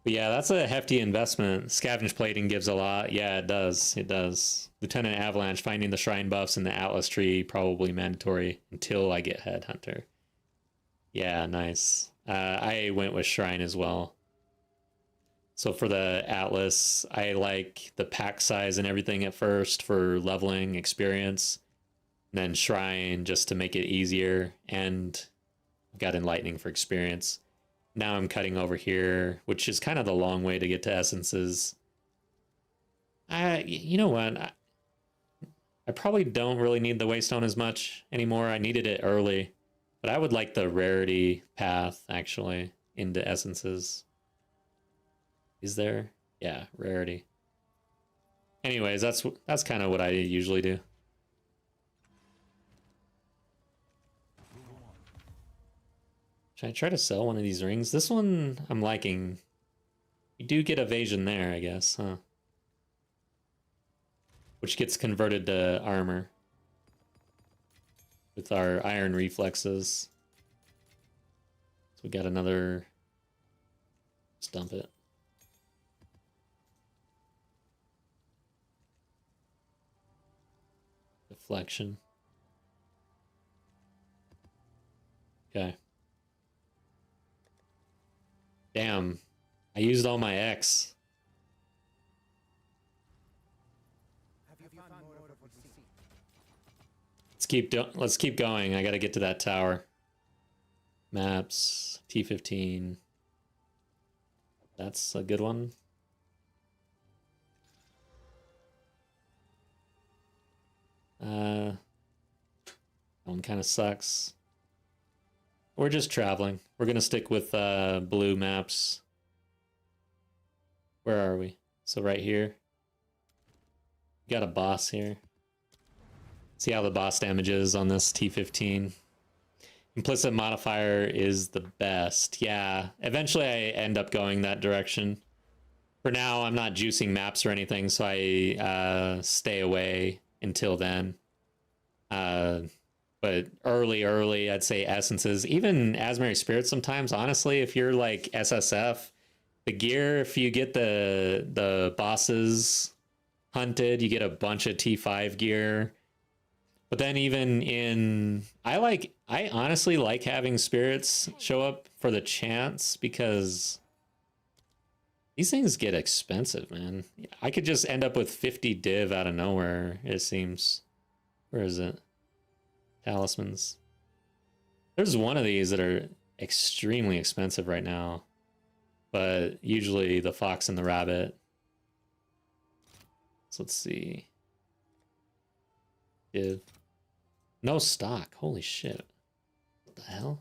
But yeah, that's a hefty investment. Scavenge plating gives a lot. Yeah, it does. It does. Lieutenant Avalanche, finding the shrine buffs in the Atlas tree, probably mandatory until I get Headhunter. Yeah, nice. I went with Shrine as well. So for the Atlas, I like the pack size and everything at first for leveling experience. And then Shrine just to make it easier. And got Enlightening for experience. Now I'm cutting over here, which is kind of the long way to get to essences. You know what? I probably don't really need the Waystone as much anymore. I needed it early, but I would like the rarity path actually into essences. Is there? Yeah, rarity. Anyways, that's kind of what I usually do. Should I try to sell one of these rings? This one I'm liking. You do get evasion there, I guess, huh? Which gets converted to armor with our iron reflexes. So we got another. Let's dump it. Deflection. Okay. Damn. I used all my X. Let's keep going. I gotta get to that tower. Maps. T15. That's a good one. That one kind of sucks. We're just traveling. We're gonna stick with blue maps. Where are we? So right here. We got a boss here. See how the boss damage is on this T15. Implicit modifier is the best. Yeah, eventually I end up going that direction. For now, I'm not juicing maps or anything, so I stay away until then. But early, I'd say essences. Even Asmary Spirits sometimes, honestly, if you're like SSF, the gear, if you get the bosses hunted, you get a bunch of T5 gear. But then even in, I honestly like having spirits show up for the chance because these things get expensive, man. I could just end up with 50 div out of nowhere, it seems. Where is it? Talismans. There's one of these that are extremely expensive right now, but usually the fox and the rabbit. So let's see. Div. No stock. Holy shit. What the hell?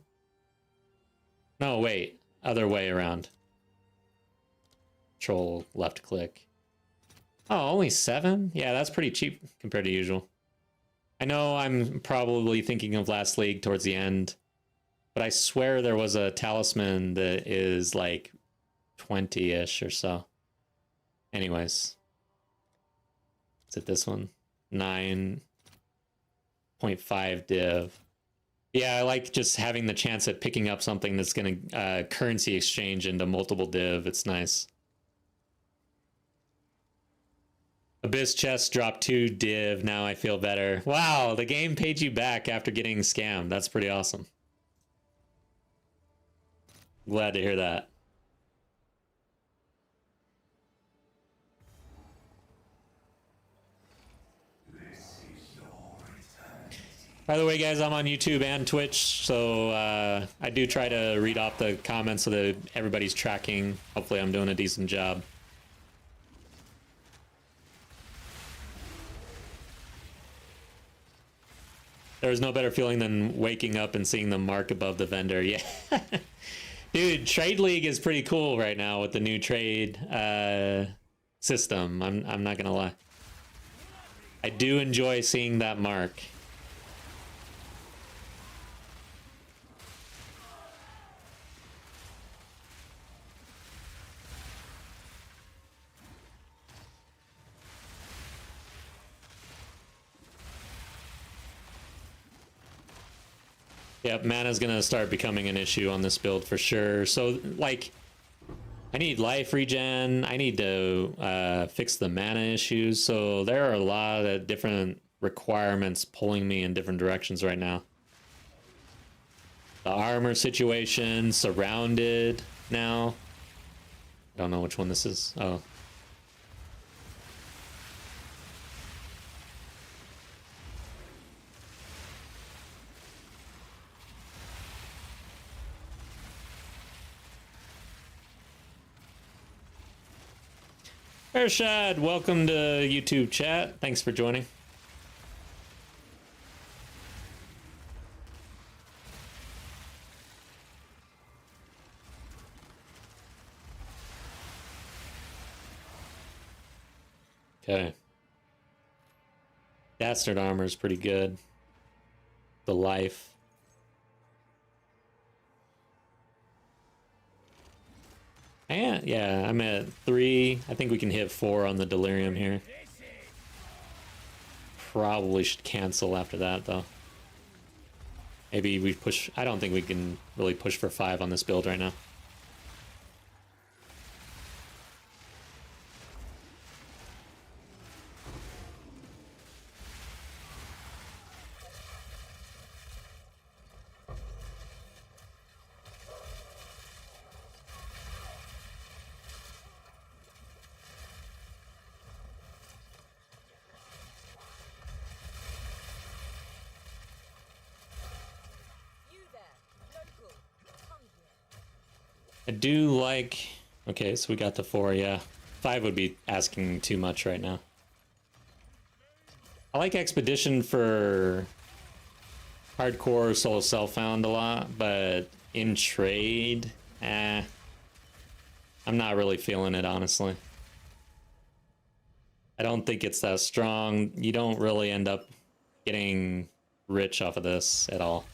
No, wait. Other way around. Control left click. Oh, only 7? Yeah, that's pretty cheap compared to usual. I know I'm probably thinking of last league towards the end, but I swear there was a talisman that is like 20-ish or so. Anyways. Is it this one? 9.5 div. Yeah, I like just having the chance at picking up something that's going to currency exchange into multiple div. It's nice. Abyss chest dropped 2 div. Now I feel better. Wow, the game paid you back after getting scammed. That's pretty awesome. Glad to hear that. By the way, guys, I'm on YouTube and Twitch, so I do try to read off the comments so that everybody's tracking. Hopefully I'm doing a decent job. There's no better feeling than waking up and seeing the mark above the vendor. Yeah. Dude, Trade League is pretty cool right now with the new trade system. I'm not gonna lie. I do enjoy seeing that mark. Yep, mana's gonna start becoming an issue on this build for sure. So, like, I need life regen. I need to fix the mana issues. So there are a lot of different requirements pulling me in different directions right now. The armor situation, surrounded now. I don't know which one this is. Oh. Ershad, welcome to YouTube chat. Thanks for joining. Okay. Dastard armor is pretty good. The life. And yeah, I'm at 3. I think we can hit 4 on the delirium here. Probably should cancel after that though. Maybe we push. I don't think we can really push for 5 on this build right now. I do like... Okay, so we got the 4, yeah. 5 would be asking too much right now. I like Expedition for hardcore solo self-found a lot, but in trade, I'm not really feeling it, honestly. I don't think it's that strong. You don't really end up getting rich off of this at all.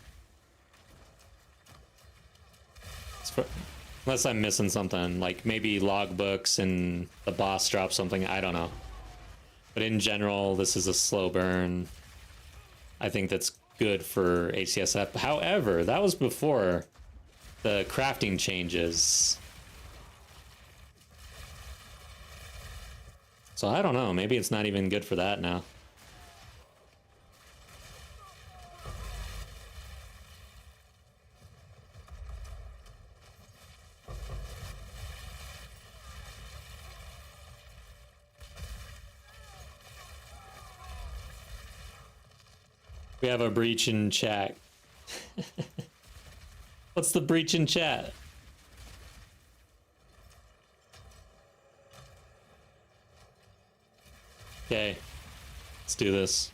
Unless I'm missing something, like maybe logbooks and the boss drops something, I don't know. But in general, this is a slow burn. I think that's good for HCSF. However, that was before the crafting changes. So I don't know, maybe it's not even good for that now. We have a breach in chat. What's the breach in chat? Okay, let's do this.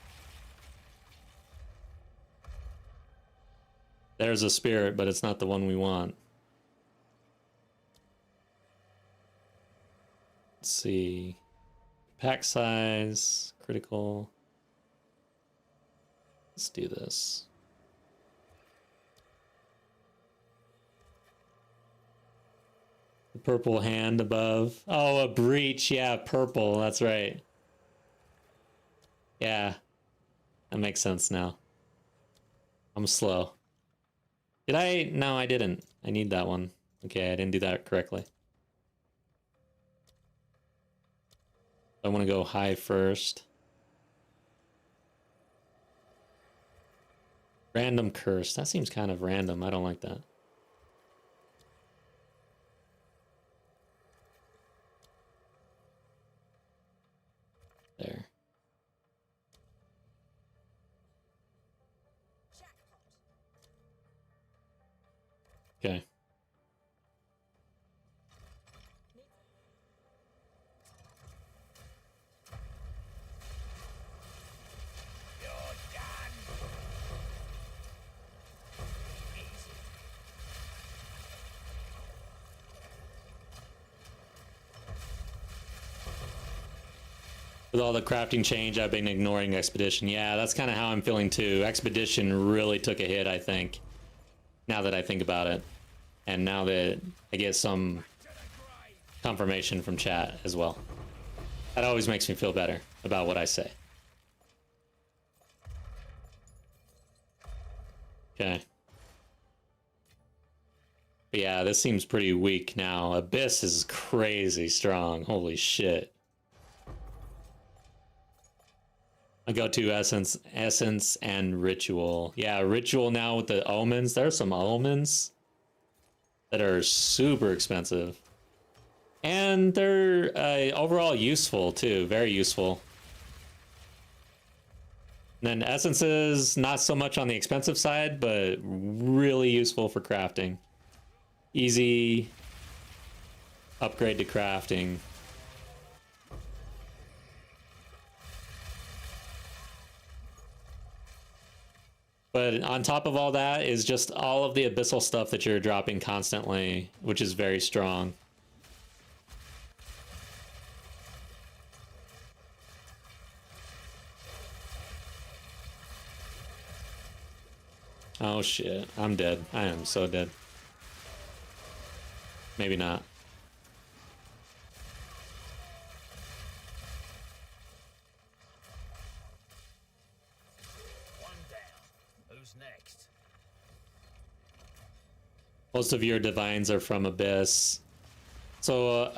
There's a spirit, but it's not the one we want. Let's see. Pack size, critical. Let's do this. The purple hand above. Oh, a breach. Yeah, purple. That's right. Yeah. That makes sense now. I'm slow. Did I? No, I didn't. I need that one. Okay, I didn't do that correctly. I want to go high first. Random curse. That seems kind of random. I don't like that. There. Okay. With all the crafting change, I've been ignoring Expedition. Yeah, that's kind of how I'm feeling too. Expedition really took a hit, I think. Now that I think about it. And now that I get some confirmation from chat as well. That always makes me feel better about what I say. Okay. But yeah, this seems pretty weak now. Abyss is crazy strong. Holy shit. I go to essence and ritual. Yeah, ritual now with the omens. There are some omens that are super expensive. And they're overall useful too, very useful. And then essences, not so much on the expensive side, but really useful for crafting. Easy upgrade to crafting. But on top of all that is just all of the abyssal stuff that you're dropping constantly, which is very strong. Oh shit, I'm dead. I am so dead. Maybe not. One down. Who's next? Most of your divines are from Abyss. So,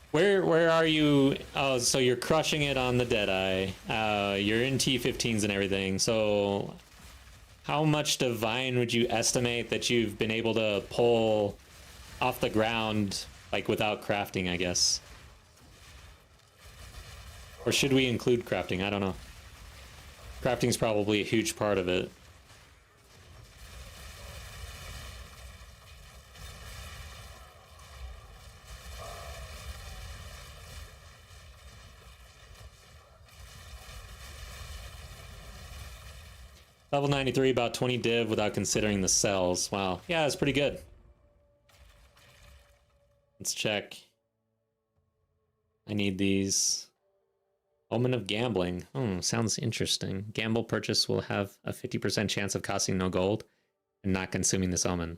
where are you? Oh, so you're crushing it on the Deadeye. You're in T15s and everything. So, how much divine would you estimate that you've been able to pull off the ground, like without crafting, I guess? Or should we include crafting? I don't know. Crafting's probably a huge part of it. Level 93, about 20 div without considering the cells. Wow. Yeah, that's pretty good. Let's check. I need these. Omen of Gambling. Oh, sounds interesting. Gamble purchase will have a 50% chance of costing no gold and not consuming this omen.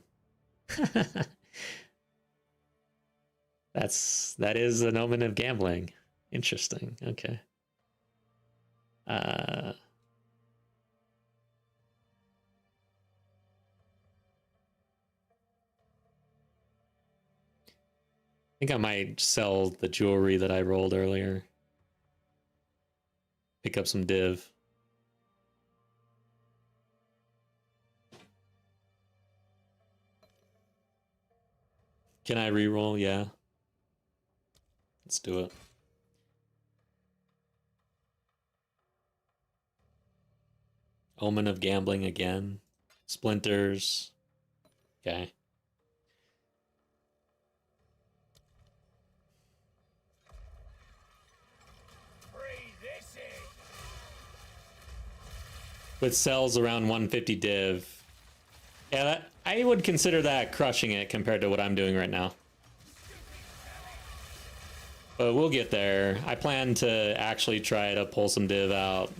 That is an omen of gambling. Interesting. Okay. I think I might sell the jewelry that I rolled earlier. Pick up some div. Can I reroll? Yeah. Let's do it. Omen of Gambling again. Splinters. Okay. With cells around 150 div. Yeah, that, I would consider that crushing it compared to what I'm doing right now. But we'll get there. I plan to actually try to pull some div out.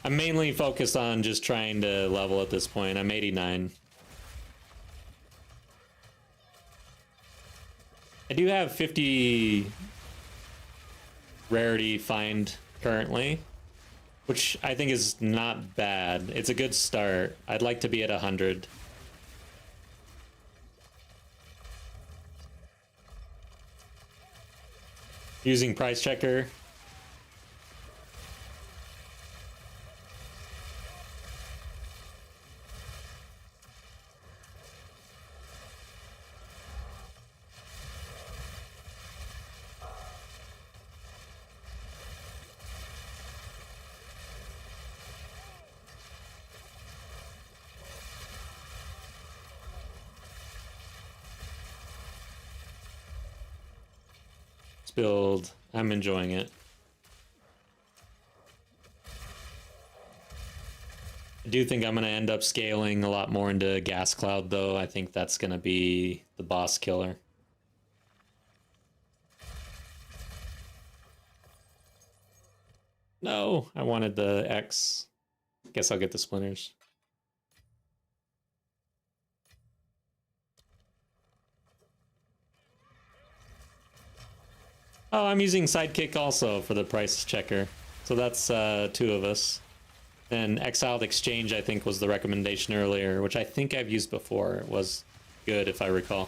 I'm mainly focused on just trying to level at this point. I'm 89. I do have 50 rarity find currently, which I think is not bad. It's a good start. I'd like to be at 100. Using price checker. Build. I'm enjoying it. I do think I'm going to end up scaling a lot more into Gas Cloud, though. I think that's going to be the boss killer. No, I wanted the X. Guess I'll get the splinters. Oh, I'm using Sidekick also for the price checker. So that's 2 of us. And Exiled Exchange, I think, was the recommendation earlier, which I think I've used before. It was good, if I recall.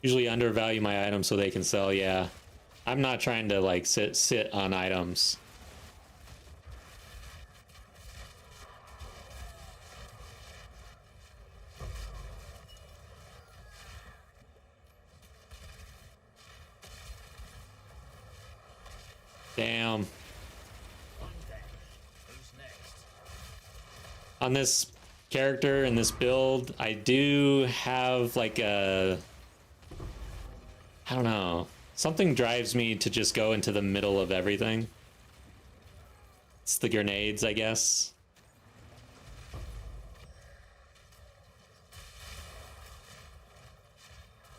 Usually undervalue my items so they can sell, yeah. I'm not trying to like sit on items. Damn. On this character in this build, I do have like a, I don't know, something drives me to just go into the middle of everything. It's the grenades, I guess.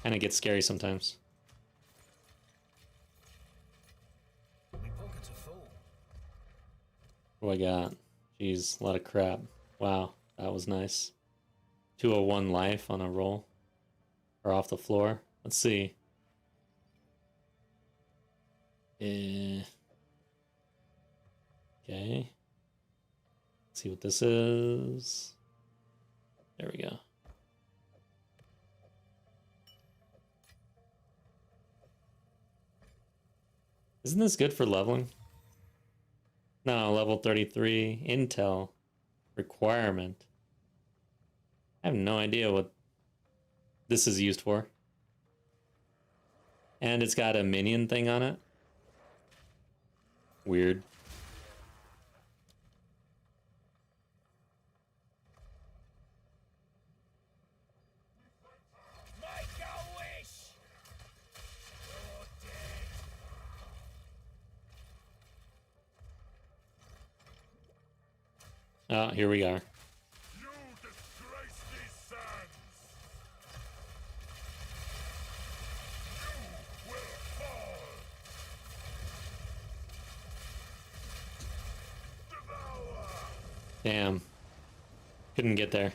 And it gets scary sometimes. My pockets are full. What do I got? Jeez, a lot of crap. Wow, that was nice. 201 life on a roll. Or off the floor. Let's see. Okay. Let's see what this is. There we go. Isn't this good for leveling? No, level 33. Intel. Requirement. I have no idea what this is used for. And it's got a minion thing on it. Weird. Make a wish! You're dead. Oh, here we are. You disgrace these sands! You will fall! Devour! Damn. Couldn't get there.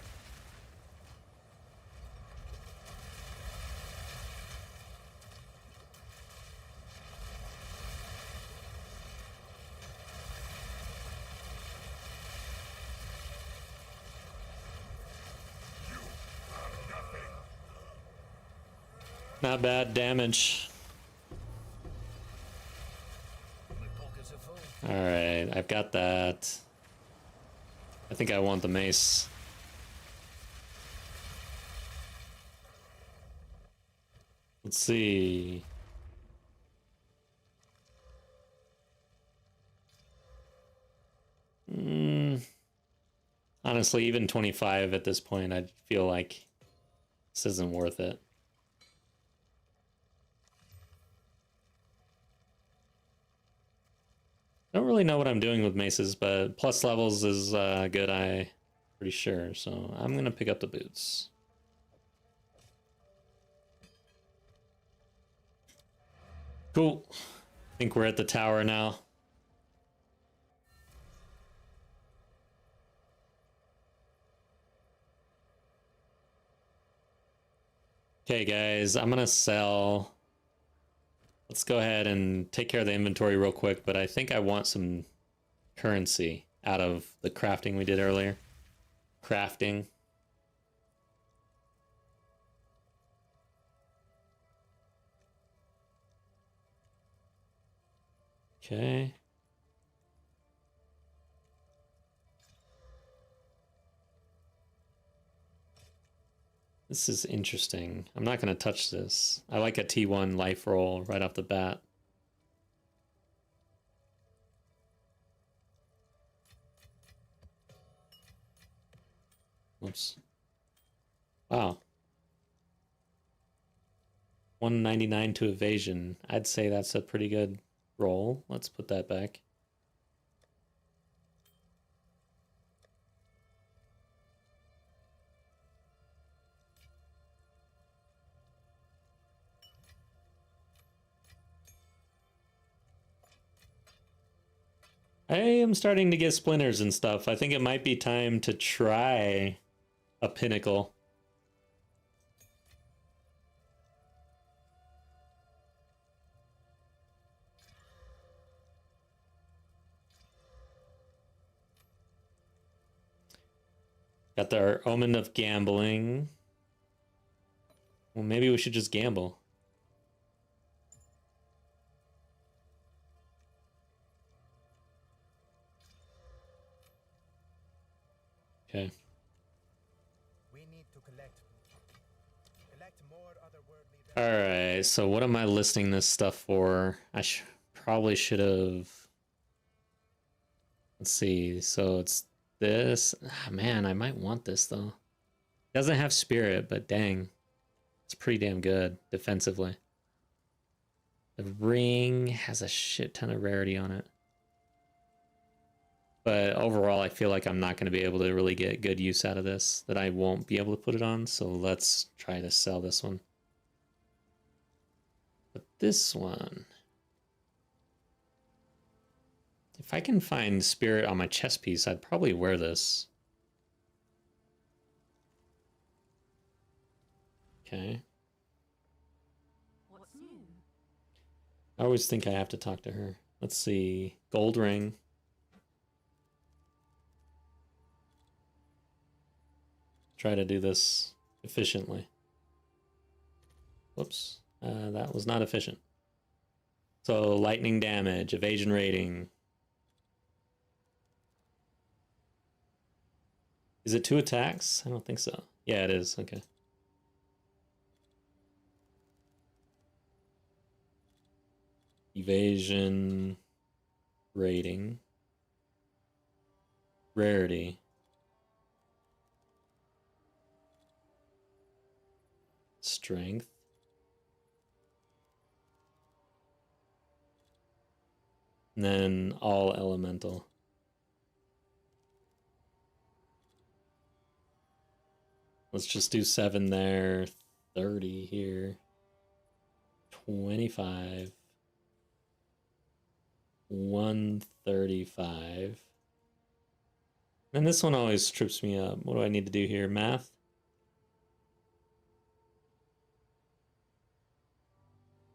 Not bad damage. My pockets are full. Alright, I've got that. I think I want the mace. Let's see. Honestly, even 25 at this point, I feel like this isn't worth it. I don't really know what I'm doing with maces, but plus levels is good, I'm pretty sure. So I'm going to pick up the boots. Cool. I think we're at the tower now. Okay, guys, I'm going to sell. Let's go ahead and take care of the inventory real quick, but I think I want some currency out of the crafting we did earlier. Crafting. Okay. This is interesting. I'm not going to touch this. I like a T1 life roll right off the bat. Whoops. Wow. 199 to evasion. I'd say that's a pretty good roll. Let's put that back. I am starting to get splinters and stuff. I think it might be time to try a pinnacle. Got our Omen of Gambling. Well, maybe we should just gamble. Okay. We need to collect more otherworldly. All right. So what am I listing this stuff for? I probably should have. Let's see. So it's this. Ah, man, I might want this though. Doesn't have spirit, but dang. It's pretty damn good defensively. The ring has a shit ton of rarity on it. But overall, I feel like I'm not going to be able to really get good use out of this, that I won't be able to put it on, so let's try to sell this one. But this one... If I can find spirit on my chest piece, I'd probably wear this. Okay. What's new? I always think I have to talk to her. Let's see. Gold ring. Try to do this efficiently. Whoops. That was not efficient. So, lightning damage, evasion rating. Is it 2 attacks? I don't think so. Yeah, it is. Okay. Evasion rating. Rarity. Strength. And then all elemental. Let's just do 7 there, 30 here, 25, 135. And this one always trips me up. What do I need to do here? Math?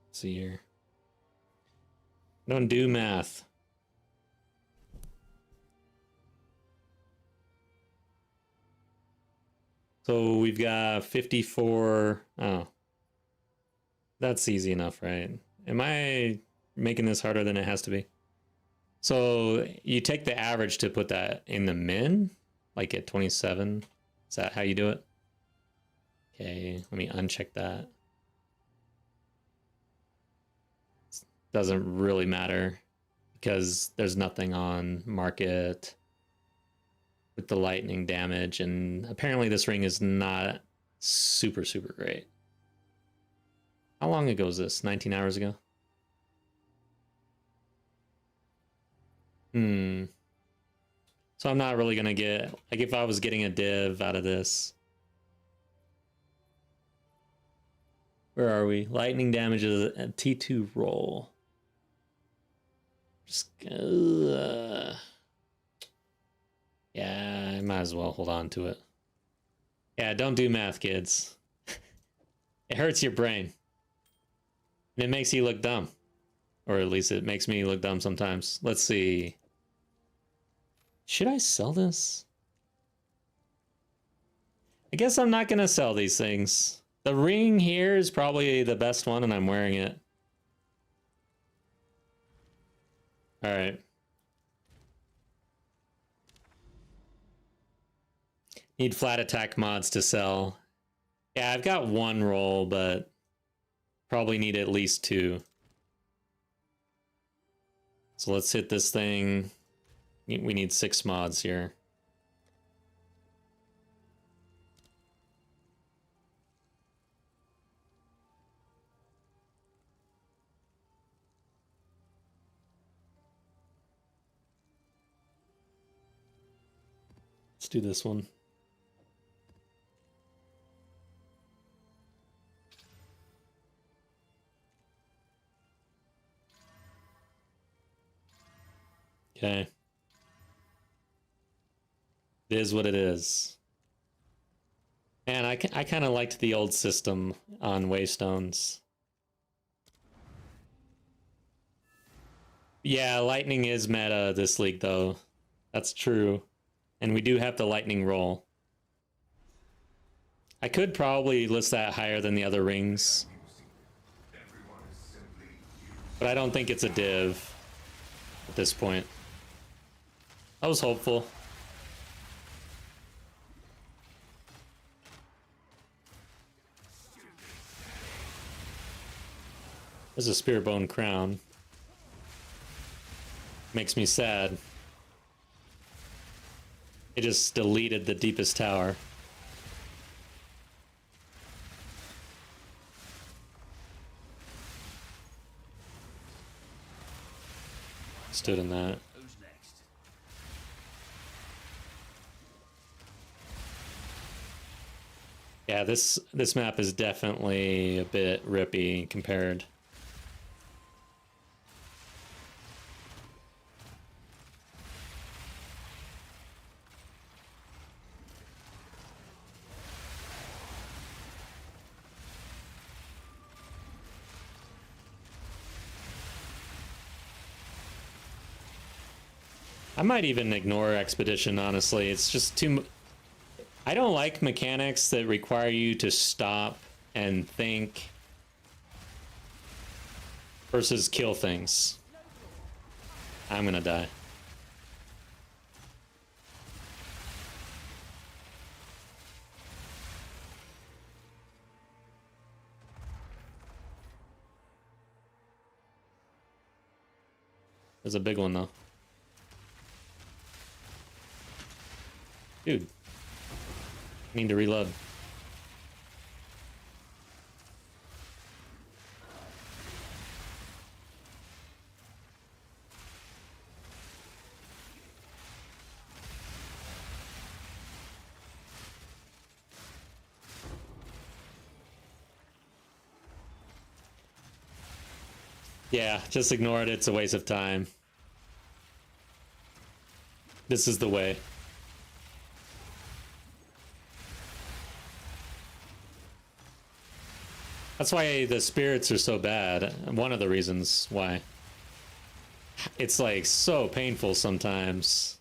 Let's see here. Don't do math. So we've got 54. Oh, that's easy enough, right? Am I making this harder than it has to be? So you take the average to put that in the min, like at 27. Is that how you do it? Okay, let me uncheck that. Doesn't really matter because there's nothing on market with the lightning damage, and apparently this ring is not super great. How long ago is this? 19 hours ago? So I'm not really gonna get, like, if I was getting a div out of this. Where are we? Lightning damage is a T2 roll. Just yeah, I might as well hold on to it. Yeah, don't do math, kids. It hurts your brain. And it makes you look dumb. Or at least it makes me look dumb sometimes. Let's see. Should I sell this? I guess I'm not going to sell these things. The ring here is probably the best one, and I'm wearing it. All right. Need flat attack mods to sell. Yeah, I've got 1 roll, but probably need at least 2. So let's hit this thing. We need 6 mods here. Let's do this one. Okay. It is what it is. And I kind of liked the old system on Waystones. Yeah, lightning is meta this league, though. That's true. And we do have the lightning roll. I could probably list that higher than the other rings. But I don't think it's a div at this point. I was hopeful. There's a Spirit Bone crown. Makes me sad. It just deleted the deepest tower. Stood in that. Who's next? Yeah, this map is definitely a bit rippy compared. I might even ignore Expedition, honestly. It's just too... I don't like mechanics that require you to stop and think versus kill things. I'm gonna die. There's a big one, though. Dude. Need to reload. Yeah, just ignore it. It's a waste of time. This is the way. That's why the spirits are so bad. One of the reasons why. It's like so painful sometimes.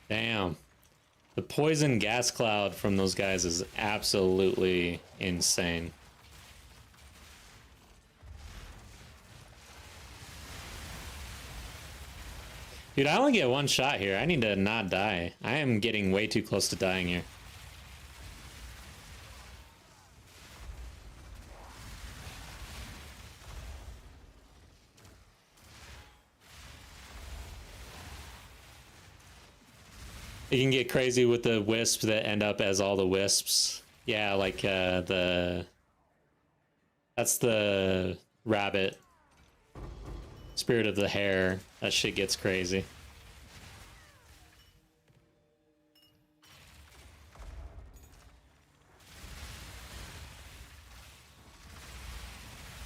Damn. The poison gas cloud from those guys is absolutely insane. Dude, I only get one shot here. I need to not die. I am getting way too close to dying here. You can get crazy with the wisps that end up as all the wisps. Yeah, like that's the rabbit. Spirit of the hare. That shit gets crazy.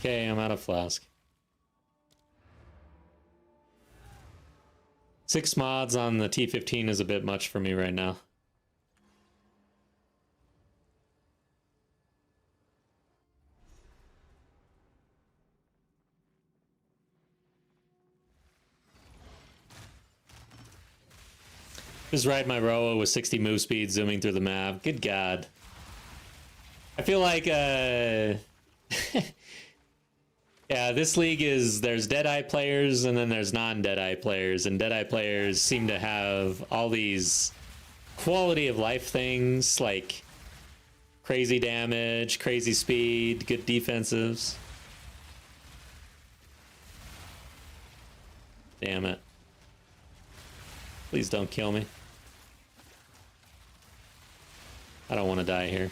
Okay, I'm out of flask. 6 mods on the T15 is a bit much for me right now. Just ride my Roa with 60 move speed zooming through the map. Good God. I feel like, yeah, this league is, there's Deadeye players and then there's non-Deadeye players, and Deadeye players seem to have all these quality of life things like crazy damage, crazy speed, good defensives. Damn it. Please don't kill me. I don't want to die here.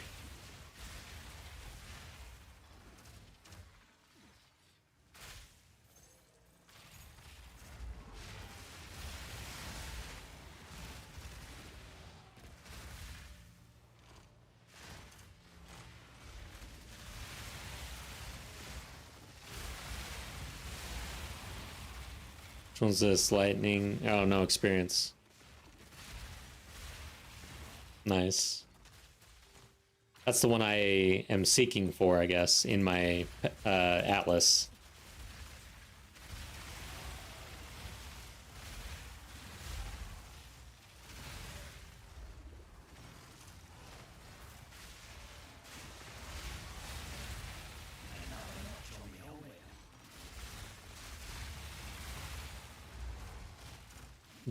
Which one's this? Lightning? Oh, no experience. Nice. That's the one I am seeking for, I guess, in my Atlas.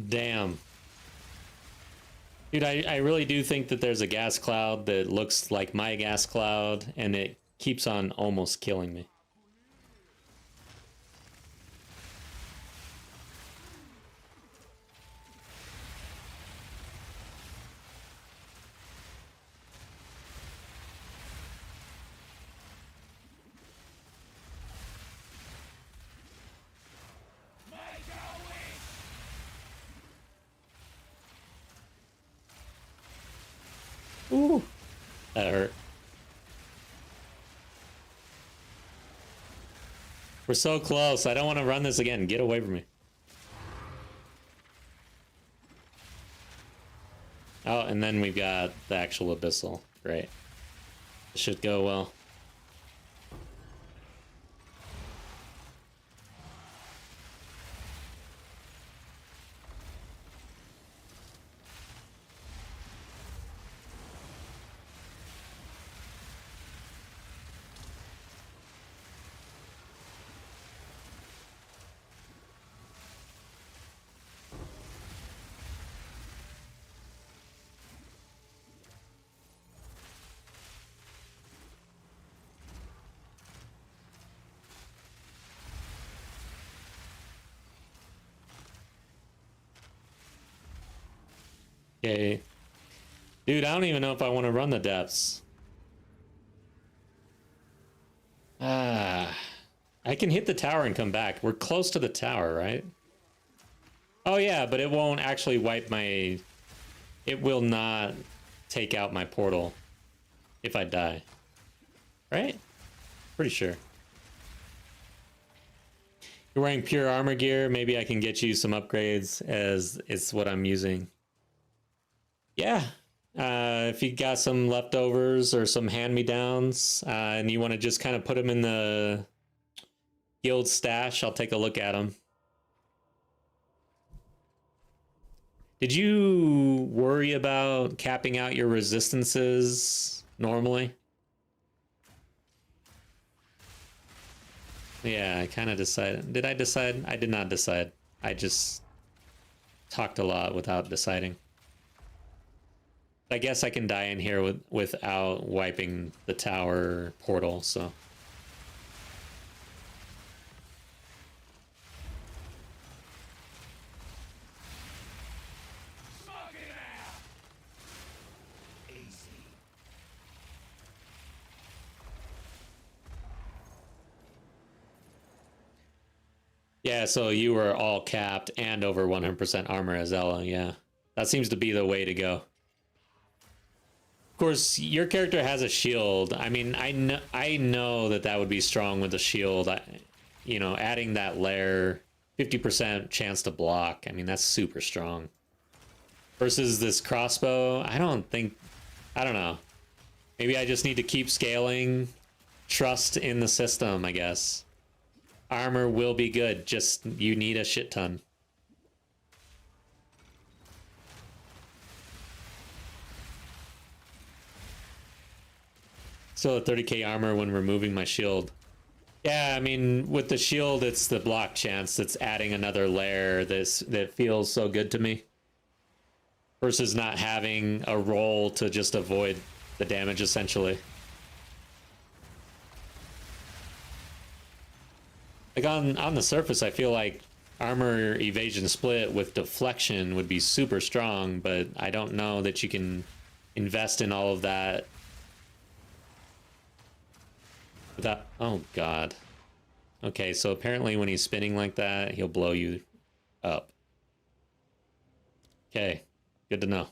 Damn. Dude, I really do think that there's a gas cloud that looks like my gas cloud, and it keeps on almost killing me. Ooh, that hurt. We're so close. I don't want to run this again. Get away from me. Oh, and then we've got the actual abyssal. Great. This should go well. Okay. Dude, I don't even know if I want to run the depths. Ah. I can hit the tower and come back. We're close to the tower, right? Oh yeah, but it won't actually wipe my... It will not take out my portal if I die. Right? Pretty sure. You're wearing pure armor gear. Maybe I can get you some upgrades as it's what I'm using. Yeah. If you got some leftovers or some hand-me-downs and you want to just kind of put them in the guild stash, I'll take a look at them. Did you worry about capping out your resistances normally? Yeah, I kind of decided. Did I decide? I did not decide. I just talked a lot without deciding. I guess I can die in here without wiping the tower portal, so... Yeah, so you were all capped and over 100% armor as Ella, yeah. That seems to be the way to go. Of course, your character has a shield. I mean, I know that that would be strong with the shield. You know, adding that layer, 50% chance to block. I mean, that's super strong. Versus this crossbow, I don't know. Maybe I just need to keep scaling. Trust in the system, I guess. Armor will be good, just you need a shit ton. Still at 30k armor when removing my shield. Yeah, I mean, with the shield, it's the block chance that's adding another layer that feels so good to me. Versus not having a roll to just avoid the damage, essentially. Like on the surface, I feel like armor evasion split with deflection would be super strong, but I don't know that you can invest in all of that without... Oh, God. Okay, so apparently when he's spinning like that, he'll blow you up. Okay, good to know.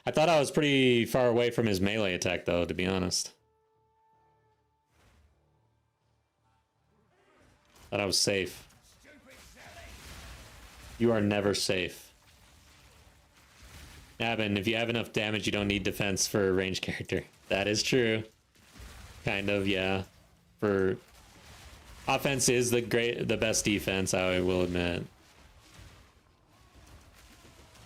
I thought I was pretty far away from his melee attack, though, to be honest. Thought I was safe. You are never safe. Nabin, if you have enough damage, you don't need defense for a ranged character. That is true. Kind of, yeah. For offense is the best defense, I will admit.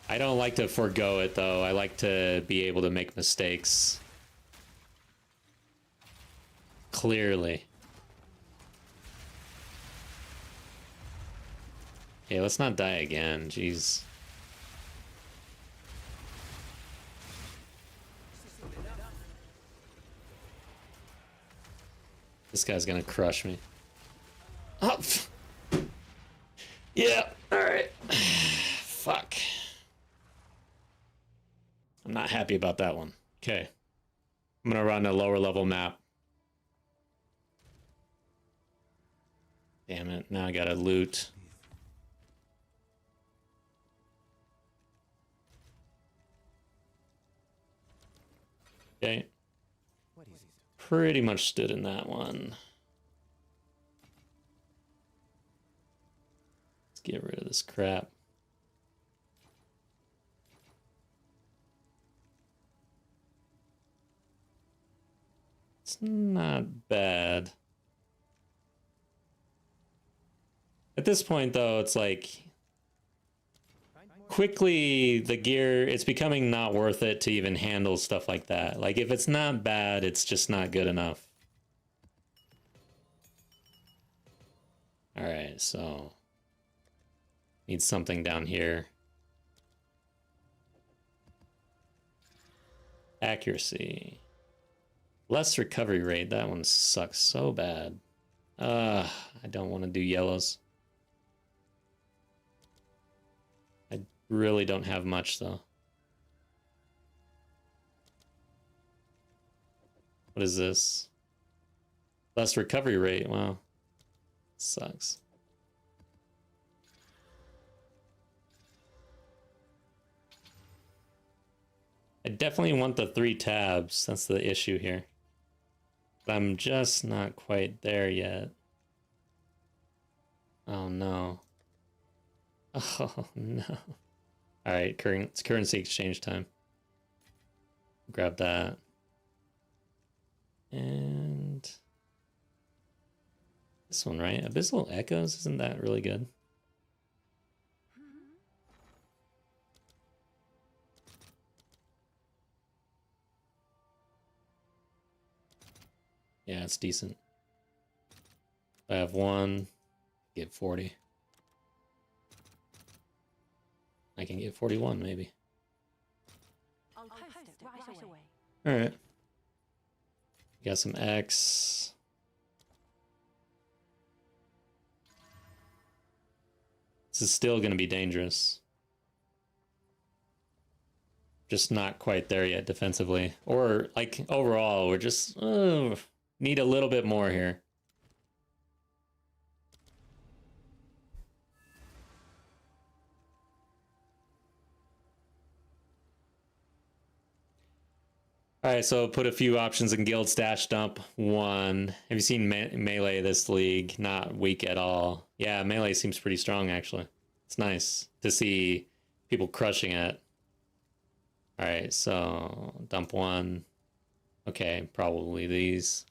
I don't like to forego it, though. I like to be able to make mistakes. Clearly. Yeah, let's not die again. Jeez. This guy's gonna crush me. Oh, yeah, alright. Fuck. I'm not happy about that one. Okay. I'm gonna run a lower level map. Damn it, now I gotta loot. Okay. What is it? Pretty much stood in that one. Let's get rid of this crap. It's not bad. At this point, though, it's like quickly the gear, it's becoming not worth it to even handle stuff like that. Like, if it's not bad, it's just not good enough. Alright, so need something down here. Accuracy. Less recovery rate. That one sucks so bad. I don't want to do yellows. I really don't have much, though. What is this? Less recovery rate. Wow. Sucks. I definitely want the 3 tabs. That's the issue here. But I'm just not quite there yet. Oh no. Oh no. Alright, it's currency exchange time. Grab that. And this one, right? Abyssal Echoes, isn't that really good? Yeah, it's decent. I have 1, get 40. I can get 41, maybe. I'll post it right away. Alright. Got some X. This is still going to be dangerous. Just not quite there yet defensively. Or, like, overall, we're just... need a little bit more here. Alright, so put a few options in guild stash dump 1. Have you seen melee this league? Not weak at all. Yeah, melee seems pretty strong, actually. It's nice to see people crushing it. Alright, so dump 1. Okay, probably these.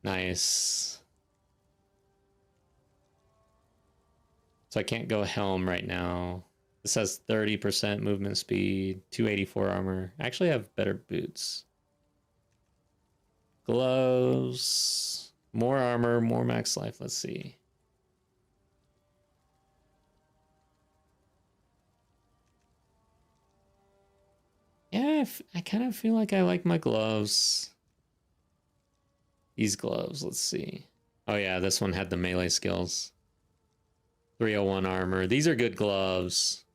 Nice. So I can't go helm right now. This has 30% movement speed, 284 armor. I actually have better boots. Gloves, more armor, more max life. Let's see. Yeah, I kind of feel like I like my gloves. These gloves, let's see. Oh yeah, this one had the melee skills. 301 armor. These are good gloves.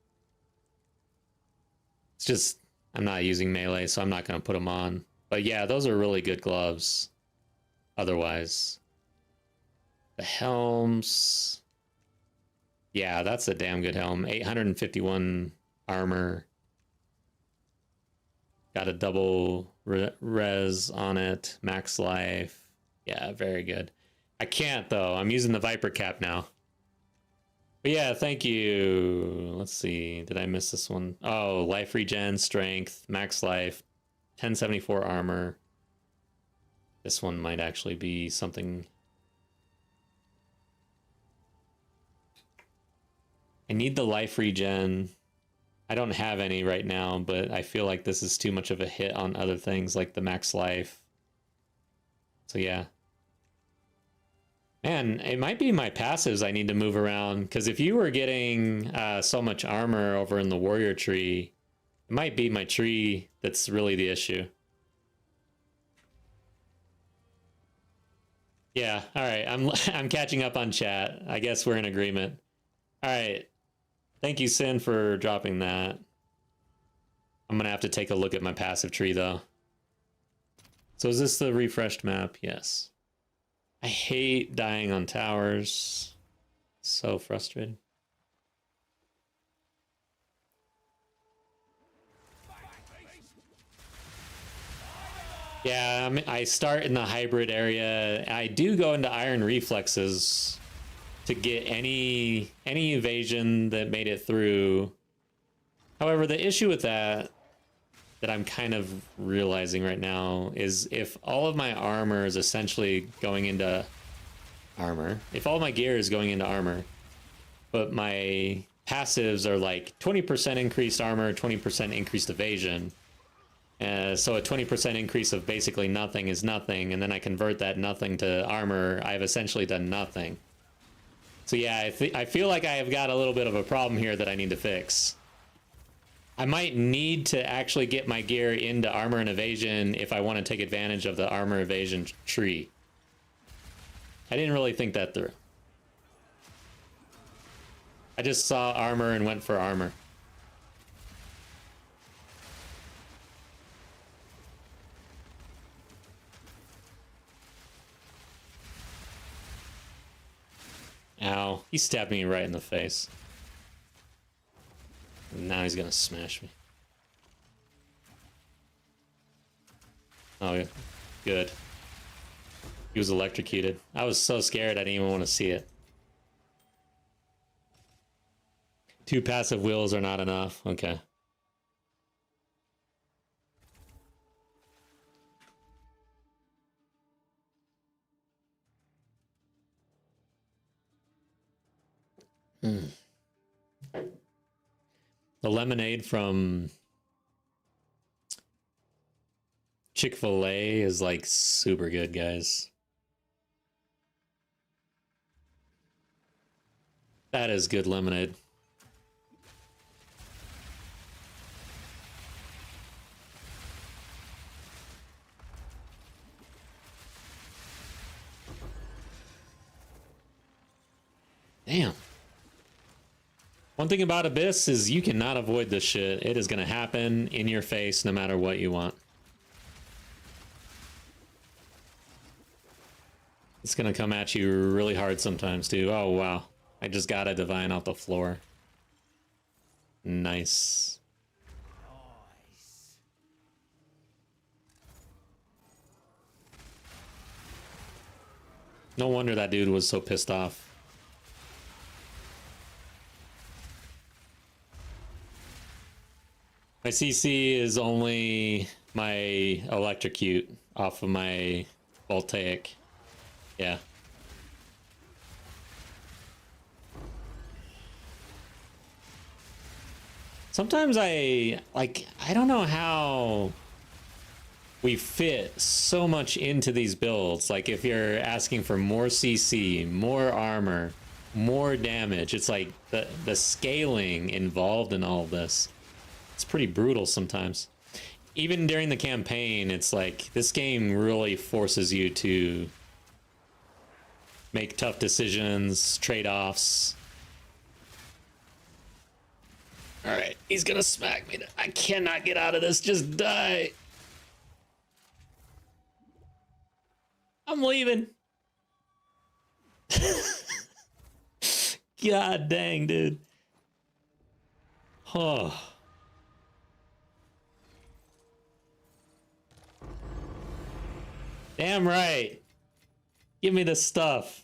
It's just, I'm not using melee, so I'm not going to put them on. But yeah, those are really good gloves. Otherwise. The helms. Yeah, that's a damn good helm. 851 armor. Got a double res on it. Max life. Yeah, very good. I can't, though. I'm using the Viper cap now. But yeah, thank you. Let's see. Did I miss this one? Oh, life regen, strength, max life, 1074 armor. This one might actually be something. I need the life regen. I don't have any right now, but I feel like this is too much of a hit on other things like the max life. So yeah. Man, it might be my passives I need to move around, because if you were getting so much armor over in the warrior tree, it might be my tree that's really the issue. Yeah, all right. I'm catching up on chat. I guess we're in agreement. All right. Thank you, Sin, for dropping that. I'm gonna have to take a look at my passive tree though. So is this the refreshed map? Yes. I hate dying on towers. So frustrating. Yeah, I start in the hybrid area. I do go into iron reflexes to get any evasion that made it through. However, the issue with that I'm kind of realizing right now is if all of my armor is essentially going into armor, if all my gear is going into armor, but my passives are like 20% increased armor, 20% increased evasion. So a 20% increase of basically nothing is nothing, and then I convert that nothing to armor, I've essentially done nothing. So yeah, I feel like I have got a little bit of a problem here that I need to fix. I might need to actually get my gear into armor and evasion if I want to take advantage of the armor evasion tree. I didn't really think that through. I just saw armor and went for armor. Ow, he stabbed me right in the face. Now he's gonna smash me. Oh, yeah. Good. He was electrocuted. I was so scared I didn't even want to see it. 2 passive wheels are not enough. Okay. The lemonade from Chick-fil-A is like super good, guys. That is good lemonade. Damn. One thing about Abyss is you cannot avoid this shit. It is going to happen in your face no matter what you want. It's going to come at you really hard sometimes too. Oh, wow. I just got a divine off the floor. Nice. No wonder that dude was so pissed off. My CC is only my electrocute off of my voltaic. Yeah. Sometimes I don't know how we fit so much into these builds. Like if you're asking for more CC, more armor, more damage, it's like the scaling involved in all of this. It's pretty brutal sometimes. Even during the campaign, it's like this game really forces you to make tough decisions, trade-offs. All right, he's gonna smack me. I cannot get out of this. Just die. I'm leaving. God dang, dude. Oh. Damn right. Give me the stuff.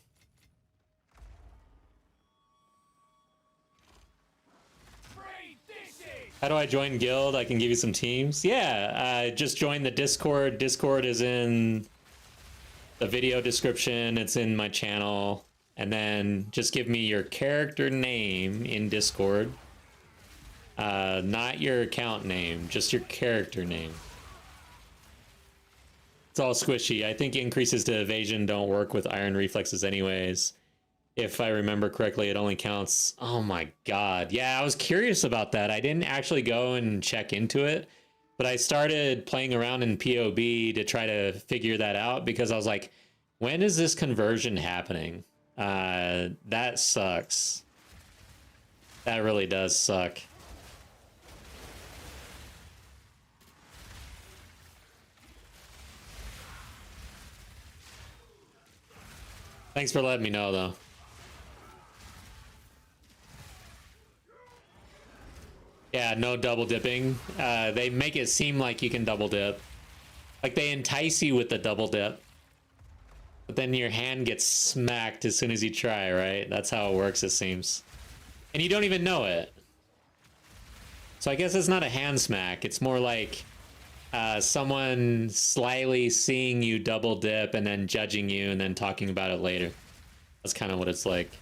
How do I join guild? I can give you some teams. Yeah, just join the Discord. Discord is in the video description. It's in my channel. And then just give me your character name in Discord. Not your account name, just your character name. It's all squishy. I think increases to evasion don't work with iron reflexes anyways. If I remember correctly, it only counts... Oh my god. Yeah, I was curious about that. I didn't actually go and check into it, but I started playing around in POB to try to figure that out because I was like, When is this conversion happening? That sucks. That really does suck. Thanks for letting me know, though. Yeah, no double dipping. They make it seem like you can double dip. Like, they entice you with the double dip. But then your hand gets smacked as soon as you try, right? That's how it works, it seems. And you don't even know it. So I guess it's not a hand smack. It's more like someone slyly seeing you double dip and then judging you and then talking about it later. That's kind of what it's like.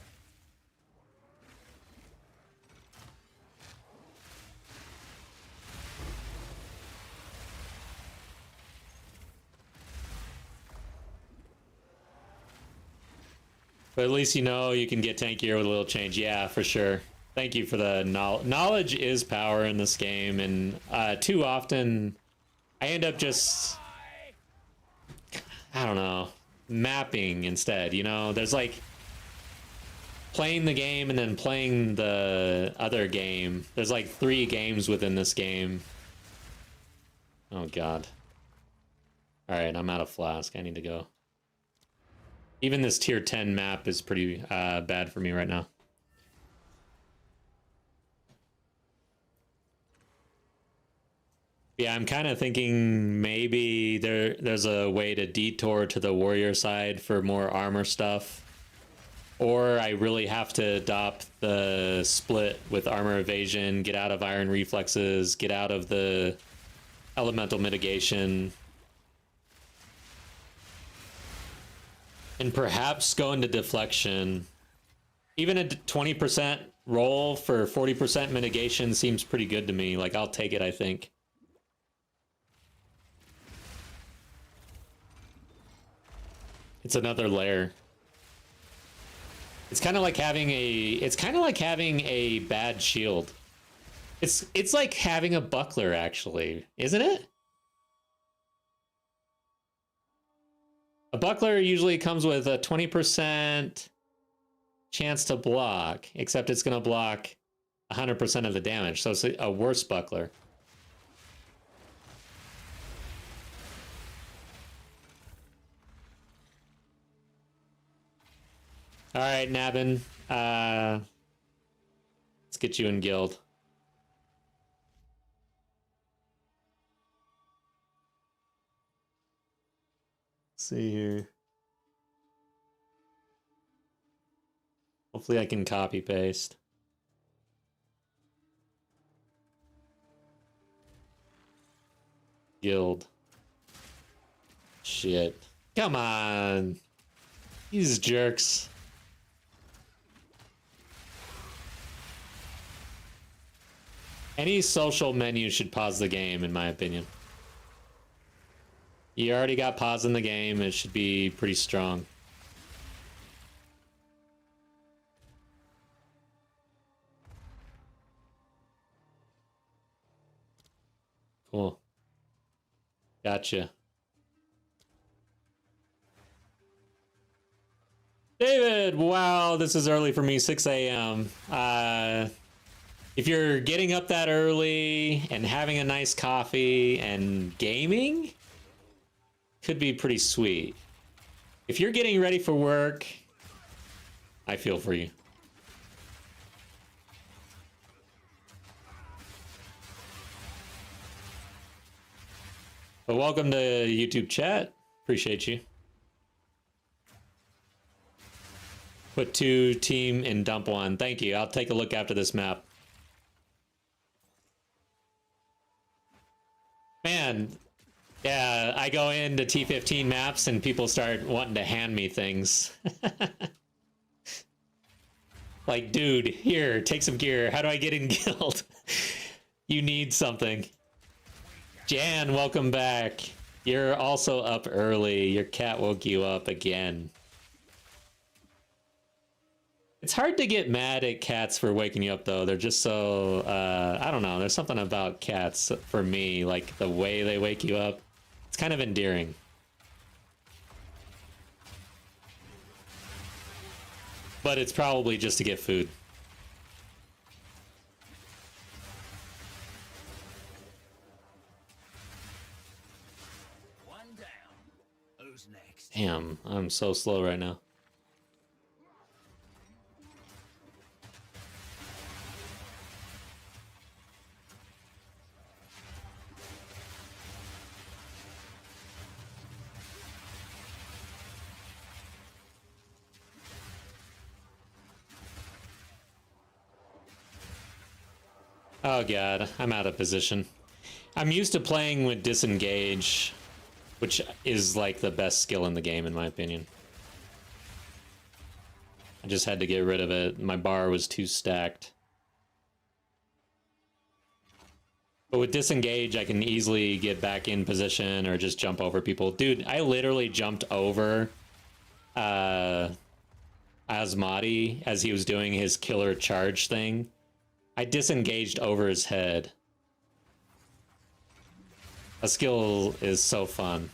But at least you know you can get tankier with a little change. Yeah, for sure. Thank you for the knowledge. Knowledge is power in this game, and too often I end up just, I don't know, mapping instead, you know? There's like playing the game and then playing the other game. There's like 3 games within this game. Oh, God. All right, I'm out of flask. I need to go. Even this tier 10 map is pretty bad for me right now. Yeah, I'm kind of thinking maybe there's a way to detour to the warrior side for more armor stuff. Or I really have to adopt the split with armor evasion, get out of iron reflexes, get out of the elemental mitigation. And perhaps go into deflection. Even a 20% roll for 40% mitigation seems pretty good to me. Like, I'll take it, I think. It's another layer. It's kind of like having a bad shield. It's like having a buckler, actually, isn't it? A buckler usually comes with a 20% chance to block, except it's going to block 100% of the damage, so it's a worse buckler. All right, Nabin. Let's get you in guild. See here. Hopefully I can copy paste. Guild. Shit. Come on. These jerks. Any social menu should pause the game, in my opinion. You already got pause in the game. It should be pretty strong. Cool. Gotcha. David, wow, this is early for me, 6 a.m. If you're getting up that early and having a nice coffee and gaming, could be pretty sweet. If you're getting ready for work, I feel for you. But welcome to YouTube chat. Appreciate you. Put 2 team in dump 1. Thank you. I'll take a look after this map. Man, yeah, I go into T15 maps and people start wanting to hand me things. Like, dude, here, take some gear. How do I get in guild? You need something. Jan, welcome back. You're also up early. Your cat woke you up again. It's hard to get mad at cats for waking you up, though. They're just so, I don't know. There's something about cats, for me, like the way they wake you up. It's kind of endearing. But it's probably just to get food. One down. Who's next? Damn, I'm so slow right now. Oh god, I'm out of position. I'm used to playing with disengage, which is like the best skill in the game in my opinion. I just had to get rid of it. My bar was too stacked. But with disengage, I can easily get back in position or just jump over people. Dude, I literally jumped over Asmati as he was doing his killer charge thing. I disengaged over his head. A skill is so fun.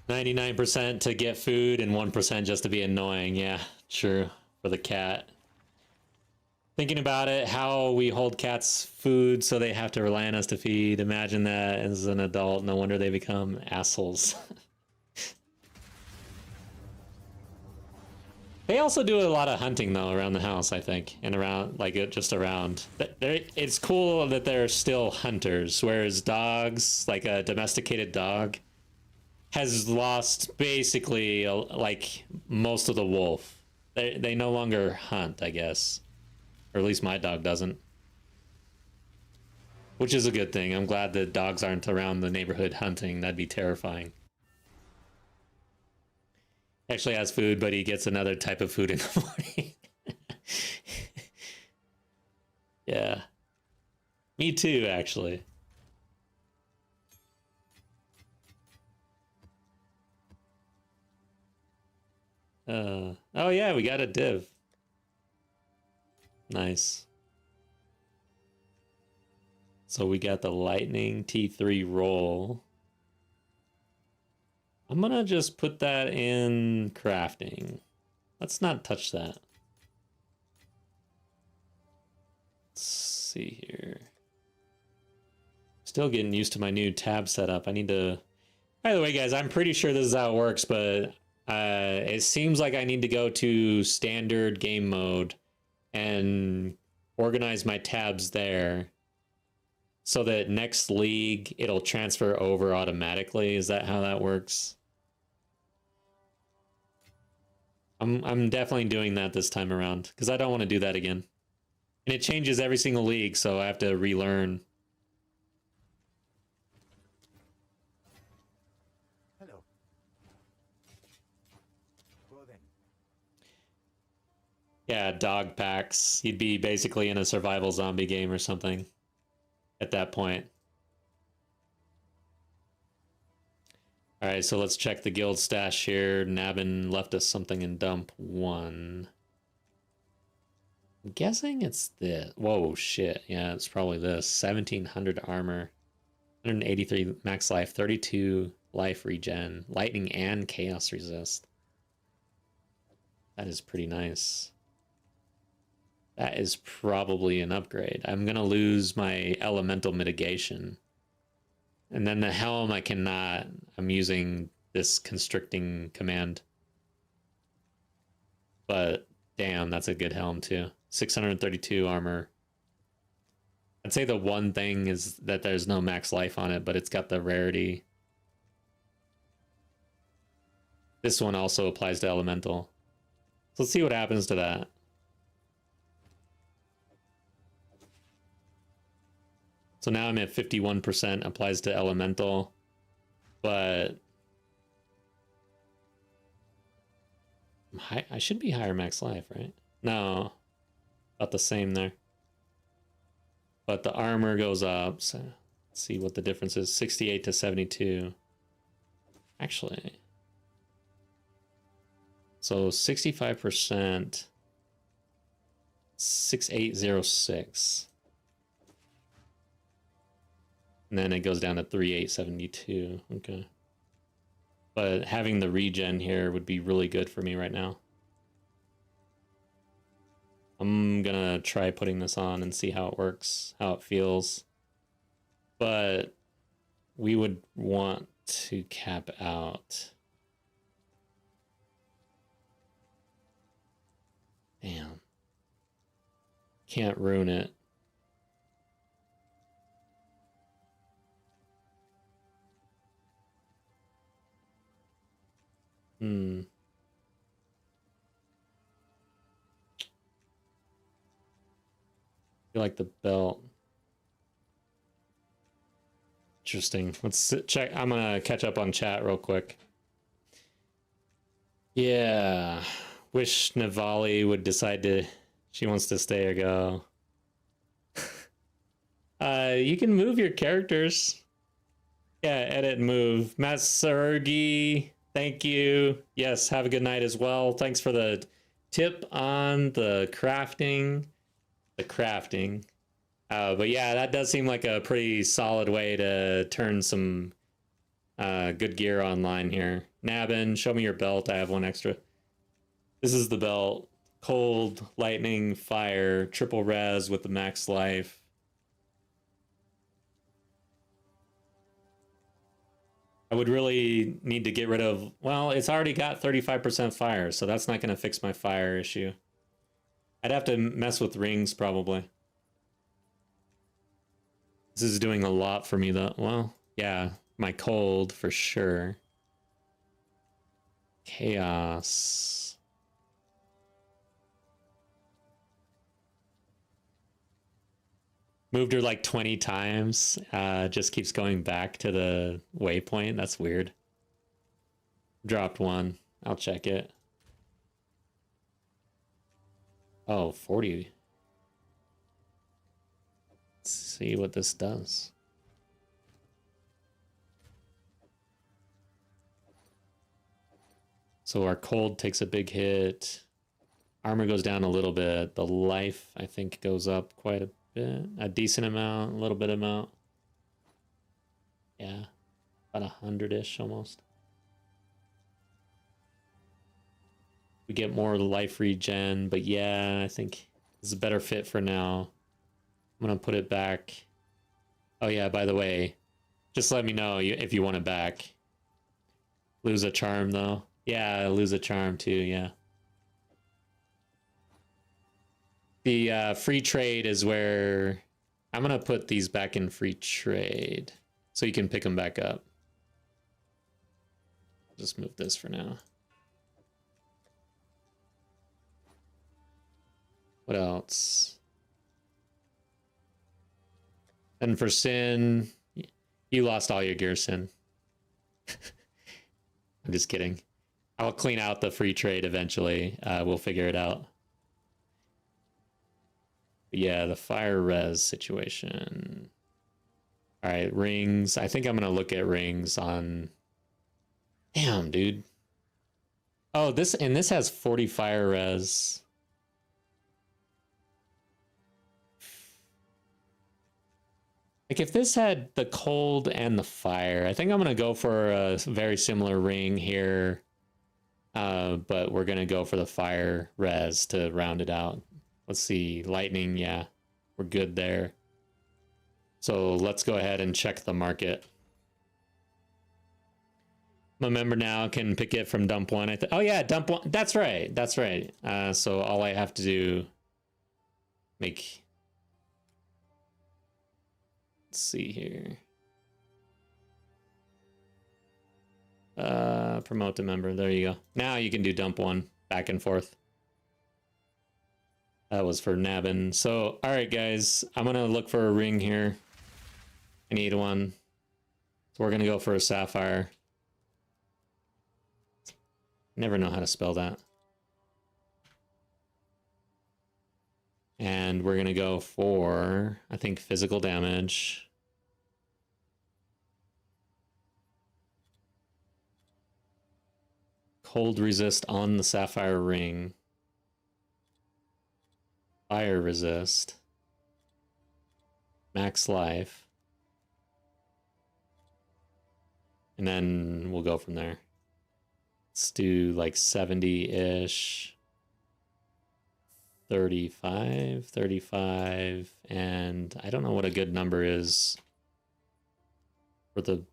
%99 to get food and 1% just to be annoying. Yeah, true. For the cat. Thinking about it, how we hold cats food so they have to rely on us to feed. Imagine that as an adult. No wonder they become assholes. They also do a lot of hunting though around the house, I think, and around just around. It's cool that they're still hunters, whereas dogs, like a domesticated dog, has lost basically like most of the wolf. They no longer hunt, I guess. Or at least my dog doesn't. Which is a good thing. I'm glad that dogs aren't around the neighborhood hunting. That'd be terrifying. He actually has food, but he gets another type of food in the morning. Yeah. Me too, actually. Oh yeah, we got a div. Nice. So we got the lightning T3 roll. I'm gonna just put that in crafting. Let's not touch that. Let's see here. Still getting used to my new tab setup. I need to... By the way, guys, I'm pretty sure this is how it works, but it seems like I need to go to standard game mode and organize my tabs there so that next league it'll transfer over automatically. Is that how that works? I'm definitely doing that this time around because I don't want to do that again. And it changes every single league, so I have to relearn. Hello. Well then. Yeah, dog packs. You'd be basically in a survival zombie game or something at that point. All right, so let's check the guild stash here. Nabin left us something in dump 1. I'm guessing it's this. Whoa, shit. Yeah, it's probably this. 1700 armor, 183 max life, 32 life regen, lightning and chaos resist. That is pretty nice. That is probably an upgrade. I'm gonna lose my elemental mitigation. And then the helm I cannot. I'm using this constricting command. But damn, that's a good helm too. 632 armor. I'd say the one thing is that there's no max life on it, but it's got the rarity. This one also applies to elemental. So let's see what happens to that. So now I'm at 51%, applies to elemental, but I should be higher max life, right? No, about the same there. But the armor goes up, so let's see what the difference is. 68 to 72. Actually, So 65%, 6806. And then it goes down to 3872. Okay. But having the regen here would be really good for me right now. I'm gonna try putting this on and see how it works, how it feels. But we would want to cap out. Damn. Can't ruin it. I like the belt. Interesting. Let's check. I'm gonna catch up on chat real quick. Yeah. Wish Navali would decide to. She wants to stay or go. You can move your characters. Yeah, edit and move. Matt Sergi, thank you. Yes, have a good night as well. Thanks for the tip on the crafting. But yeah, that does seem like a pretty solid way to turn some good gear online here. Nabin, show me your belt. I have one extra. This is the belt. Cold, lightning, fire, triple res with the max life. I would really need to get rid of... Well, it's already got 35% fire, so that's not going to fix my fire issue. I'd have to mess with rings, probably. This is doing a lot for me, though. Well, yeah, my cold, for sure. Chaos. Moved her like 20 times. Just keeps going back to the waypoint. That's weird. Dropped one. I'll check it. Oh, 40. Let's see what this does. So our cold takes a big hit. Armor goes down a little bit. The life, I think, goes up quite a bit. A decent amount, a little bit amount. Yeah, about 100-ish almost. We get more life regen, but yeah, I think this is a better fit for now. I'm gonna put it back. Oh yeah, by the way, just let me know if you want it back. Lose a charm though. Yeah, lose a charm too, yeah. The free trade is where I'm gonna put these back in free trade so you can pick them back up. Just move this for now. What else? And for Sin, you lost all your gear, Sin. I'm just kidding. I'll clean out the free trade eventually. We'll figure it out. But yeah, the fire res situation. All right, rings. I think I'm going to look at rings on... Damn, dude. Oh, this has 40 fire res. Like if this had the cold and the fire, I think I'm going to go for a very similar ring here. But we're going to go for the fire res to round it out. Let's see, lightning, yeah, we're good there. So let's go ahead and check the market. My member now can pick it from dump one. Oh yeah, dump one, that's right, that's right. So all I have to do, let's see here. Promote the member, there you go. Now you can do dump one, back and forth. That was for Nabin. So, all right, guys, I'm going to look for a ring here. I need one. So we're going to go for a sapphire. Never know how to spell that. And we're going to go for, I think, physical damage. Cold resist on the sapphire ring. Fire resist. Max life. And then we'll go from there. Let's do like 70-ish. 35, 35, and I don't know what a good number is for the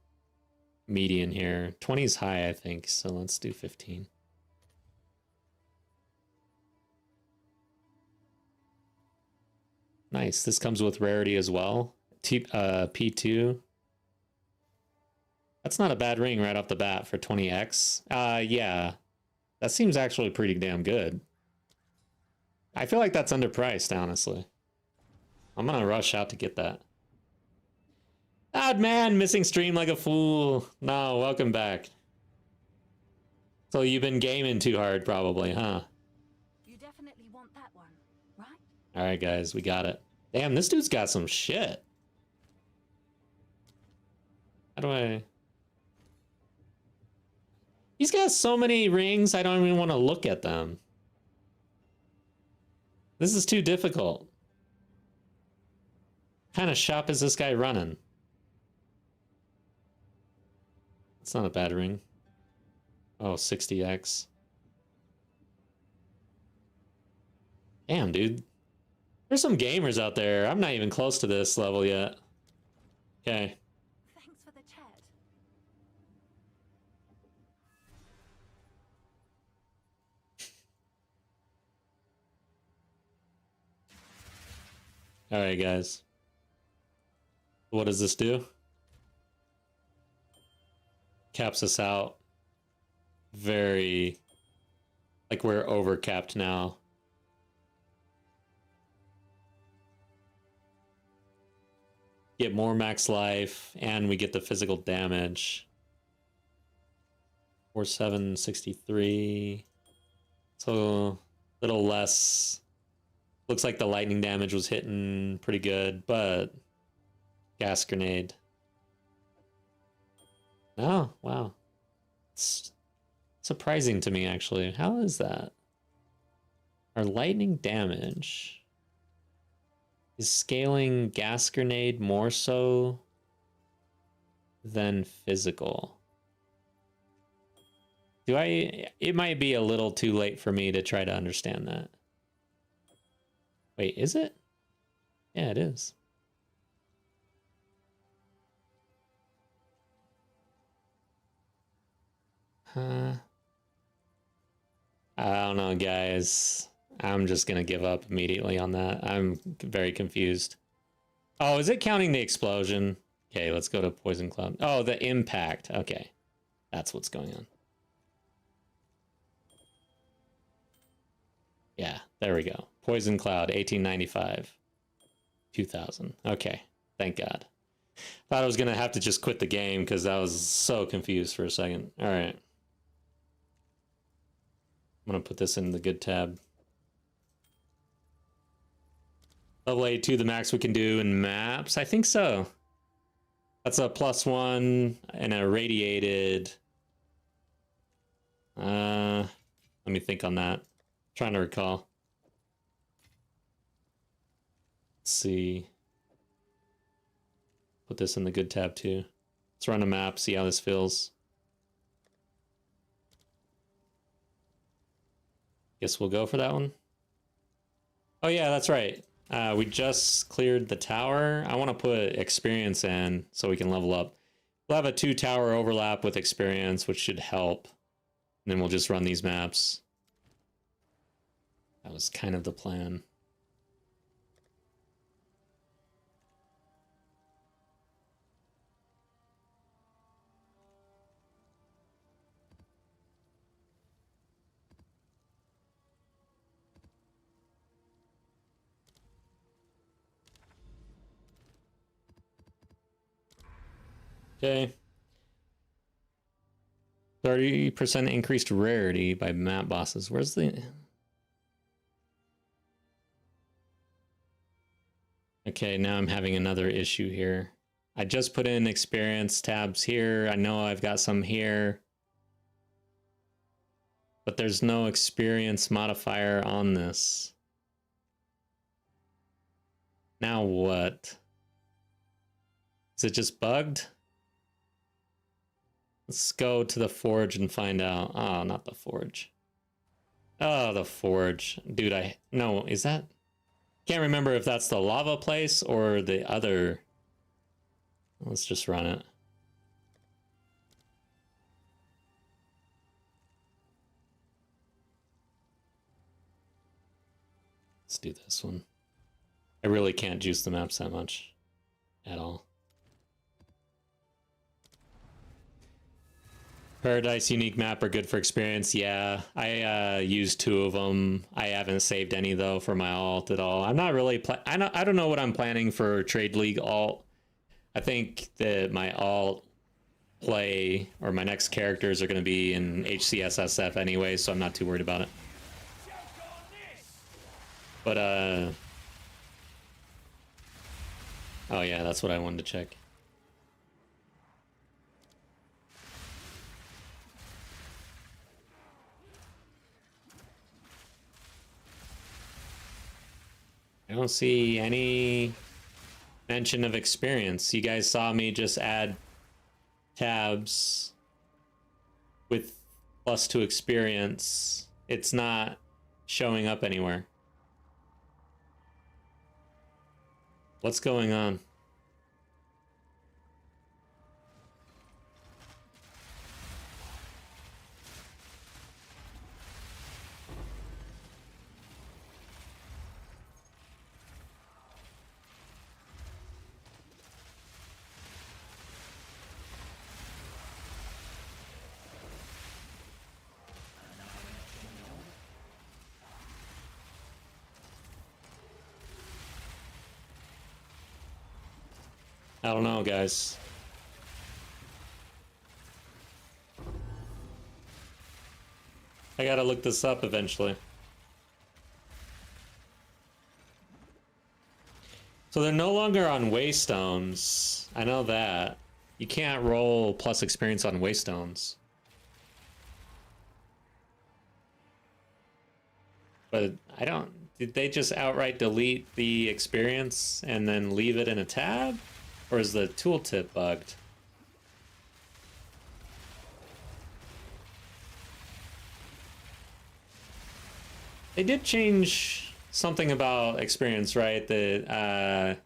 median here. 20 is high, I think, so let's do 15. Nice. This comes with rarity as well. P2. That's not a bad ring right off the bat for 20x. Yeah. That seems actually pretty damn good. I feel like that's underpriced, honestly. I'm gonna rush out to get that. Odd man, missing stream like a fool. No, welcome back. So you've been gaming too hard, probably, huh? You definitely want that one, right? Alright, guys, we got it. Damn, this dude's got some shit. How do I... He's got so many rings, I don't even want to look at them. This is too difficult. What kind of shop is this guy running? It's not a bad ring. Oh, 60x. Damn, dude. There's some gamers out there. I'm not even close to this level yet. Okay. Thanks for the chat. Alright, guys. What does this do? Caps us out. Very... Like we're overcapped now. Get more max life, and we get the physical damage. 4763. So, a little less. Looks like the lightning damage was hitting pretty good, but gas grenade. Oh, wow. It's surprising to me, actually. How is that? Our lightning damage is scaling gas grenade more so than physical. It might be a little too late for me to try to understand that. Wait, is it? Yeah, it is. I don't know, guys. I'm just gonna give up immediately on that. I'm very confused. Oh, is it counting the explosion? Okay, let's go to Poison Cloud. Oh, the impact. Okay. That's what's going on. Yeah, there we go. Poison Cloud, 1895. 2000. Okay, thank God. Thought I was going to have to just quit the game because I was so confused for a second. All right. I'm going to put this in the good tab. Level 82, the max we can do in maps? I think so. That's a +1 and a radiated. Let me think on that. Trying to recall. Let's see. Put this in the good tab too. Let's run a map, see how this feels. Guess we'll go for that one. Oh yeah, that's right. We just cleared the tower. I want to put experience in so we can level up. We'll have a 2-tower overlap with experience, which should help. And then we'll just run these maps. That was kind of the plan. Okay. 30% increased rarity by map bosses. Where's the... Okay, now I'm having another issue here. I just put in experience tabs here. I know I've got some here. but there's no experience modifier on this. Now what? Is it just bugged? Let's go to the forge and find out. Oh, not the forge. Oh, the forge. Dude, no, is that? Can't remember if that's the lava place or the other. Let's just run it. Let's do this one. I really can't juice the maps that much at all. Paradise unique map are good for experience. Yeah, I used 2 of them. I haven't saved any though for my alt at all. I'm not really I don't know what I'm planning for Trade League alt. I think that my alt play or my next characters are going to be in HCSSF anyway, so I'm not too worried about it. But oh yeah, that's what I wanted to check. I don't see any mention of experience. You guys saw me just add tabs with +2 experience. It's not showing up anywhere. What's going on? I don't know, guys. I gotta look this up eventually. So they're no longer on waystones. I know that. You can't roll plus experience on waystones. But I don't... Did they just outright delete the experience and then leave it in a tab? Or is the tooltip bugged? They did change something about experience, right? That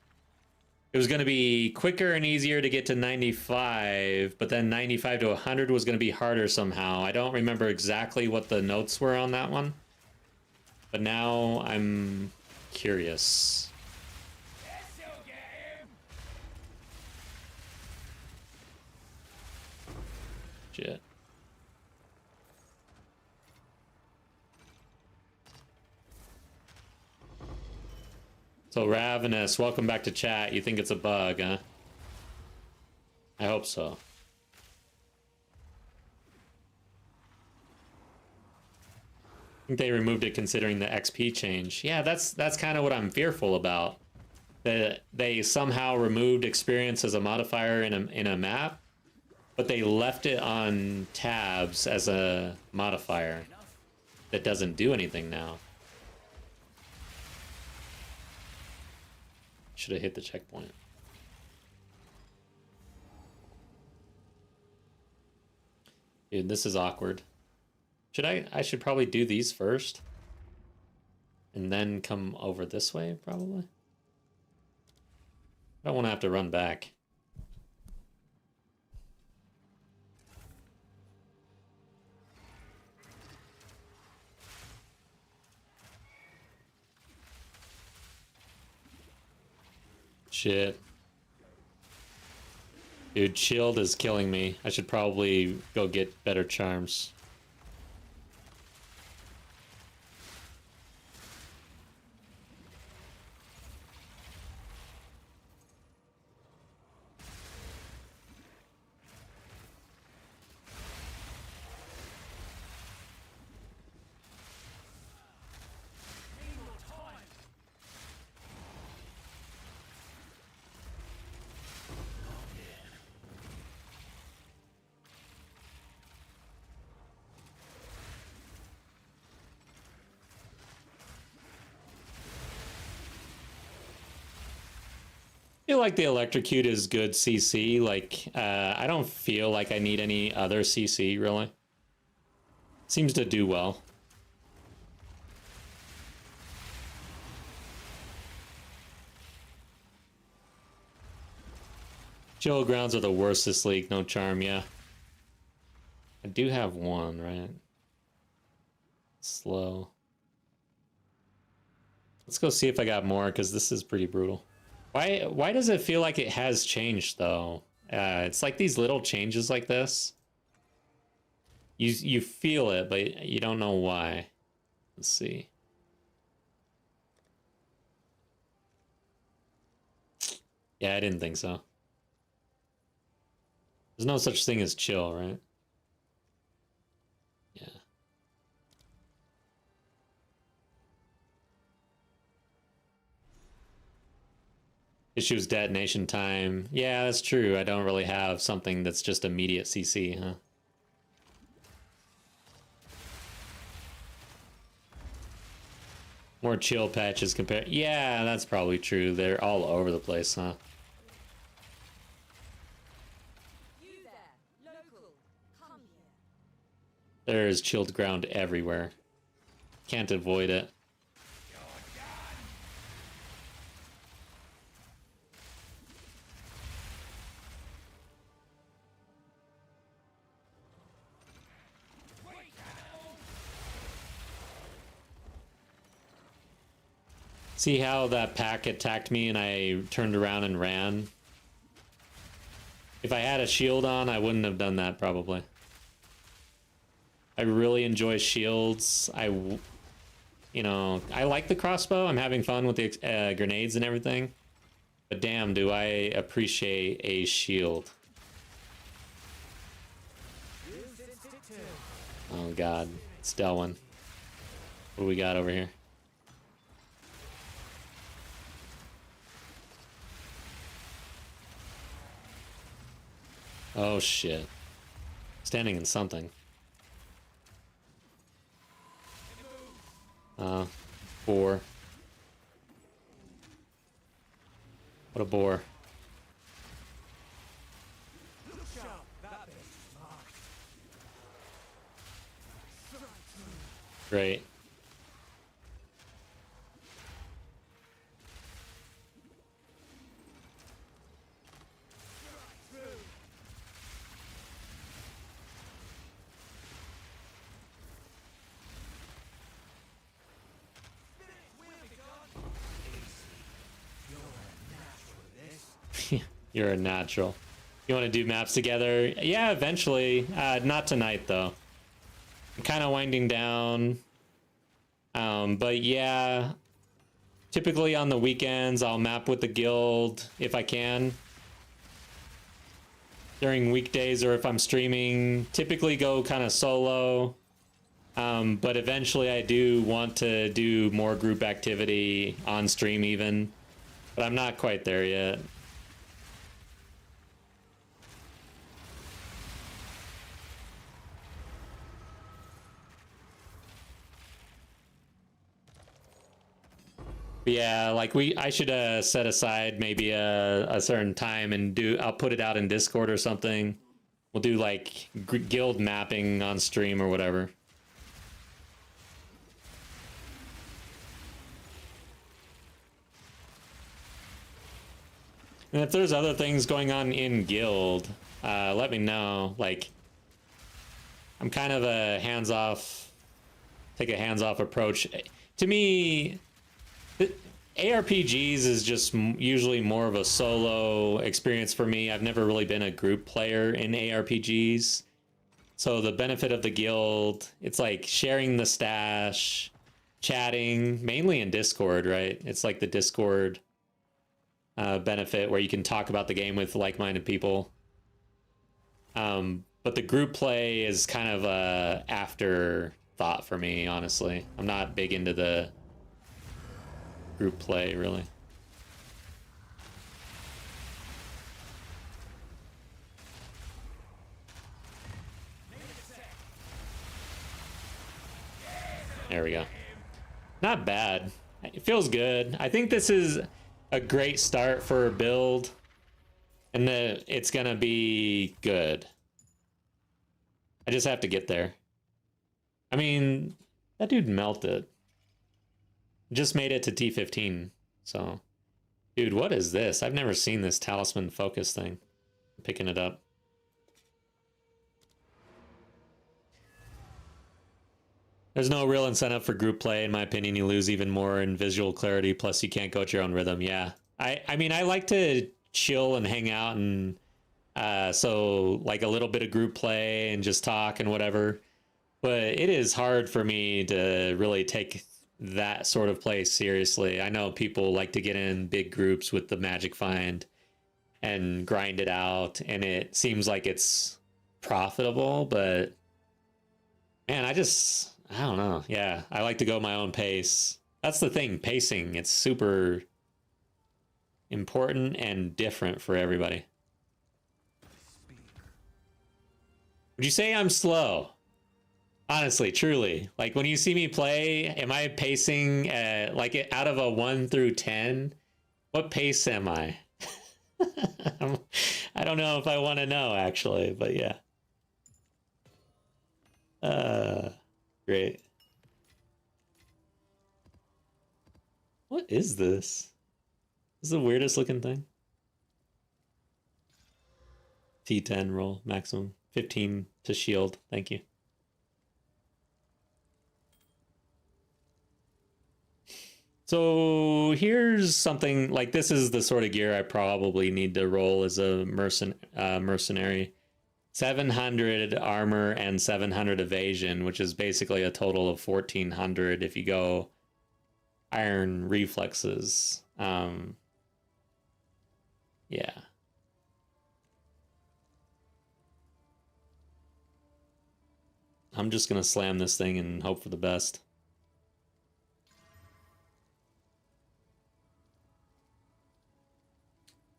it was going to be quicker and easier to get to 95, but then 95 to 100 was going to be harder somehow. I don't remember exactly what the notes were on that one. But now I'm curious. Shit. So Ravenous, welcome back to chat. You think it's a bug, huh? I hope so. I think they removed it considering the XP change. Yeah, that's kind of what I'm fearful about. That they somehow removed experience as a modifier in a map, but they left it on tabs as a modifier that doesn't do anything now. Should have hit the checkpoint. Dude, this is awkward. I should probably do these first and then come over this way, probably. I don't want to have to run back. Shit. Dude, shield is killing me. I should probably go get better charms. feel like the electrocute is good CC. Like, I don't feel like I need any other CC, really. Seems to do well. Chill grounds are the worst this league, no charm, yeah. I do have one, right? Slow. Let's go see if I got more, because this is pretty brutal. Why does it feel like it has changed, though? It's like these little changes like this. You feel it, but you don't know why. Let's see. Yeah, I didn't think so. There's no such thing as chill, right? Yeah. Issues detonation time. Yeah, that's true. I don't really have something that's just immediate CC, huh? More chill patches compared. Yeah, that's probably true. They're all over the place, huh? You there, local, come here. There's chilled ground everywhere. Can't avoid it. See how that pack attacked me and I turned around and ran? If I had a shield on, I wouldn't have done that, probably. I really enjoy shields. You know, I like the crossbow. I'm having fun with the grenades and everything. But damn, do I appreciate a shield. Oh god, it's Delwyn. What do we got over here? Oh shit. Standing in something. Boar. What a boar. Great. You're a natural. You want to do maps together? Yeah, eventually. Not tonight, though. I'm kind of winding down. But yeah, typically on the weekends, I'll map with the guild if I can. During weekdays or if I'm streaming, typically go kind of solo. But eventually I do want to do more group activity on stream even. But I'm not quite there yet. But yeah, like I should set aside maybe a certain time and I'll put it out in Discord or something. We'll do like guild mapping on stream or whatever. And if there's other things going on in guild, let me know. Like, I'm kind of a hands-off, take a hands-off approach. To me, ARPGs is just usually more of a solo experience for me. I've never really been a group player in ARPGs. So the benefit of the guild, it's like sharing the stash, chatting, mainly in Discord, right? It's like the Discord benefit where you can talk about the game with like-minded people. But the group play is kind of a afterthought for me, honestly. I'm not big into the group play, really. There we go. Not bad. It feels good. I think this is... a great start for a build, and that it's gonna be good. I just have to get there. I mean, that dude melted. Just made it to T15, so... Dude, what is this? I've never seen this talisman focus thing. I'm picking it up. There's no real incentive for group play, in my opinion. You lose even more in visual clarity, plus you can't go at your own rhythm. Yeah. I mean, I like to chill and hang out, and so like a little bit of group play and just talk and whatever. But it is hard for me to really take that sort of play seriously. I know people like to get in big groups with the magic find and grind it out, and it seems like it's profitable, but man, I don't know. Yeah, I like to go my own pace. That's the thing, pacing. It's super important and different for everybody. Would you say I'm slow? Honestly, truly. Like, when you see me play, am I pacing like out of a 1 through 10? What pace am I? I don't know if I want to know, actually, but yeah. Great. What is this? This is the weirdest looking thing. T10 roll, maximum. 15 to shield, thank you. So here's something, like, this is the sort of gear I probably need to roll as a mercenary. 700 armor and 700 evasion, which is basically a total of 1400 if you go iron reflexes. Yeah. I'm just gonna slam this thing and hope for the best.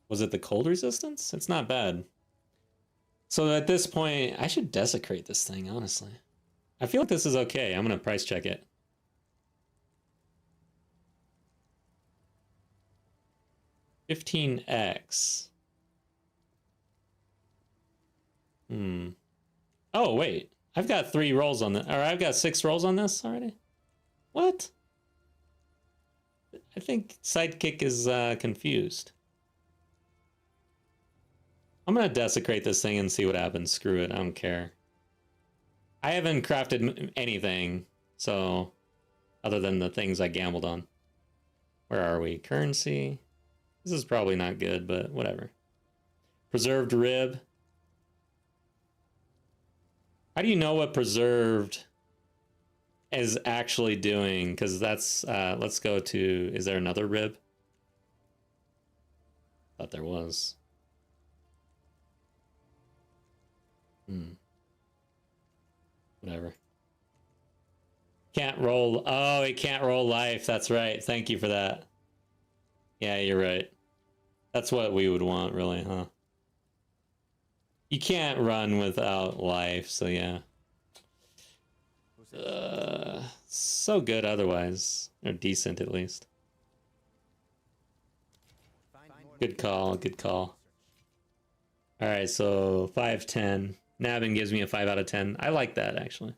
Was it the cold resistance? It's not bad. So at this point, I should desecrate this thing, honestly. I feel like this is okay. I'm gonna price check it. $15x. Oh, wait. I've got 3 rolls on this. Or I've got 6 rolls on this already? What? I think Sidekick is confused. I'm gonna desecrate this thing and see what happens. Screw it, I don't care. I haven't crafted anything, so... other than the things I gambled on. Where are we? Currency? This is probably not good, but whatever. Preserved rib. How do you know what preserved is actually doing? Because that's... let's go to... Is there another rib? Thought there was. Whatever. Can't roll. Oh, it can't roll life. That's right. Thank you for that. Yeah, you're right. That's what we would want, really, huh? You can't run without life, so yeah. So good otherwise. Or decent, at least. Good call, good call. Alright, so 5-10. Nabin gives me a 5 out of 10. I like that, actually.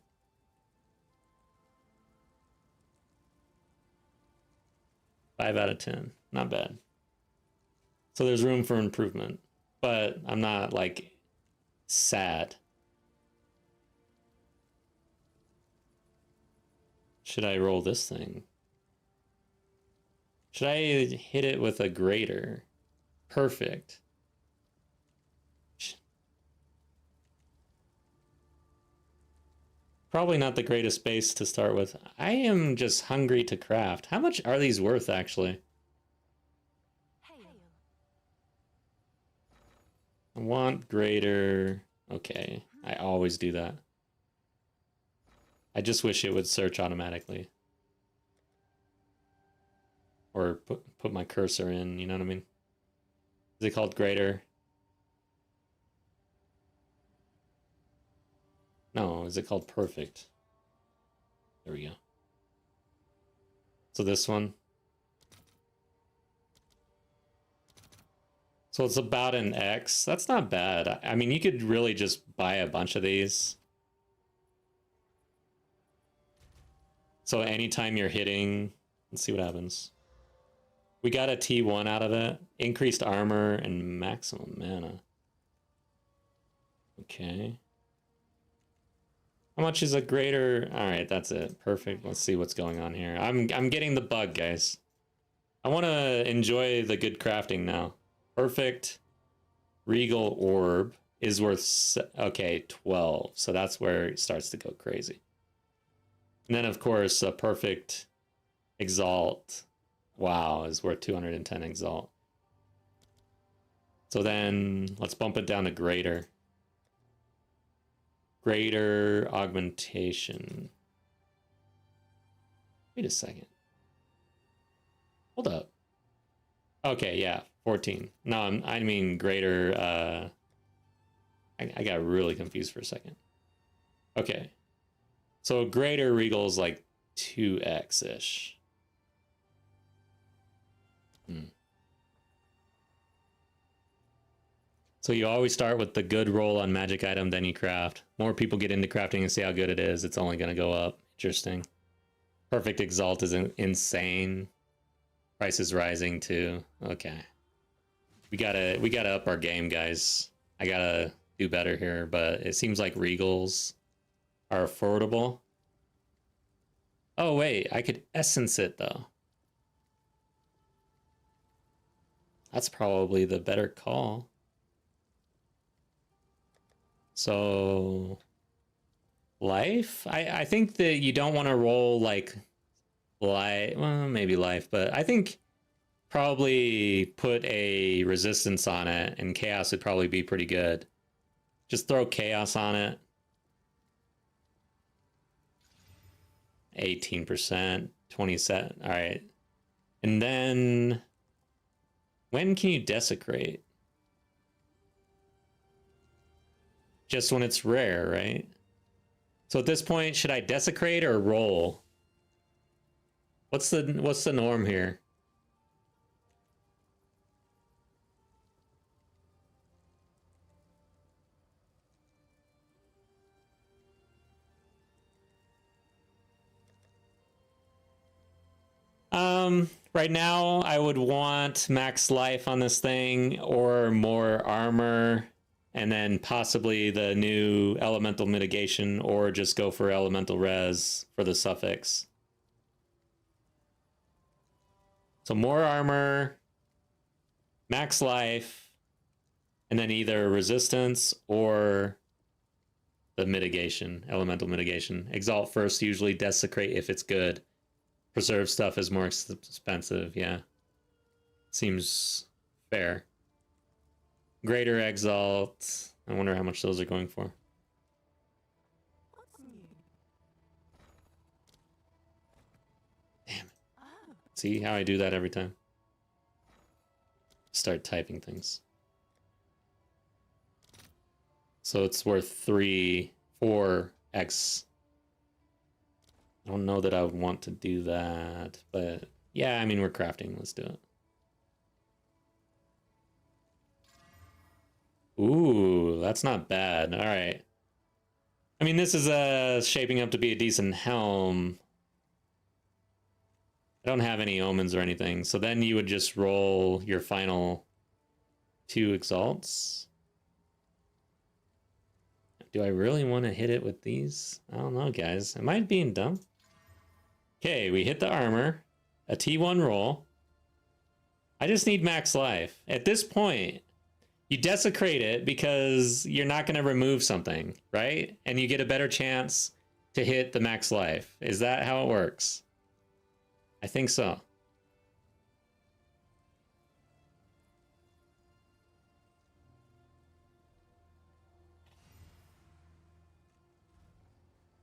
Five out of 10. Not bad. So there's room for improvement. But I'm not, like, sad. Should I roll this thing? Should I hit it with a grater? Perfect. Probably not the greatest base to start with. I am just hungry to craft. How much are these worth, actually? I want greater. Okay, I always do that. I just wish it would search automatically. Or put my cursor in, you know what I mean? Is it called greater? No, is it called perfect? There we go. So this one. So it's about an X. That's not bad. I mean, you could really just buy a bunch of these. So anytime you're hitting, let's see what happens. We got a T1 out of it. Increased armor and maximum mana. Okay. How much is a greater? All right, that's it. Perfect. Let's see what's going on here. I'm getting the bug, guys. I want to enjoy the good crafting now. Perfect regal orb is worth, okay, 12. So that's where it starts to go crazy. And then, of course, a perfect exalt, wow, is worth 210 exalt. So then let's bump it down to greater. Greater augmentation. Wait a second. Hold up. Okay, yeah, 14. No, I mean greater, I got really confused for a second. Okay. So greater regal is like 2x-ish. So you always start with the good roll on magic item, then you craft. More people get into crafting and see how good it is. It's only going to go up. Interesting. Perfect exalt is insane. Price is rising too. Okay. We gotta up our game, guys. I gotta do better here, but it seems like regals are affordable. Oh wait, I could essence it though. That's probably the better call. So life? I think that you don't want to roll like life, well, maybe life, but I think probably put a resistance on it, and chaos would probably be pretty good. Just throw chaos on it. 18%, 27. All right. And then when can you desecrate? Just when it's rare, right? So at this point, should I desecrate or roll? What's the norm here? Right now I would want max life on this thing or more armor, and then possibly the new elemental mitigation, or just go for elemental res for the suffix. So more armor, max life, and then either resistance or the mitigation, elemental mitigation. Exalt first, usually desecrate if it's good. Preserve stuff is more expensive, yeah. Seems fair. Greater exalt. I wonder how much those are going for. What's new? Damn it. Oh, See how I do that every time? Start typing things. So it's worth 4x. I don't know that I would want to do that, but yeah, I mean, we're crafting. Let's do it. Ooh, that's not bad. All right. I mean, this is shaping up to be a decent helm. I don't have any omens or anything, so then you would just roll your final 2 exalts. Do I really want to hit it with these? I don't know, guys. Am I being dumb? Okay, we hit the armor. A T1 roll. I just need max life. At this point, you desecrate it because you're not going to remove something, right? And you get a better chance to hit the max life. Is that how it works? I think so.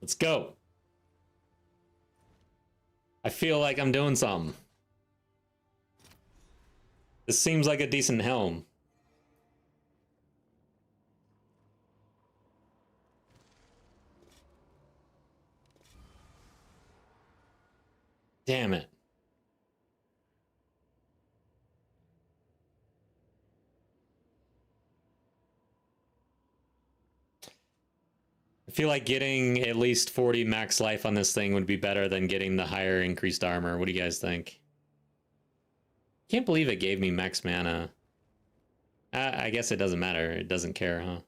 Let's go. I feel like I'm doing something. This seems like a decent helm. Damn it. I feel like getting at least 40 max life on this thing would be better than getting the higher increased armor. What do you guys think? Can't believe it gave me max mana. I guess it doesn't matter. It doesn't care, huh?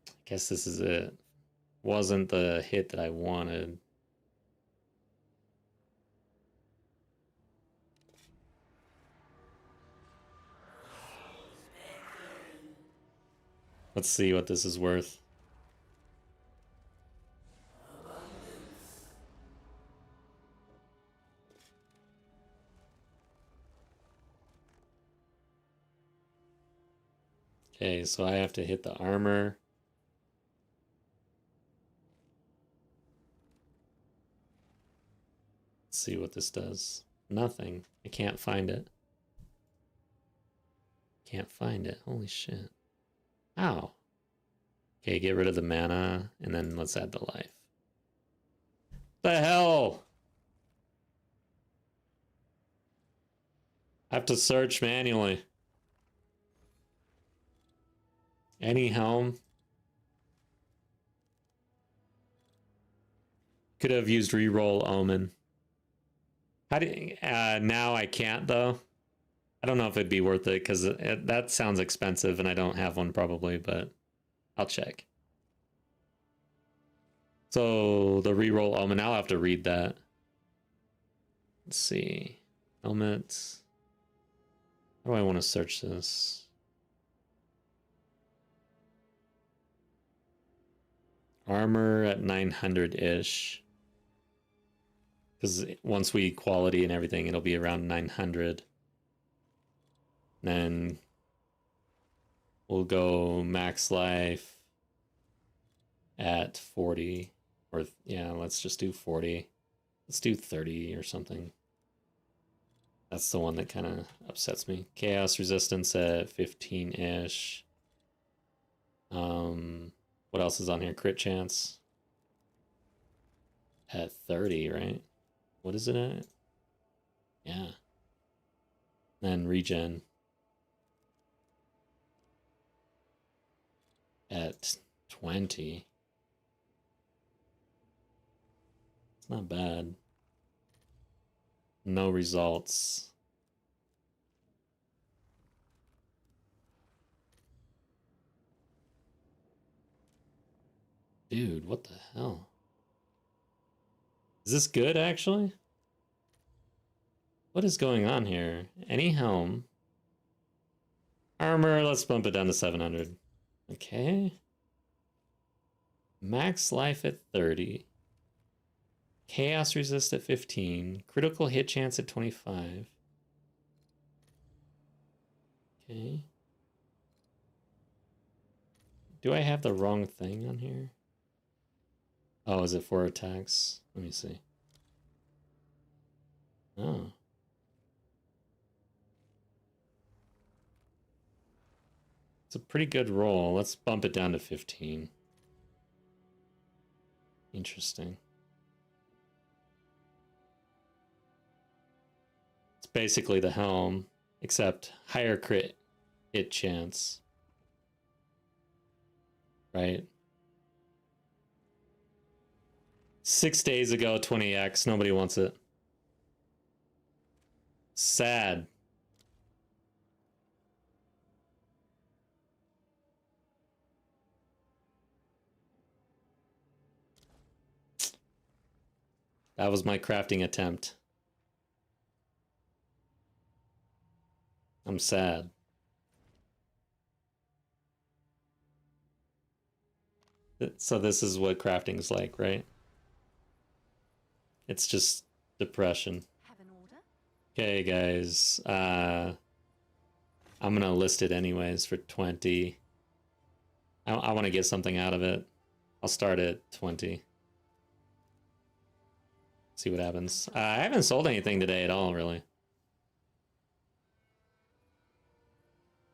I guess this is it. Wasn't the hit that I wanted. Let's see what this is worth. Okay, so I have to hit the armor. Let's see what this does. Nothing. I can't find it. Can't find it. Holy shit. Ow. Okay, get rid of the mana, and then let's add the life. The hell? I have to search manually. Any helm? Could have used reroll Omen. How do now I can't though. I don't know if it'd be worth it because that sounds expensive and I don't have one probably, but I'll check. So the reroll Omen, I'll have to read that. Let's see. Helmet. How do I want to search this? Armor at 900-ish. Because once we quality and everything, it'll be around 900. Then we'll go max life at 40. Or, yeah, let's just do 40. Let's do 30 or something. That's the one that kind of upsets me. Chaos resistance at 15-ish. What else is on here? Crit chance at 30, right? What is it at? Yeah. Then regen at 20. It's not bad. No results. Dude, what the hell? Is this good, actually? What is going on here? Any helm. Armor, let's bump it down to 700. Okay. Max life at 30. Chaos resist at 15. Critical hit chance at 25. Okay. Do I have the wrong thing on here? Oh, is it 4 attacks? Let me see. Oh. It's a pretty good roll. Let's bump it down to 15. Interesting. It's basically the helm, except higher crit hit chance. Right? 6 days ago, 20x. Nobody wants it. Sad. That was my crafting attempt. I'm sad. So this is what crafting's like, right? It's just depression. Have an order? Okay, guys. I'm gonna list it anyways for 20. I want to get something out of it. I'll start at 20. See what happens. I haven't sold anything today at all, really.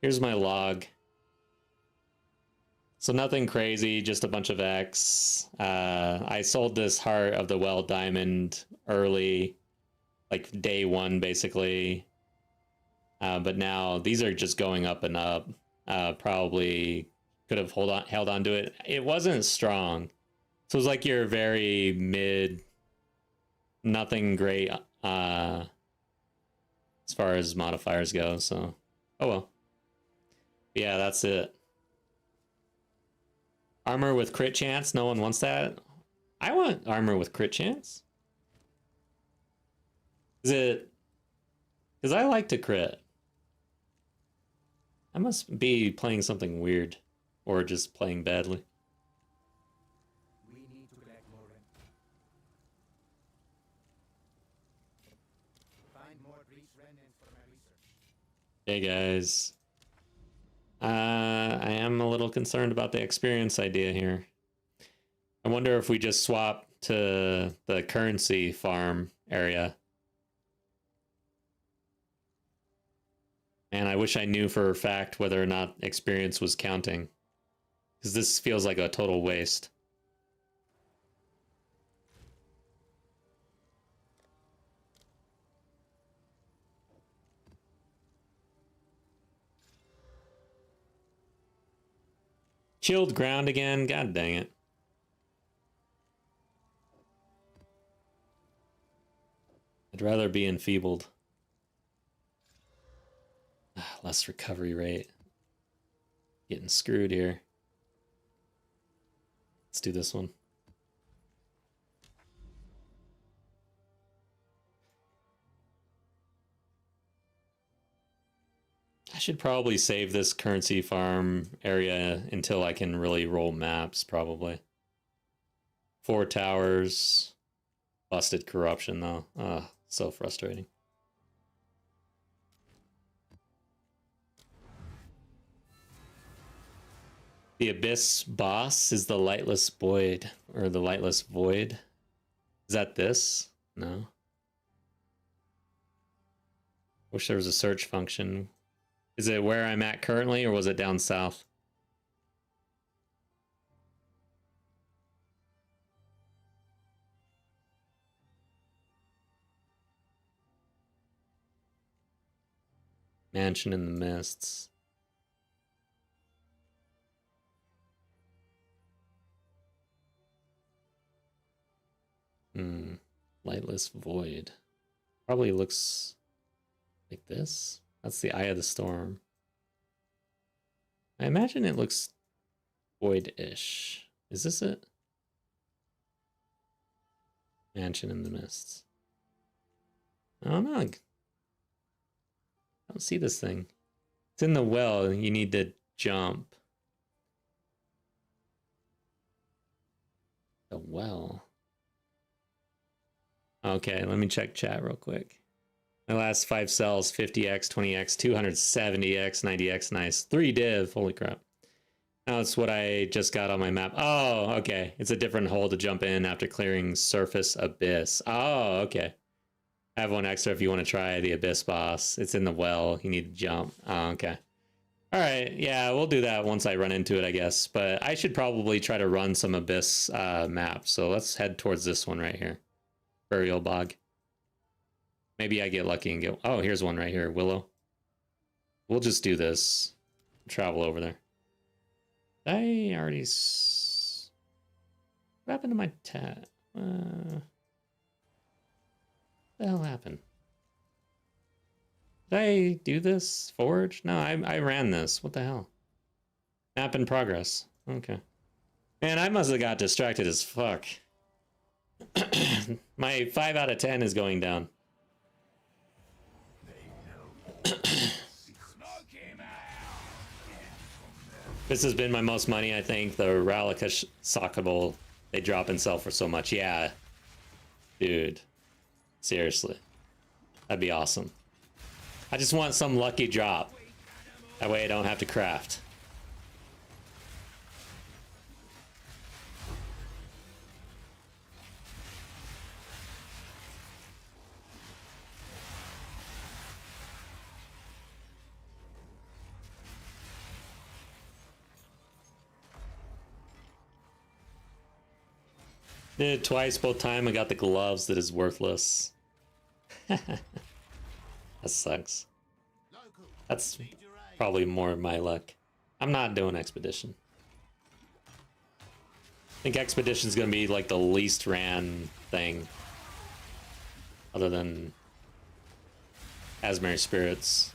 Here's my log. So nothing crazy, just a bunch of X. I sold this Heart of the Well Diamond early, like day one, basically. But now these are just going up and up. Probably could have held on to it. It wasn't strong. So it was like your very mid, nothing great as far as modifiers go. So, oh well. Yeah, that's it. Armor with crit chance. No one wants that. I want armor with crit chance. Is it? Because I like to crit. I must be playing something weird, or just playing badly. We need to collect more rent. Find more breach remnants for my research. Hey guys. I am a little concerned about the experience idea here. I wonder if we just swap to the currency farm area. And I wish I knew for a fact whether or not experience was counting. Because this feels like a total waste. Chilled ground again? God dang it. I'd rather be enfeebled. Less recovery rate. Getting screwed here. Let's do this one. I should probably save this currency farm area until I can really roll maps, probably. 4 towers. Busted corruption, though. Ah, so frustrating. The Abyss boss is the Lightless Void, or the Lightless Void. Is that this? No. Wish there was a search function. Is it where I'm at currently, or was it down south? Mansion in the Mists. Lightless Void. Probably looks like this. That's the Eye of the Storm. I imagine it looks void-ish. Is this it? Mansion in the Mists. I don't know. I don't see this thing. It's in the well. You need to jump. The well. Okay, let me check chat real quick. My last 5 cells, 50x, 20x, 270x, 90x, nice. 3 div, holy crap. Now it's what I just got on my map. Oh, okay. It's a different hole to jump in after clearing Surface Abyss. Oh, okay. I have one extra if you want to try the Abyss boss. It's in the well. You need to jump. Oh, okay. All right. Yeah, we'll do that once I run into it, I guess. But I should probably try to run some Abyss maps. So let's head towards this one right here. Burial Bog. Maybe I get lucky and get... Oh, here's one right here. Willow. We'll just do this. Travel over there. I already... What happened to my tat? What the hell happened? Did I do this? Forge? No, I ran this. What the hell? Map in progress. Okay. Man, I must have got distracted as fuck. My 5 out of 10 is going down. This has been my most money, I think. The Ralika Sockable, they drop and sell for so much. Yeah. Dude. Seriously. That'd be awesome. I just want some lucky drop. That way I don't have to craft. Did it twice, both time I got the gloves that is worthless. That sucks. That's probably more of my luck. I'm not doing expedition. I think Expedition's gonna be like the least ran thing. Other than Asmary Spirits.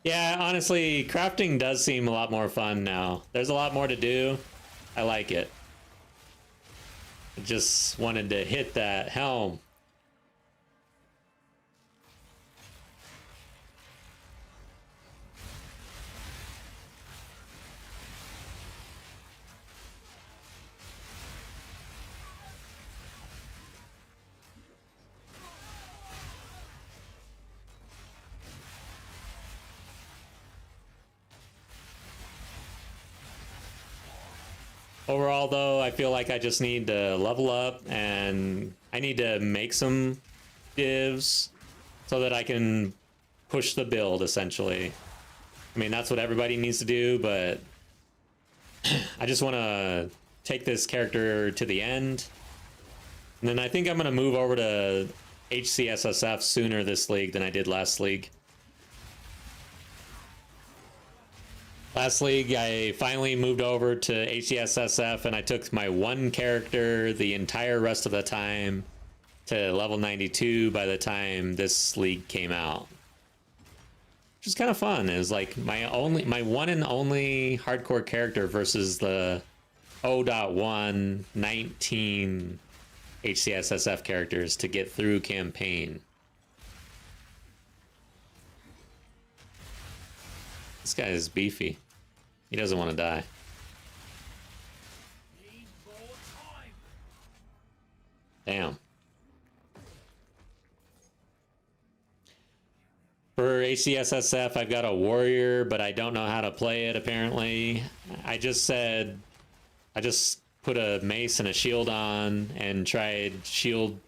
Yeah, honestly, crafting does seem a lot more fun now. There's a lot more to do. I like it. I just wanted to hit that helm. Overall, though, I feel like I just need to level up and I need to make some divs so that I can push the build, essentially. I mean, that's what everybody needs to do, but I just want to take this character to the end. And then I think I'm going to move over to HCSSF sooner this league than I did last league. Last league, I finally moved over to HCSSF and I took my one character the entire rest of the time to level 92 by the time this league came out. Which is kind of fun. It was like my one and only hardcore character versus the 0.1 19 HCSSF characters to get through campaign. This guy is beefy. He doesn't want to die. Damn. For ACSSF, I've got a warrior, but I don't know how to play it, apparently. I just put a mace and a shield on and tried shield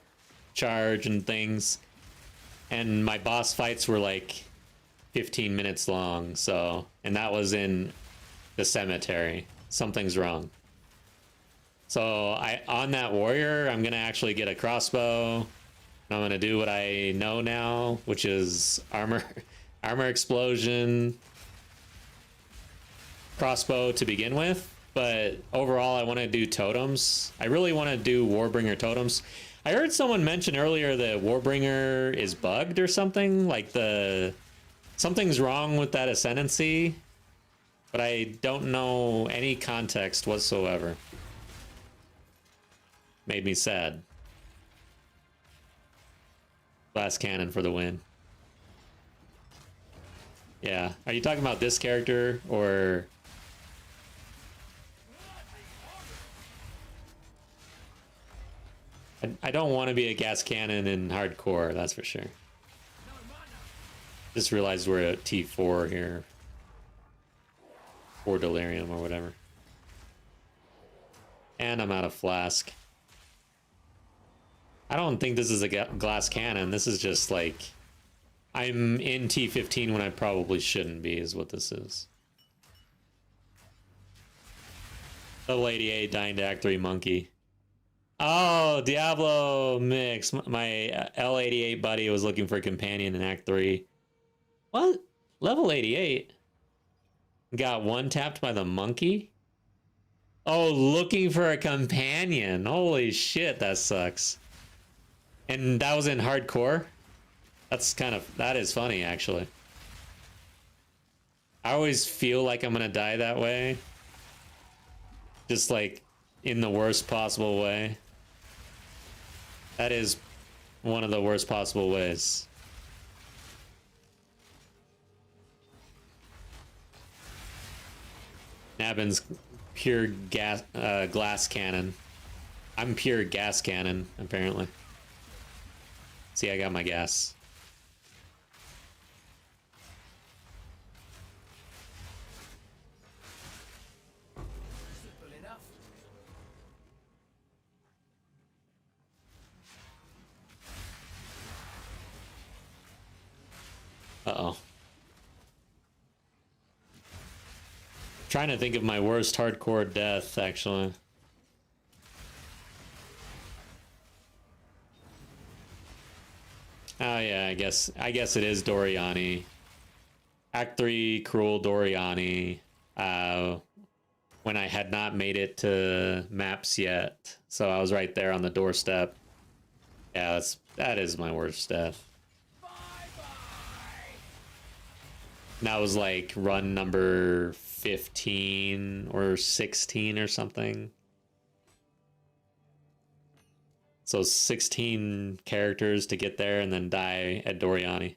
charge and things. And my boss fights were like 15 minutes long, so, and that was in the cemetery. Something's wrong. So on that warrior, I'm gonna actually get a crossbow. And I'm gonna do what I know now, which is armor explosion, crossbow to begin with. But overall, I want to do totems. I really want to do Warbringer totems. I heard someone mention earlier that Warbringer is bugged or something, like something's wrong with that ascendancy, but I don't know any context whatsoever. Made me sad. Glass cannon for the win. Yeah, are you talking about this character or? I don't want to be a gas cannon in hardcore, that's for sure. Just realized we're at T4 here. Or delirium or whatever. And I'm out of flask. I don't think this is a glass cannon. This is just like... I'm in T15 when I probably shouldn't be, is what this is. Level 88, dying to Act 3 monkey. Oh, Diablo mix. My L88 buddy was looking for a companion in Act 3. What? Level 88? Got one tapped by the monkey? Oh, looking for a companion. Holy shit, that sucks. And that was in hardcore? That is funny, actually. I always feel like I'm gonna die that way. Just like in the worst possible way. That is one of the worst possible ways. Nabin's pure glass cannon. I'm pure gas cannon, apparently. See, I got my gas. Uh-oh. Trying to think of my worst hardcore death, actually. Oh yeah, I guess it is Doriani. Act 3, Cruel Doriani. When I had not made it to maps yet. So I was right there on the doorstep. Yeah, that is my worst death. That was like run number 15 or 16 or something. So 16 characters to get there and then die at Doriani.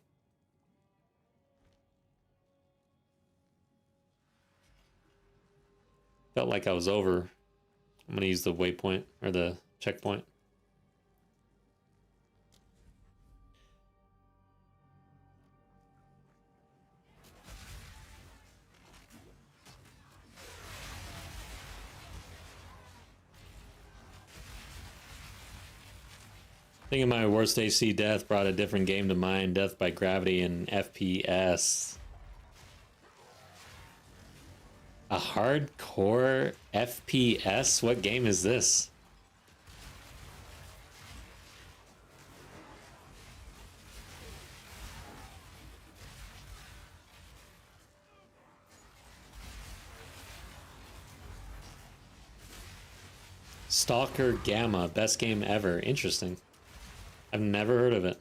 Felt like I was over. I'm gonna use the waypoint or the checkpoint. Thinking my worst AC death brought a different game to mind. Death by gravity and FPS. A hardcore FPS? What game is this? Stalker Gamma, best game ever. Interesting. I've never heard of it.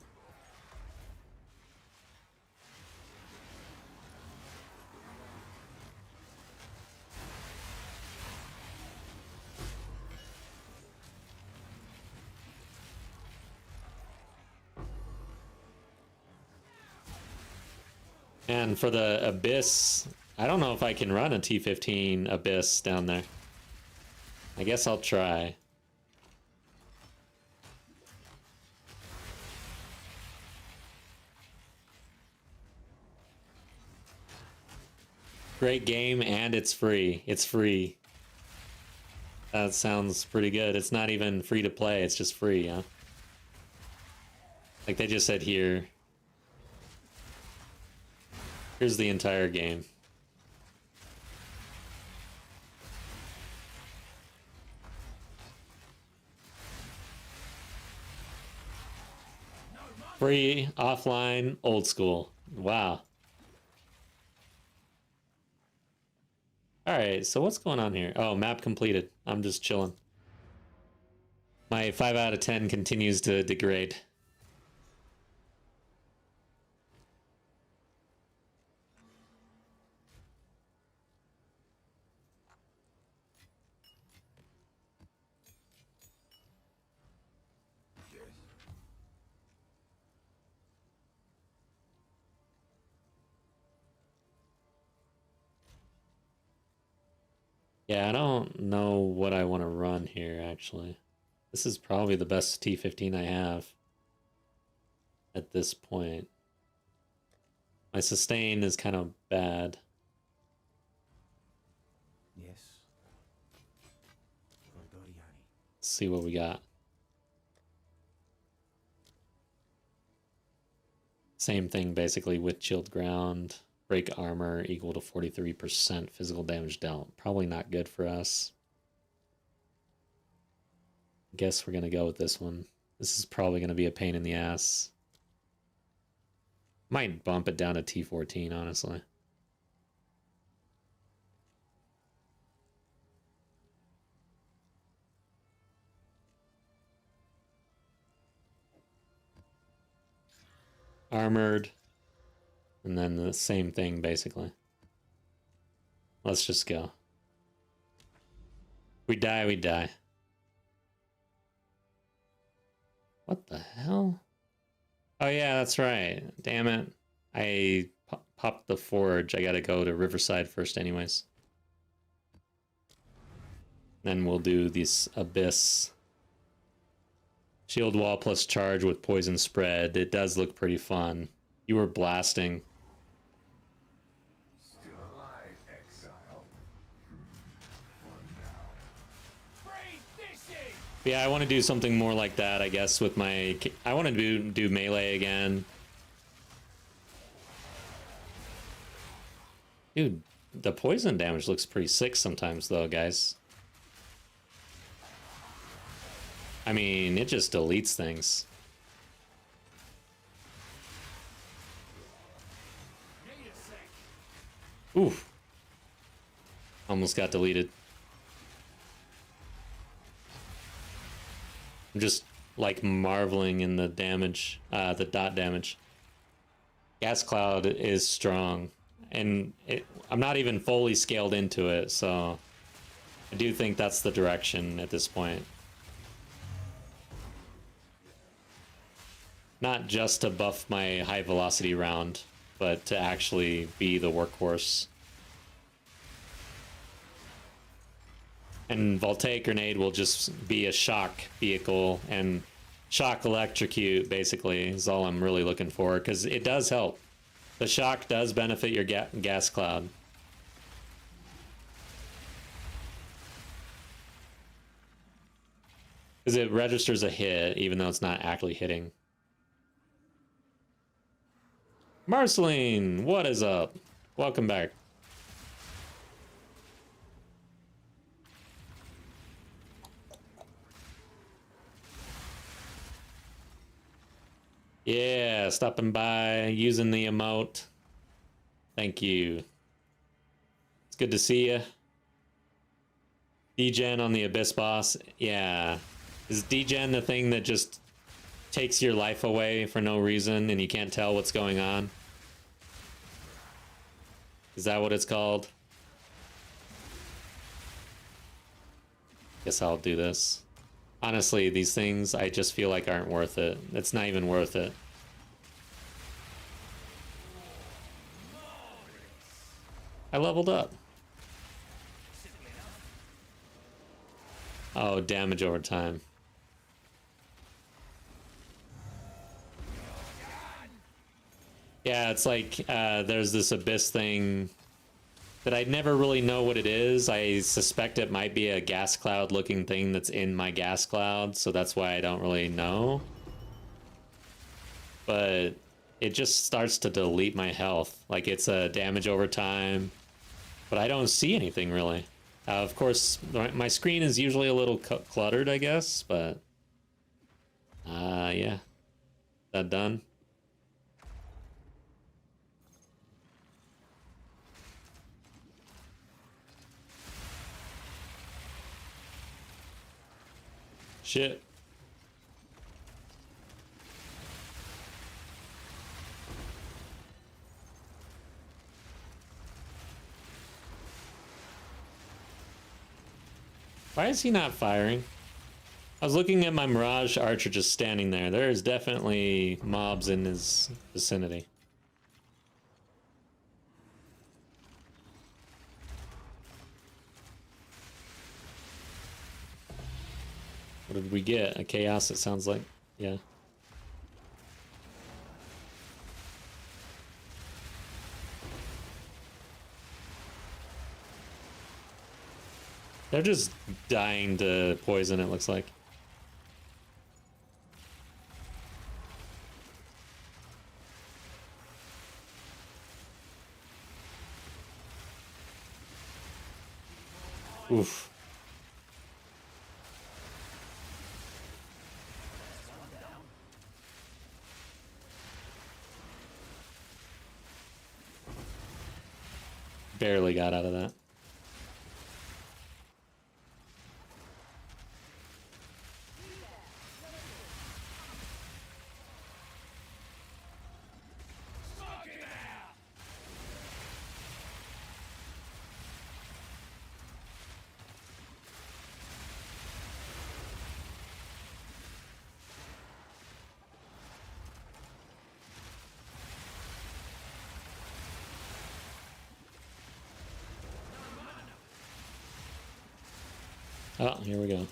And for the Abyss, I don't know if I can run a T15 Abyss down there. I guess I'll try. Great game, and it's free. It's free. That sounds pretty good. It's not even free to play, it's just free, huh? Like they just said here. Here's the entire game. Free, offline, old school. Wow. Alright, so what's going on here? Oh, map completed. I'm just chilling. My 5 out of 10 continues to degrade. Yeah, I don't know what I want to run here, actually. This is probably the best T15 I have at this point. My sustain is kind of bad. Yes. For Doriani. Let's see what we got. Same thing, basically, with chilled ground. Break armor equal to 43% physical damage dealt. Probably not good for us. Guess we're going to go with this one. This is probably going to be a pain in the ass. Might bump it down to T14, honestly. Armored. And then the same thing, basically. Let's just go. We die, we die. What the hell? Oh yeah, that's right. Damn it. I popped the forge. I gotta go to Riverside first anyways. Then we'll do this Abyss. Shield wall plus charge with poison spread. It does look pretty fun. You were blasting. Still alive, exile. Yeah, I want to do something more like that, I guess, with my... I want to do melee again. Dude, the poison damage looks pretty sick sometimes, though, guys. I mean, it just deletes things. Oof. Almost got deleted. I'm just like marveling in the damage, the dot damage. Gas Cloud is strong, and I'm not even fully scaled into it, so I do think that's the direction at this point. Not just to buff my high velocity round, but to actually be the workhorse. And Voltaic Grenade will just be a shock vehicle, and shock electrocute basically is all I'm really looking for, because it does help. The shock does benefit your gas cloud. Because it registers a hit even though it's not actually hitting. Marceline, what is up? Welcome back. Yeah, stopping by, using the emote. Thank you. It's good to see you. Degen on the Abyss boss. Yeah. Is Degen the thing that just takes your life away for no reason and you can't tell what's going on? Is that what it's called? Guess I'll do this. Honestly, these things I just feel like aren't worth it. It's not even worth it. I leveled up. Oh, damage over time. Yeah, it's like there's this Abyss thing that I never really know what it is. I suspect it might be a gas cloud looking thing that's in my gas cloud, so that's why I don't really know. But it just starts to delete my health. Like, it's a damage over time, but I don't see anything really. Of course, my screen is usually a little cluttered, I guess, but yeah. That done? Shit. Why is he not firing? I was looking at my Mirage Archer just standing there. There's definitely mobs in his vicinity. What did we get? A chaos, it sounds like. Yeah. They're just dying to poison, it looks like. Oof. Barely got out of that. Oh, here we go.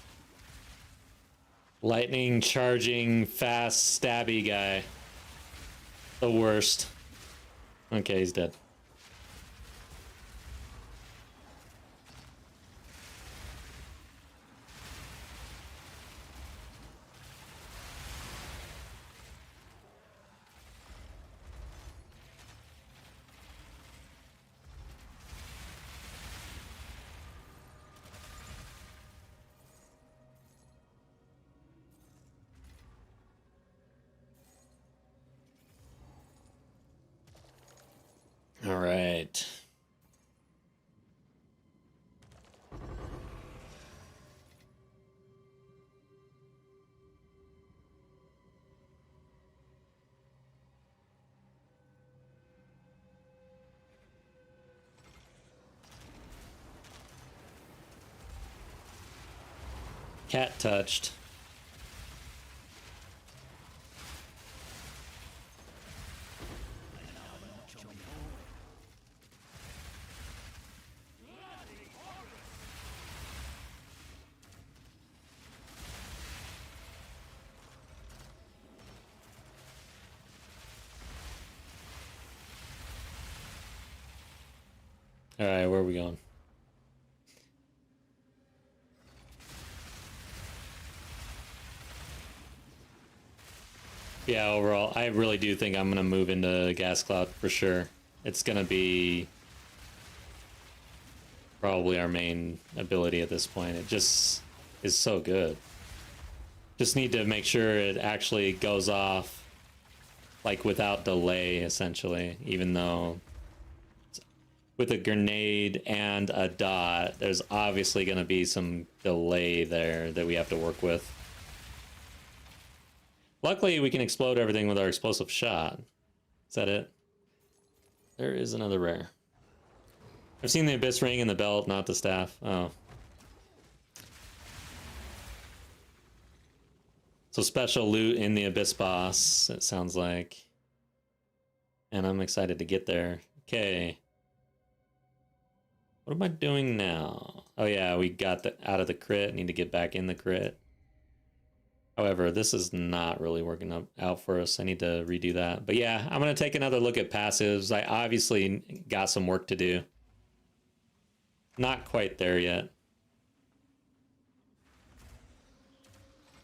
Lightning charging, fast, stabby guy. The worst. Okay, he's dead. All right. Cat touched. All right, where are we going? Yeah, overall, I really do think I'm gonna move into Gas Cloud for sure. It's gonna be probably our main ability at this point. It just is so good. Just need to make sure it actually goes off like without delay, essentially, even though with a grenade and a dot, there's obviously going to be some delay there that we have to work with. Luckily, we can explode everything with our explosive shot. Is that it? There is another rare. I've seen the Abyss Ring and the belt, not the staff. Oh. So special loot in the Abyss boss, it sounds like. And I'm excited to get there. Okay. What am I doing now? Oh yeah, we got out of the crit. Need to get back in the crit. However, this is not really working out for us. I need to redo that. But yeah, I'm going to take another look at passives. I obviously got some work to do. Not quite there yet.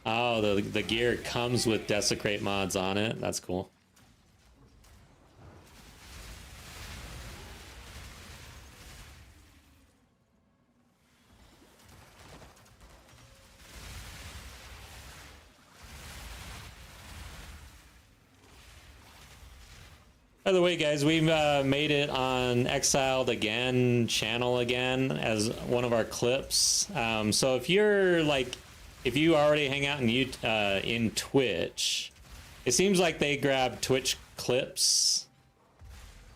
Oh, the gear comes with Desecrate mods on it. That's cool. By the way, guys, we've made it on Exiled Again channel again as one of our clips. So if you're like, if you already hang out in Twitch, it seems like they grab Twitch clips.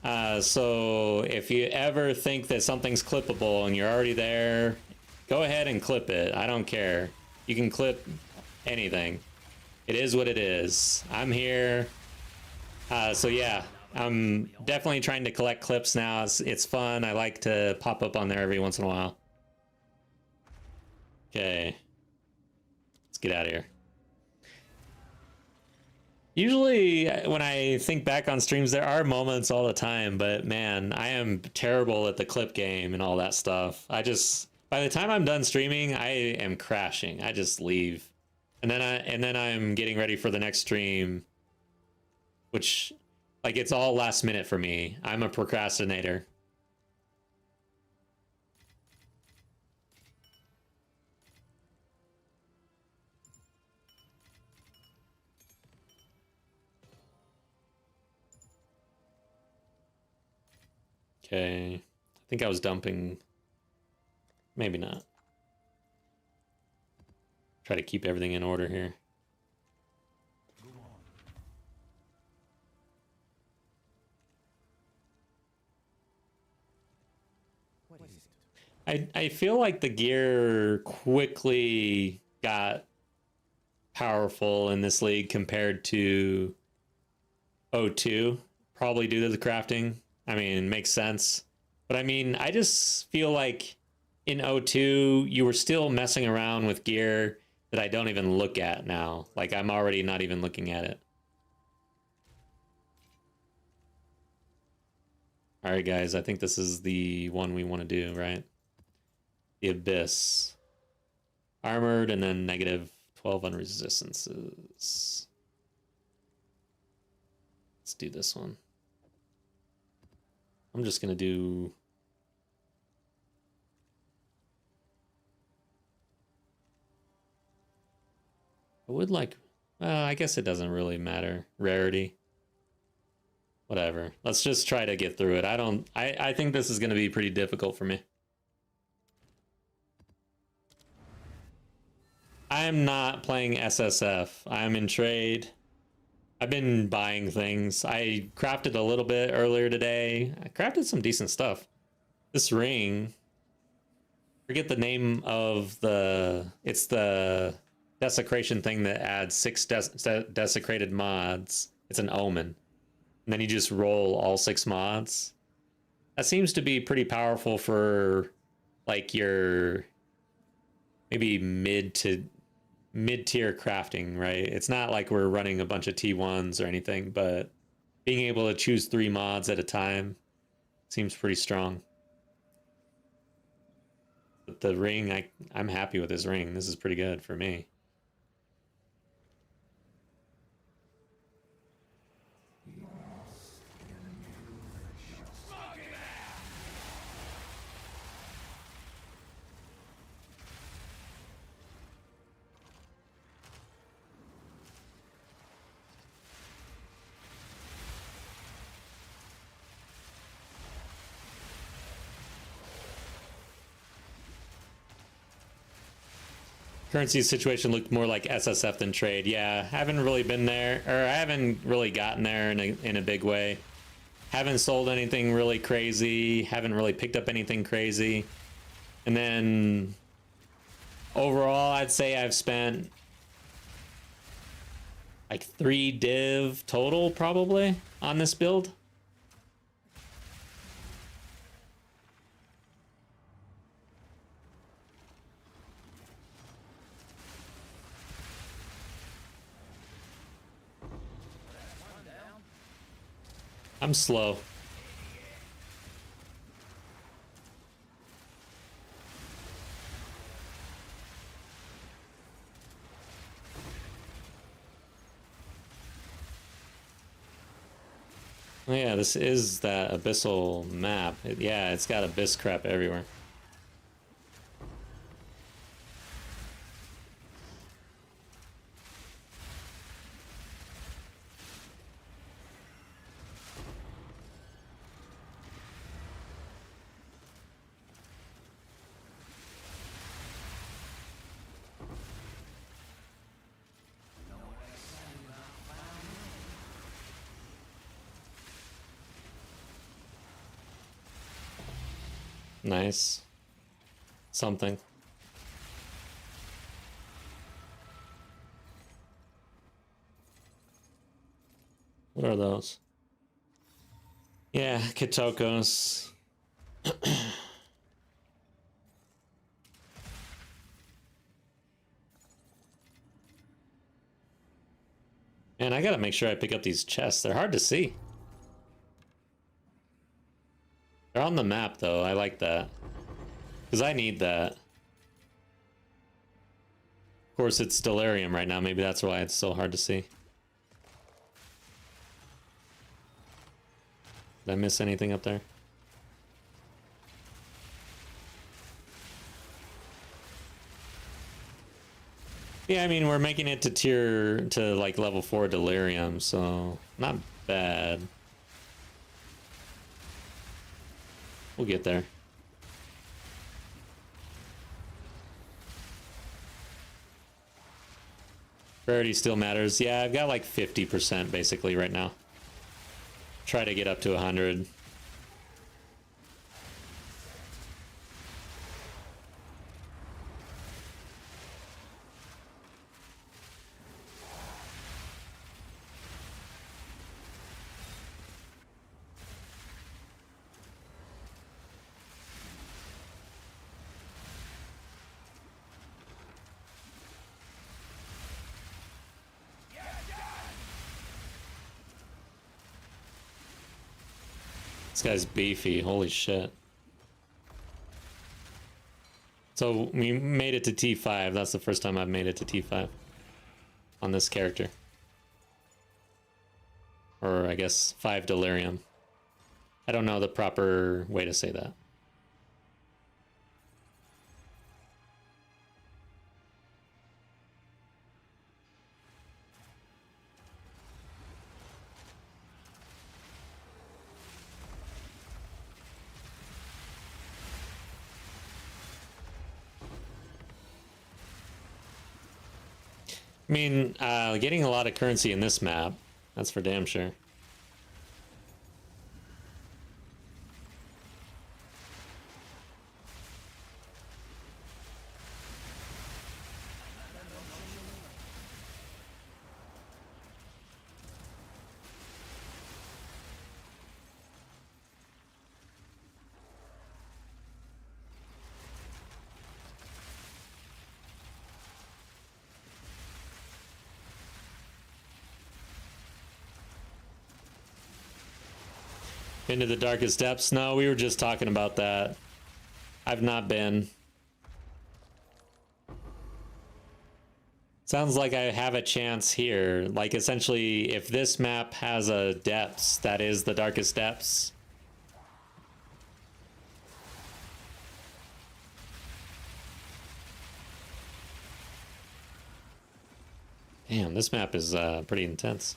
So if you ever think that something's clippable and you're already there, go ahead and clip it. I don't care. You can clip anything. It is what it is. I'm here. So yeah. I'm definitely trying to collect clips now. It's fun. I like to pop up on there every once in a while. Okay. Let's get out of here. Usually when I think back on streams, there are moments all the time, but man, I am terrible at the clip game and all that stuff. By the time I'm done streaming, I am crashing. I just leave. And then I'm getting ready for the next stream, which, like, it's all last minute for me. I'm a procrastinator. Okay. I think I was dumping. Maybe not. Try to keep everything in order here. I feel like the gear quickly got powerful in this league compared to O2, probably due to the crafting. I mean, it makes sense. But I mean, I just feel like in O2, you were still messing around with gear that I don't even look at now. Like, I'm already not even looking at it. All right, guys, I think this is the one we want to do, right? The Abyss. Armored and then negative 12 on resistances. Let's do this one. I'm just going to do... I would like... I guess it doesn't really matter. Rarity. Whatever. Let's just try to get through it. I think this is going to be pretty difficult for me. I am not playing SSF. I'm in trade. I've been buying things. I crafted a little bit earlier today. I crafted some decent stuff. This ring Forget the name of the. It's the desecration thing that adds 6 desecrated mods. It's an omen. And then you just roll all 6 mods. That seems to be pretty powerful for like your maybe mid-tier crafting, right? It's not like we're running a bunch of T1s or anything, but being able to choose 3 mods at a time seems pretty strong. But the ring, I'm happy with this ring. This is pretty good for me. Currency situation looked more like SSF than trade. Yeah, haven't really been there, or I haven't really gotten there in a big way. Haven't sold anything really crazy. Haven't really picked up anything crazy. And then overall, I'd say I've spent like 3 div total probably on this build. I'm slow. Oh yeah, this is that abyssal map. Yeah, it's got abyss crap everywhere. Nice. Something. What are those? Yeah, Kitokos. Man, I gotta make sure I pick up these chests. They're hard to see. They're on the map, though. I like that. Because I need that. Of course, it's delirium right now. Maybe that's why it's so hard to see. Did I miss anything up there? Yeah, I mean, we're making it to like level 4 delirium, so not bad. We'll get there. Rarity still matters. Yeah, I've got like 50% basically right now. Try to get up to 100. This guy's beefy, holy shit. So we made it to T5. That's the first time I've made it to T5 on this character. Or I guess 5 delirium. I don't know the proper way to say that. I mean, getting a lot of currency in this map, that's for damn sure. Into the darkest depths? No, we were just talking about that. I've not been. Sounds like I have a chance here. Like, essentially, if this map has a depths, that is the darkest depths. Damn, this map is pretty intense.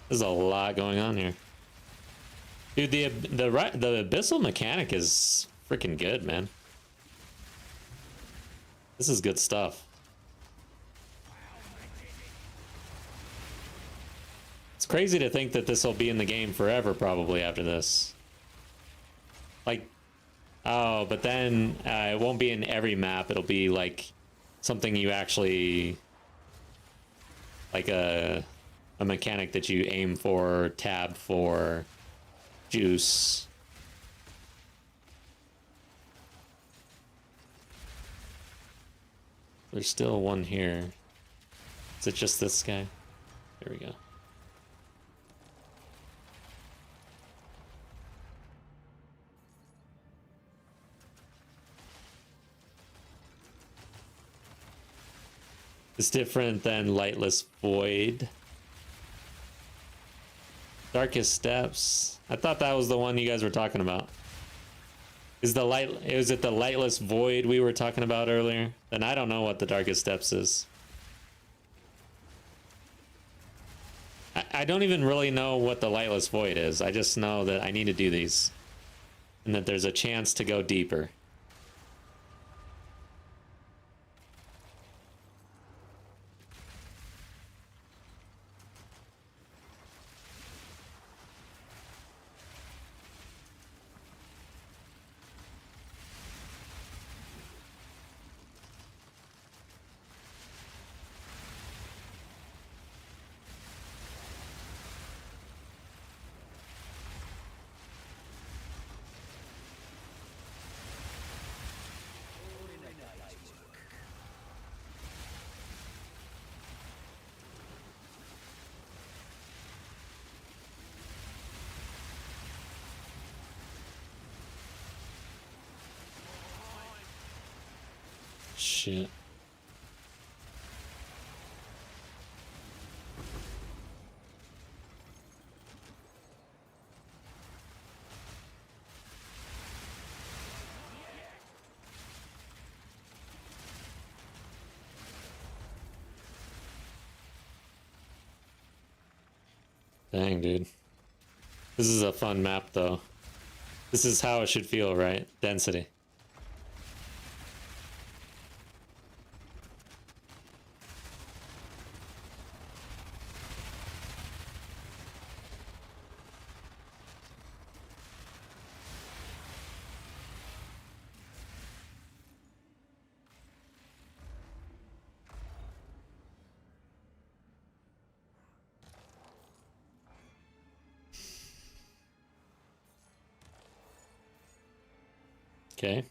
There's a lot going on here. Dude, the abyssal mechanic is freaking good, man. This is good stuff. It's crazy to think that this will be in the game forever, probably, after this. Like, oh, but then it won't be in every map. It'll be, like, something you actually... Like a mechanic that you aim for, tab for, juice. There's still one here. Is it just this guy? There we go. It's different than Lightless Void. Darkest Depths. I thought that was the one you guys were talking about. Is it the Lightless Void we were talking about earlier? Then I don't know what the Darkest Depths is. I don't even really know what the Lightless Void is. I just know that I need to do these. And that there's a chance to go deeper. Shit. Dang, dude. This is a fun map, though. This is how it should feel, right? Density. Okay.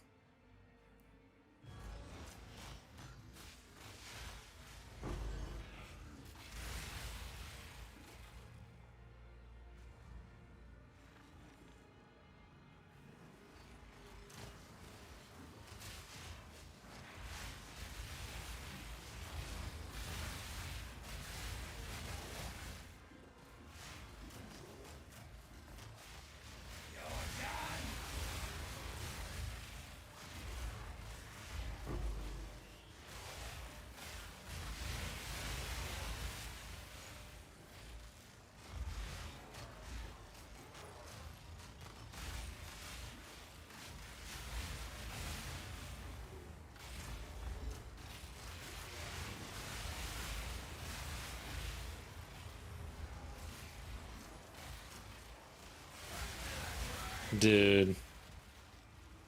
Dude.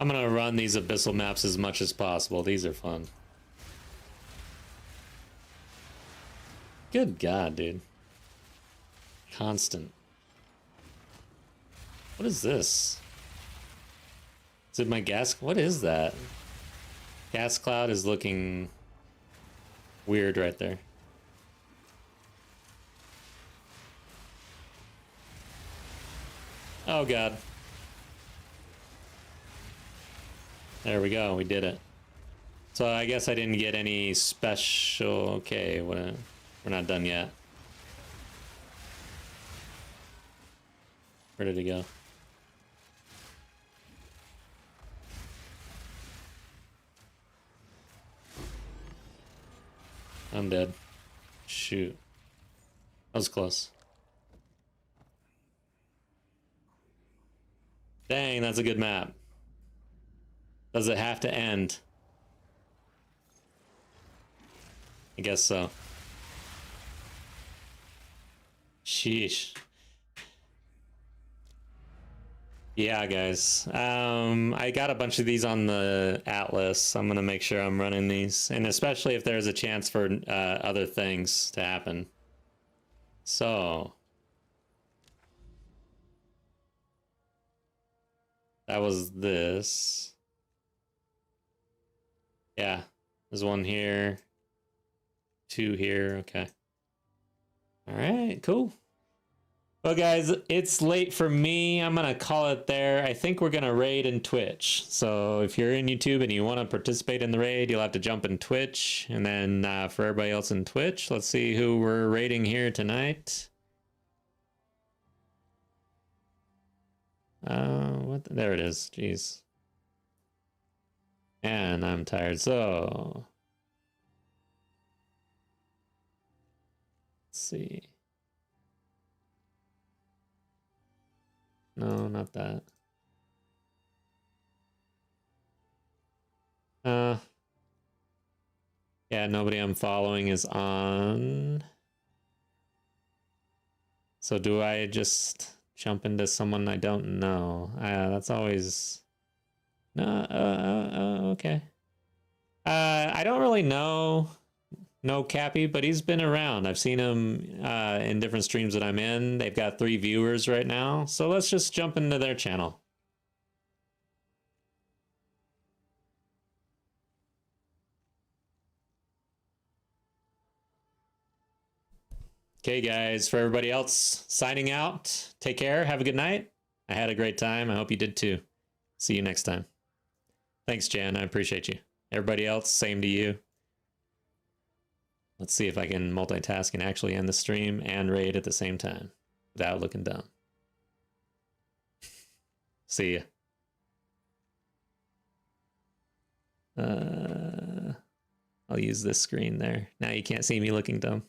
I'm gonna run these abyssal maps as much as possible. These are fun. Good God, dude. Constant. What is this? Is it my gas? What is that? Gas cloud is looking weird right there. Oh God. There we go. We did it. So I guess I didn't get any special... Okay, we're not done yet. Where did it go? I'm dead. Shoot. That was close. Dang, that's a good map. Does it have to end? I guess so. Sheesh. Yeah, guys. I got a bunch of these on the Atlas. I'm gonna make sure I'm running these, and especially if there's a chance for other things to happen. So that was this. Yeah, there's one here, two here. Okay. All right, cool. Well, guys, it's late for me. I'm going to call it there. I think we're going to raid in Twitch. So if you're in YouTube and you want to participate in the raid, you'll have to jump in Twitch. And then for everybody else in Twitch, let's see who we're raiding here tonight. There it is. Jeez. And I'm tired. So let's see. No, not that. Yeah, nobody I'm following is on. So do I just jump into someone I don't know? That's always... No, okay. I don't really know Cappy, but he's been around. I've seen him in different streams that I'm in. They've got 3 viewers right now. So let's just jump into their channel. Okay, guys, for everybody else signing out, take care. Have a good night. I had a great time. I hope you did too. See you next time. Thanks, Jan. I appreciate you. Everybody else, same to you. Let's see if I can multitask and actually end the stream and raid at the same time without looking dumb. See ya. I'll use this screen there. Now you can't see me looking dumb.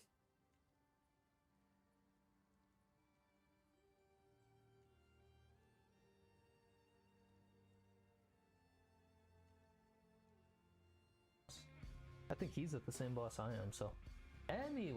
I think he's at the same boss I am, so. Anyway.